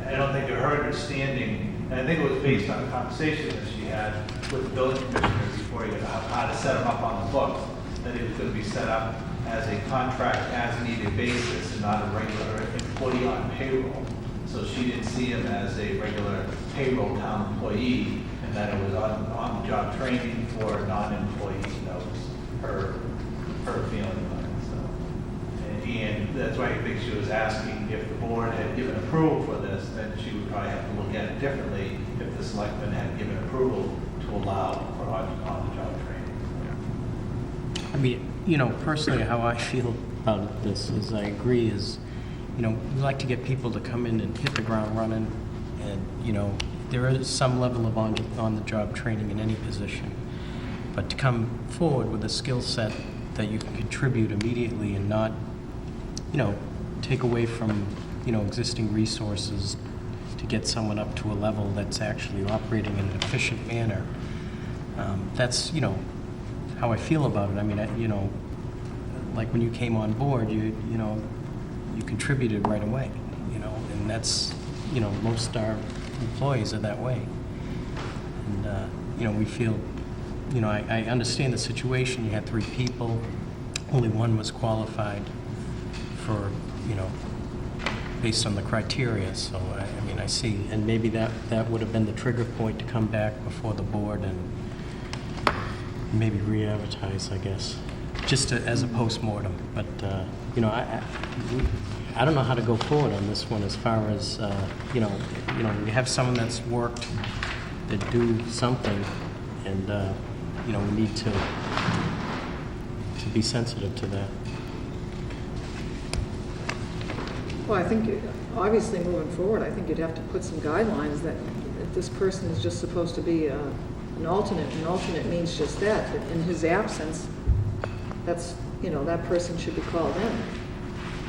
I don't think her understanding, and I think it was based on a conversation that she had with the building commissioner before, you know, how to set him up on the books, that he was going to be set up as a contract as-needed basis and not a regular employee on payroll. So she didn't see him as a regular payroll town employee, and that it was on-the-job training for non-employees. That was her feeling on it. So, and that's why I think she was asking if the board had given approval for this, then she would probably have to look at it differently if the selectmen had given approval to allow for on-the-job training. I mean, you know, personally, how I feel about this is I agree is, you know, we like to get people to come in and hit the ground running, and, you know, there is some level of on-the-job training in any position. But to come forward with a skill set that you can contribute immediately and not, you know, take away from, you know, existing resources to get someone up to a level that's actually operating in an efficient manner, that's, you know, how I feel about it. I mean, you know, like when you came on board, you know, you contributed right away, you know, and that's, you know, most our employees are that way. And, you know, we feel, you know, I understand the situation. You had 3 people, only one was qualified for, you know, based on the criteria, so I mean, I see, and maybe that would have been the trigger point to come back before the board and maybe re-advertise, I guess, just as a post-mortem. But, you know, I don't know how to go forward on this one as far as, you know, we have someone that's worked, that do something, and, you know, we need to be sensitive to that. Well, I think, obviously, moving forward, I think you'd have to put some guidelines that if this person is just supposed to be an alternate means just that, but in his absence, that's, you know, that person should be called in.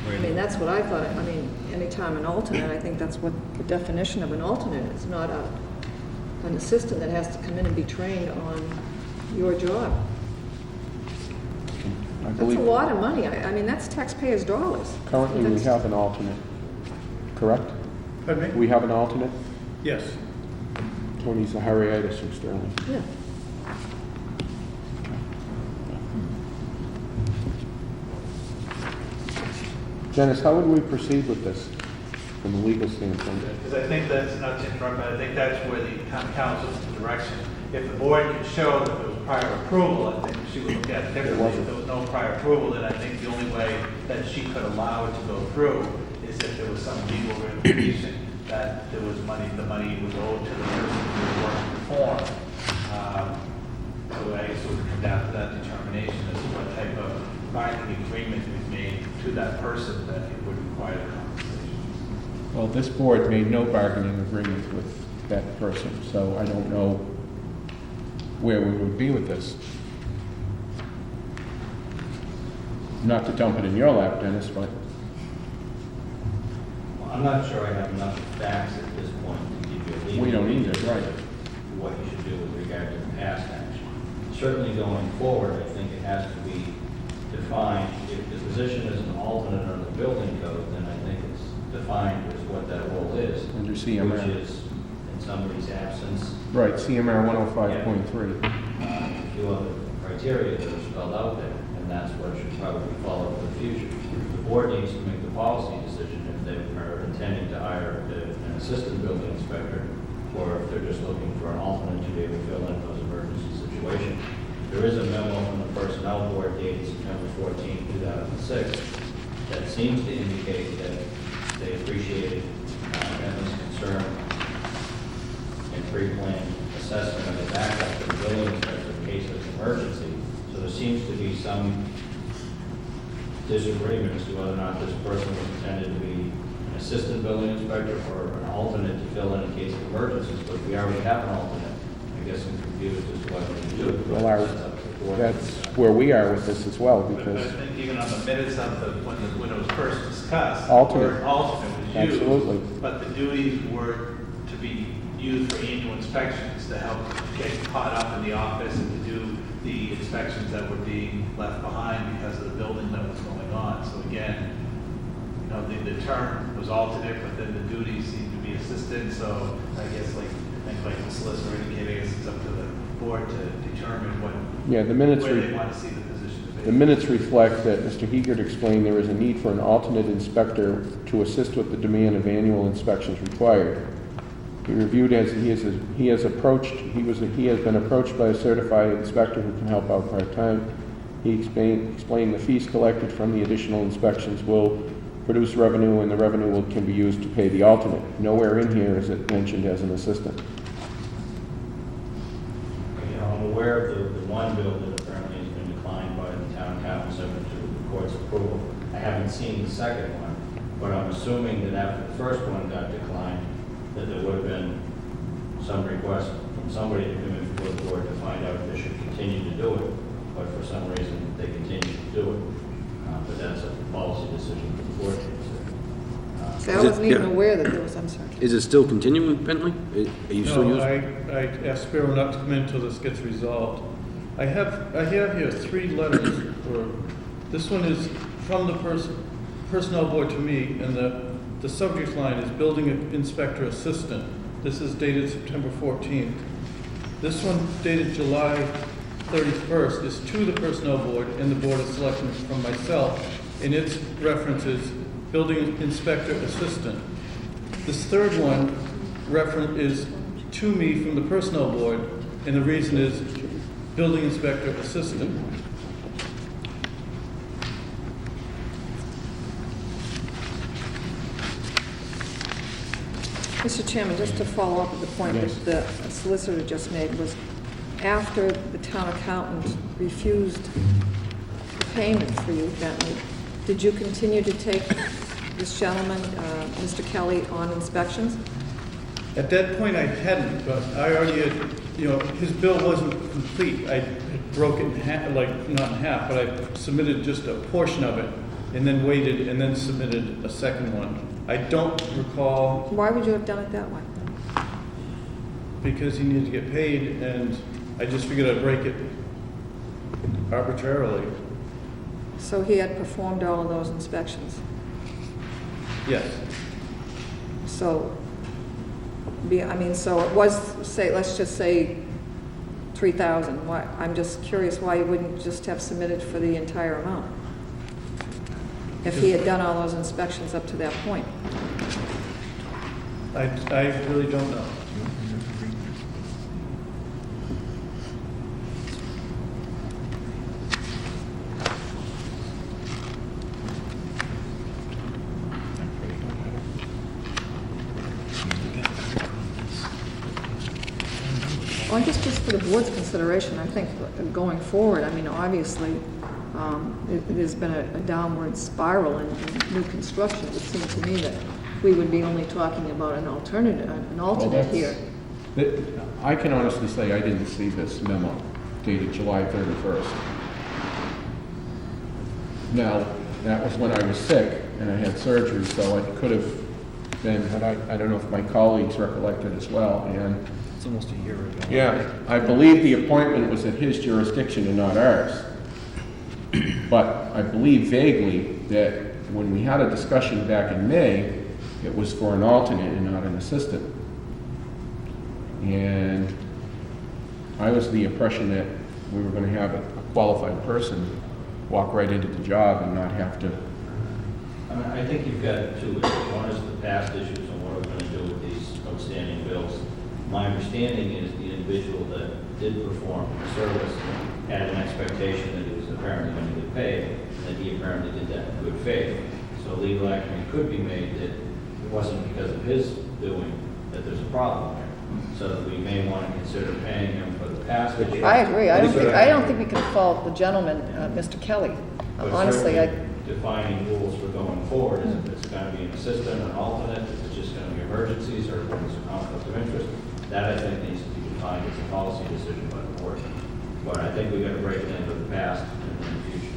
I mean, that's what I thought. I mean, anytime an alternate, I think that's what the definition of an alternate is, not an assistant that has to come in and be trained on your job. I That's believe a lot of money. I mean, that's taxpayers' dollars. currently we have an alternate, correct? Pardon me? We have an alternate? Yes. Tony Zahariadis from Sterling. Yeah. Dennis, how would we proceed with this from a legal standpoint? Because I think that's, not to interrupt, but I think that's where the town council's direction. If the board could show that there was prior approval, I think she would look at it differently. If there was no prior approval, then I think the only way that she could allow it to go through is if there was some legal realization that there was money, the money was owed to the person who was working for. So I guess it would come down to that determination as to what type of bargaining agreement we've made to that person that it would require the compensation. Well, this board made no bargaining agreement with that person, so I don't know where we would be with this. Not to dump it in your lap, Dennis, but Well, I'm not sure I have enough facts at this point to give you a legal. we don't need it, right? What you should do with regard to the past action. Certainly going forward, I think it has to be defined. If the position is an alternate under the building code, then I think it's defined as what that role is. Under CMR. Which is in somebody's absence. Right, CMR 105.3. A few other criteria that are spelled out there, and that's what should probably follow for the future. The board needs to make the policy decision if they are intending to hire an assistant building inspector, or if they're just looking for an alternate to be able to fill in those emergency situations. There is a memo from the personnel board dated September 14, 2006, that seems to indicate that they appreciated Bentley's concern and pre-planned assessment of the backup for the building inspector in case of an emergency. So there seems to be some disagreement as to whether or not this person was intended to be an assistant building inspector or an alternate to fill in case of emergencies, but we already have an alternate. I guess I'm confused as to what we do. Well, that's where we are with this as well, because I think even on the minutes of when it was first discussed, Alternate. the word alternate was used. Absolutely. But the duties were to be used for annual inspections to help get caught up in the office and to do the inspections that were being left behind because of the building that was going on. So again, you know, the term was alternate, but then the duties seemed to be assistant. So I guess like the solicitor indicated, I guess it's up to the board to determine what, yeah, the minutes where they want to see the position to be. the minutes reflect that Mr. Heegert explained there is a need for an alternate inspector to assist with the demand of annual inspections required. He reviewed as he has been approached by a certified inspector who can help out part-time. He explained the fees collected from the additional inspections will produce revenue, and the revenue can be used to pay the alternate. Nowhere in here is it mentioned as an assistant. You know, I'm aware of the one bill that apparently has been declined by the town council subject to the court's approval. I haven't seen the second one, but I'm assuming that after the first one got declined, that there would have been some request from somebody to come in before the board to find out if they should continue to do it, but for some reason they continue to do it. But that's a policy decision for the board to consider. See, I wasn't even aware that there was, I'm sorry. Is it still continuing, Bentley? Are you still No, using? I asked Spiro not to come in until this gets resolved. I have here 3 letters, this one is from the personnel board to me, and the subject line is building inspector assistant. This is dated September 14th. This one dated July 31st is to the personnel board and the board of selectmen from myself, and its references building inspector assistant. This third one is to me from the personnel board, and the reason is building inspector assistant. Mr. Chairman, just to follow up with the point that the solicitor just made, was after the town accountant refused payment for you, Bentley, did you continue to take this gentleman, Mr. Kelly, on inspections? At that point, I hadn't, but I already had, his bill wasn't complete. I had broke it in half, like, not in half, but I submitted just a portion of it, and then waited, and then submitted a second one. I don't recall, Why would you have done it that way? because he needed to get paid, and I just figured I'd break it arbitrarily. So he had performed all of those inspections. Yes. So, so it was, say, let's just say 3,000. Why? I'm just curious why you wouldn't just have submitted for the entire amount if he had done all those inspections up to that point. I really don't know. Well, I guess just for the board's consideration, I think going forward, obviously, there's been a downward spiral in new construction. It would seem to me that we would be only talking about an alternate here. I can honestly say I didn't see this memo dated July 31st. Now, that was when I was sick and I had surgery, so it could have been, and I don't know if my colleagues recollected as well, and It's almost a year ago. yeah, I believe the appointment was at his jurisdiction and not ours. But I believe vaguely that when we had a discussion back in May, it was for an alternate and not an assistant. And I was the impression that we were going to have a qualified person walk right into the job and not have to. I think you've got two issues. One is the past issues and what we're going to do with these outstanding bills. My understanding is the individual that did perform the service had an expectation that he was apparently going to get paid, and that he apparently did that in good faith. So legal action could be made that it wasn't because of his doing that there's a problem there. So that we may want to consider paying him for the past. I agree. I don't think we can fault the gentleman, Mr. Kelly. Honestly, Defining rules for going forward is if it's going to be an assistant, an alternate, if it's just going to be emergencies, or if there's a conflict of interest. That I think needs to be defined as a policy decision by the board. But I think we've got to break it into the past and in the future.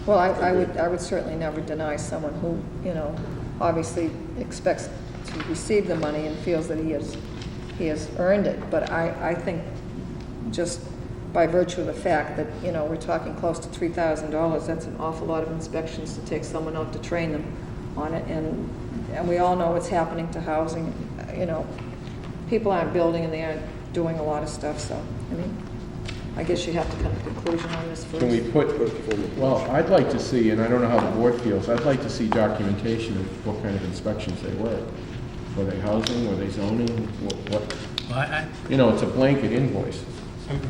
Well, I would certainly never deny someone who, obviously expects to receive the money and feels that he has earned it. But I think just by virtue of the fact that, we're talking close to $3,000, that's an awful lot of inspections to take someone out to train them on it. And we all know what's happening to housing, people aren't building and they aren't doing a lot of stuff, so, I guess you have to come to a conclusion on this first. Can we well, I'd like to see, and I don't know how the board feels, I'd like to see documentation of what kind of inspections they were. Were they housing, were they zoning, what? Well, it's a blanket invoice.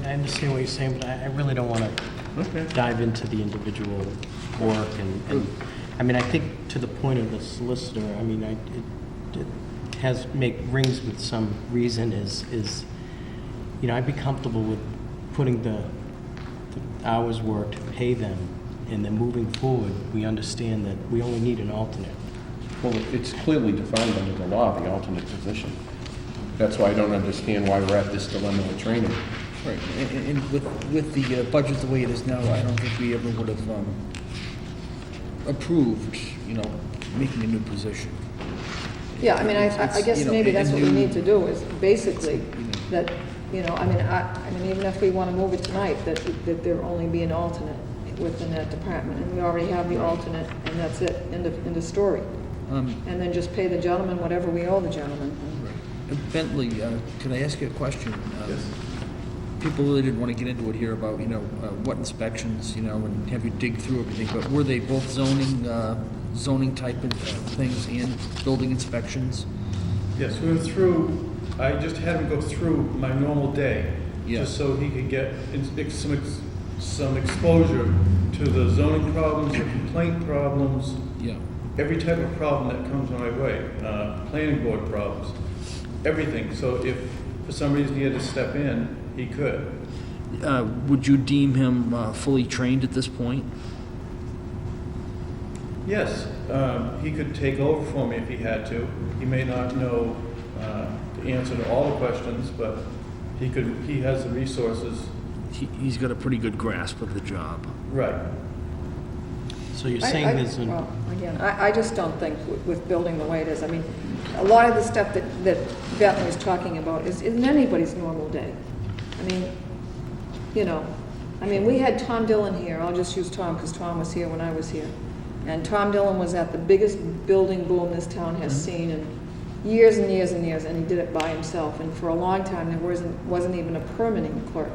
I understand what you're saying, but I really don't want to dive into the individual work. And I think to the point of the solicitor, it rings with some reason is I'd be comfortable with putting the hours worked, pay them, and then moving forward, we understand that we only need an alternate. Well, it's clearly defined under the law, the alternate position. That's why I don't understand why we're at this dilemma with training. Right, and with the budget the way it is now, I don't think we ever would have approved, making a new position. Yeah, I guess maybe that's what we need to do, is basically that, even if we want to move it tonight, that there only be an alternate within that department, and we already have the alternate, and that's it, end of story. And then just pay the gentleman whatever we owe the gentleman. Bentley, can I ask you a question? Yes. People really didn't want to get into it here about, what inspections, and have you dig through everything, but were they both zoning zoning type of things and building inspections? Yes, we were through, I just had him go through my normal day, Yeah. just so he could get some exposure to the zoning problems, the complaint problems, Yeah. every type of problem that comes my way, planning board problems, everything. So if for some reason he had to step in, he could. Would you deem him fully trained at this point? Yes, he could take over for me if he had to. He may not know the answer to all the questions, but he has the resources. He's got a pretty good grasp of the job. Right. So you're saying there's an... Well, again, I just don't think with building the way it is, I mean, a lot of the stuff that Bethany is talking about isn't anybody's normal day. I mean, you know, we had Tom Dillon here, I'll just use Tom because Tom was here when I was here. And Tom Dillon was at the biggest building boom this town has seen in years and years and years, and he did it by himself. And for a long time, there wasn't even a permitting clerk.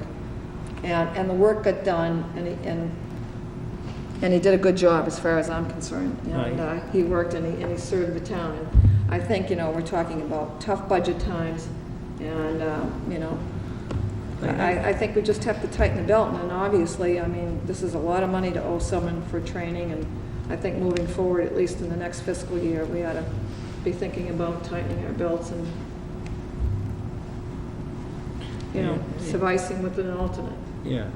And the work got done, and he did a good job as far as I'm concerned. And he worked and he served the town. And I think, we're talking about tough budget times, and, I think we just have to tighten the belt. And obviously, this is a lot of money to owe someone for training, and I think moving forward, at least in the next fiscal year, we ought to be thinking about tightening our belts and, sufficing with an alternate. Yeah,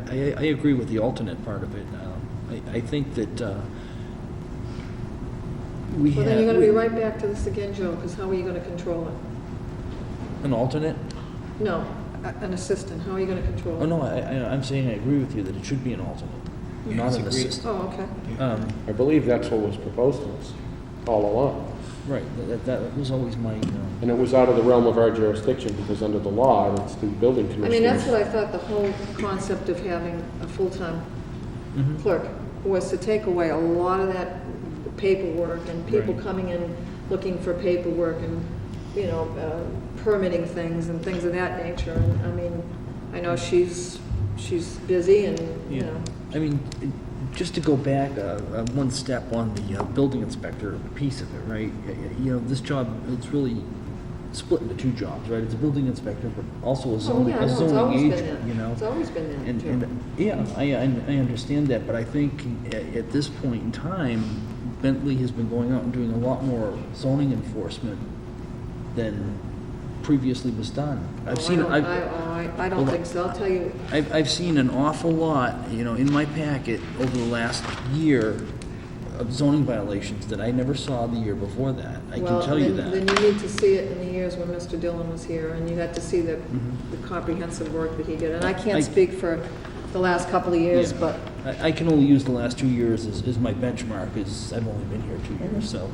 I agree with the alternate part of it. I think that we Well, then you're going to be right back to this again, Joe, because how are you going to control it? An alternate? No, an assistant. How are you going to control it? Oh, no, I'm saying I agree with you that it should be an alternate, not an assistant. Oh, okay. I believe that's what was proposed to us all along. Right, that was always my... And it was out of the realm of our jurisdiction because under the law, it's the building commissioner. That's what I thought the whole concept of having a full-time clerk was, to take away a lot of that paperwork and people coming in looking for paperwork and, permitting things and things of that nature. And I know she's busy and, just to go back one step on the building inspector piece of it, right? This job, it's really split into two jobs, right? It's a building inspector, but also a zoning agent, It's always been that. I understand that, but I think at this point in time, Bentley has been going out and doing a lot more zoning enforcement than previously was done. I don't think so. I'll tell you. I've seen an awful lot, in my packet over the last year of zoning violations that I never saw the year before that. I can tell you that. Then you need to see it in the years when Mr. Dillon was here, and you got to see the comprehensive work that he did. And I can't speak for the last couple of years, but... I can only use the last 2 years as my benchmark, as I've only been here 2 years, so,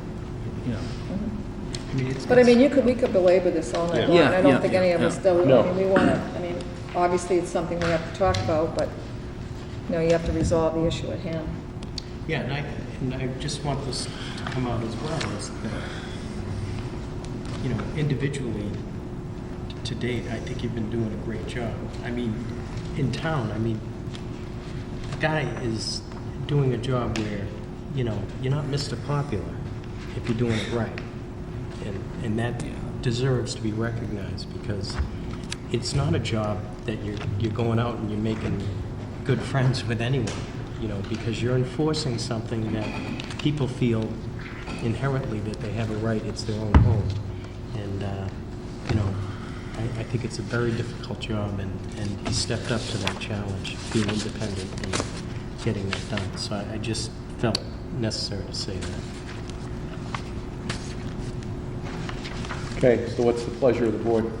But we could belabor this all night long. I don't think any of us do. We want to, obviously it's something we have to talk about, but, you have to resolve the issue at hand. Yeah, and I just want this to come out as well, is that, individually, to date, I think you've been doing a great job. In town, the guy is doing a job where, you're not Mr. Popular if you're doing it right. And that deserves to be recognized, because it's not a job that you're going out and you're making good friends with anyone, because you're enforcing something that people feel inherently that they have a right, it's their own home. And, I think it's a very difficult job, and he stepped up to that challenge, being independent and getting that done. So I just felt necessary to say that. Okay, so what's the pleasure of the board?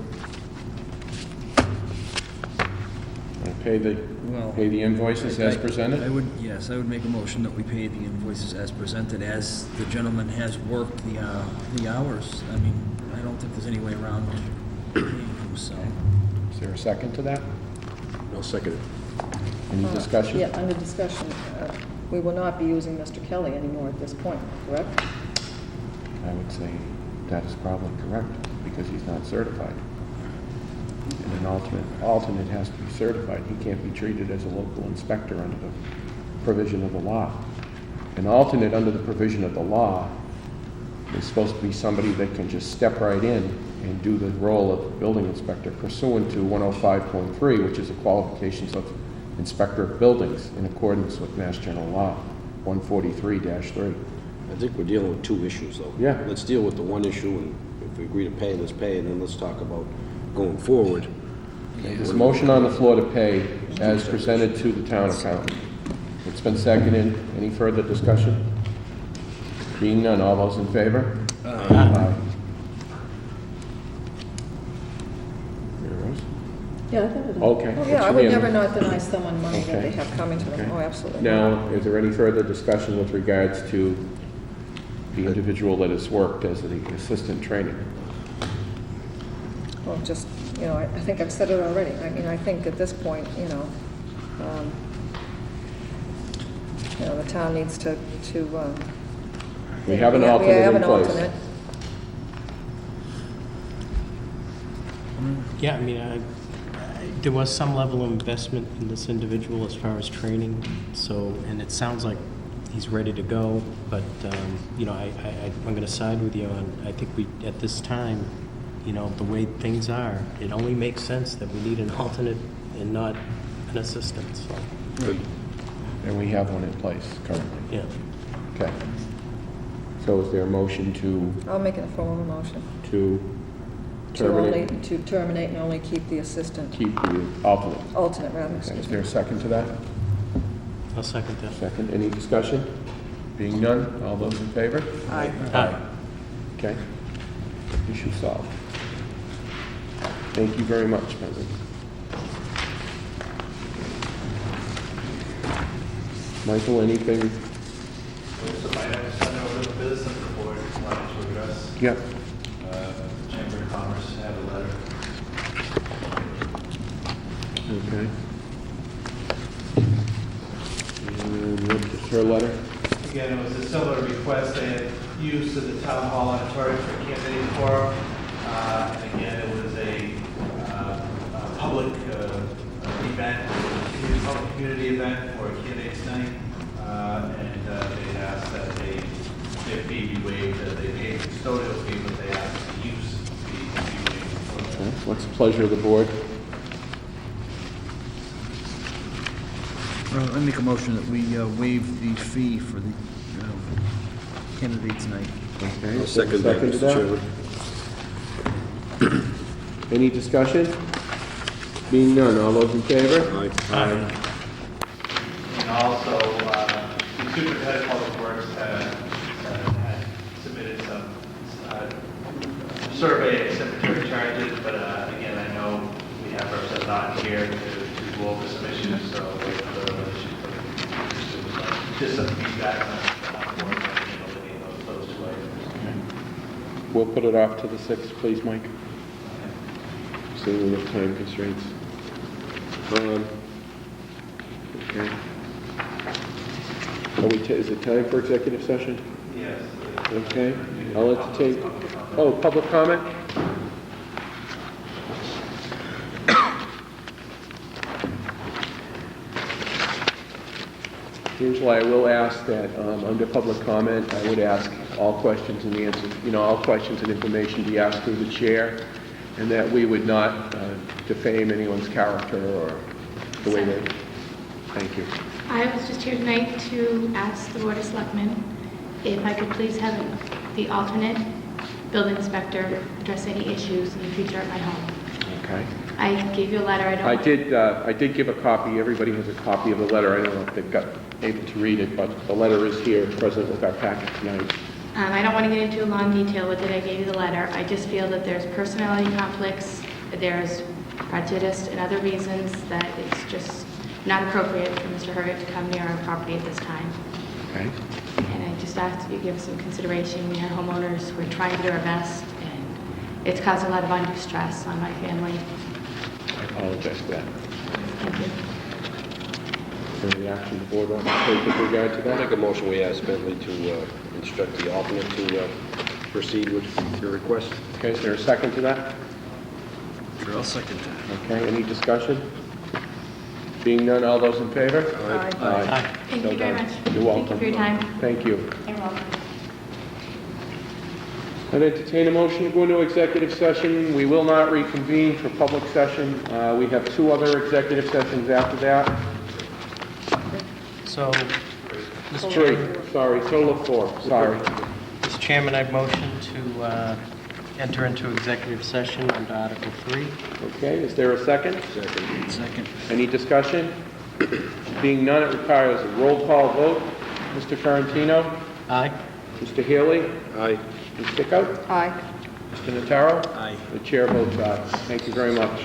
Pay the invoices as presented? I would make a motion that we pay the invoices as presented, as the gentleman has worked the hours. I don't think there's any way around paying him, so. Is there a second to that? I'll second it. Any discussion? Yeah, under discussion, we will not be using Mr. Kelly anymore at this point, correct? I would say that is probably correct, because he's not certified. And an alternate has to be certified. He can't be treated as a local inspector under the provision of the law. An alternate under the provision of the law is supposed to be somebody that can just step right in and do the role of building inspector pursuant to 105.3, which is the qualifications of inspector of buildings in accordance with Mass General Law 143-3. I think we're dealing with two issues, though. Yeah. Let's deal with the one issue, and if we agree to pay, let's pay, and then let's talk about going forward. There's a motion on the floor to pay as presented to the town accountant. It's been seconded. Any further discussion? Being none, all those in favor? Aye. Yeah, I thought it was. Okay. Oh, yeah, I would It's never unanimous. not deny someone money that Okay. they have coming to them. Okay. Oh, absolutely. Now, is there any further discussion with regards to the individual that has worked as the assistant trainer? Well, just, I think I've said it already. I mean, I think at this point, the town needs to. We have an we alternate have in an place. alternate. Yeah, I mean, there was some level of investment in this individual as far as training, so, and it sounds like he's ready to go, but, I'm gonna side with you on, I think at this time, the way things are, it only makes sense that we need an alternate and not an assistant, so. Good. And we have one in place currently. Yeah. Okay. So is there a motion I'll make it a formal motion. to terminate? To terminate and only keep the assistant. Keep the alternate. Alternate, rather, Okay. excuse Is me. there a second to that? I'll second that. Second. Any discussion? Being none, all those in favor? Aye. Aye. Okay. Issue solved. Thank you very much, Megan. Michael, anything? So I have to send over the business that the board wanted to address. Yep. Chamber of Commerce had a letter. Okay. And what is her letter? Again, it was a similar request. They had used of the town hall auditorium for candidate forum. And again, it was a public event, public community event for a candidate's night. And they asked that their fee be waived. They paid a custodial fee, but they asked the use fee to be waived. Okay. What's the pleasure of the board? I make a motion that we waive the fee for the candidates' night. Okay. I'll second that, to Mr. Chairman. Any discussion? Being none, all those in favor? Aye. And also, the superintendent of public works had submitted some survey and secretary charges, but again, I know we have representatives not here to go over some issues, so we have other issues. Just some feedback on the board, those two items. We'll put it off to the 6th, please, Mike. Seeing we have time constraints. Okay. Is it time for executive session? Yes. Okay. I'll entertain. Oh, public comment? Angela, I will ask that under public comment, I would ask all questions and answers, all questions and information be asked through the chair, and that we would not defame anyone's character or the way they. Thank you. I was just here tonight to ask the Board of Selectmen if I could please have the alternate building inspector address any issues in the future at my home. Okay. I gave you a letter. I did give a copy. Everybody has a copy of the letter. I don't know if they've got able to read it, but the letter is here, present with our packet tonight. I don't want to get into a long detail with it. I gave you the letter. I just feel that there's personality conflicts, there's prejudice and other reasons that it's just not appropriate for Mr. Hurd to come near our property at this time. Okay. And I just ask that you give some consideration. We are homeowners. We're trying to do our best, and it's caused a lot of undue stress on my family. I apologize for that. Thank you. Is there any action the board wants to take with regard to I'll that? make a motion, we ask Bentley to instruct the alternate to proceed with your request. Okay, is there a second to that? Sure, I'll second that. Okay, any discussion? Being none, all those in favor? Aye. Aye. Thank So you very done. much. You're welcome. Thank you for your time. Thank you. You're welcome. I'd entertain a motion to go into executive session. We will not reconvene for public session. We have 2 other executive sessions after that. So, Mr. 3, Chairman, sorry, total of 4, sorry. Mr. Chairman, I motion to enter into executive session under Article 3. Okay, is there a second? Second. Any discussion? Being none, it requires a roll call vote. Mr. Ferrantino? Aye. Mr. Haley? Aye. Ms. Dickow? Aye. Mr. Notaro? Aye. The chair votes aye. Thank you very much.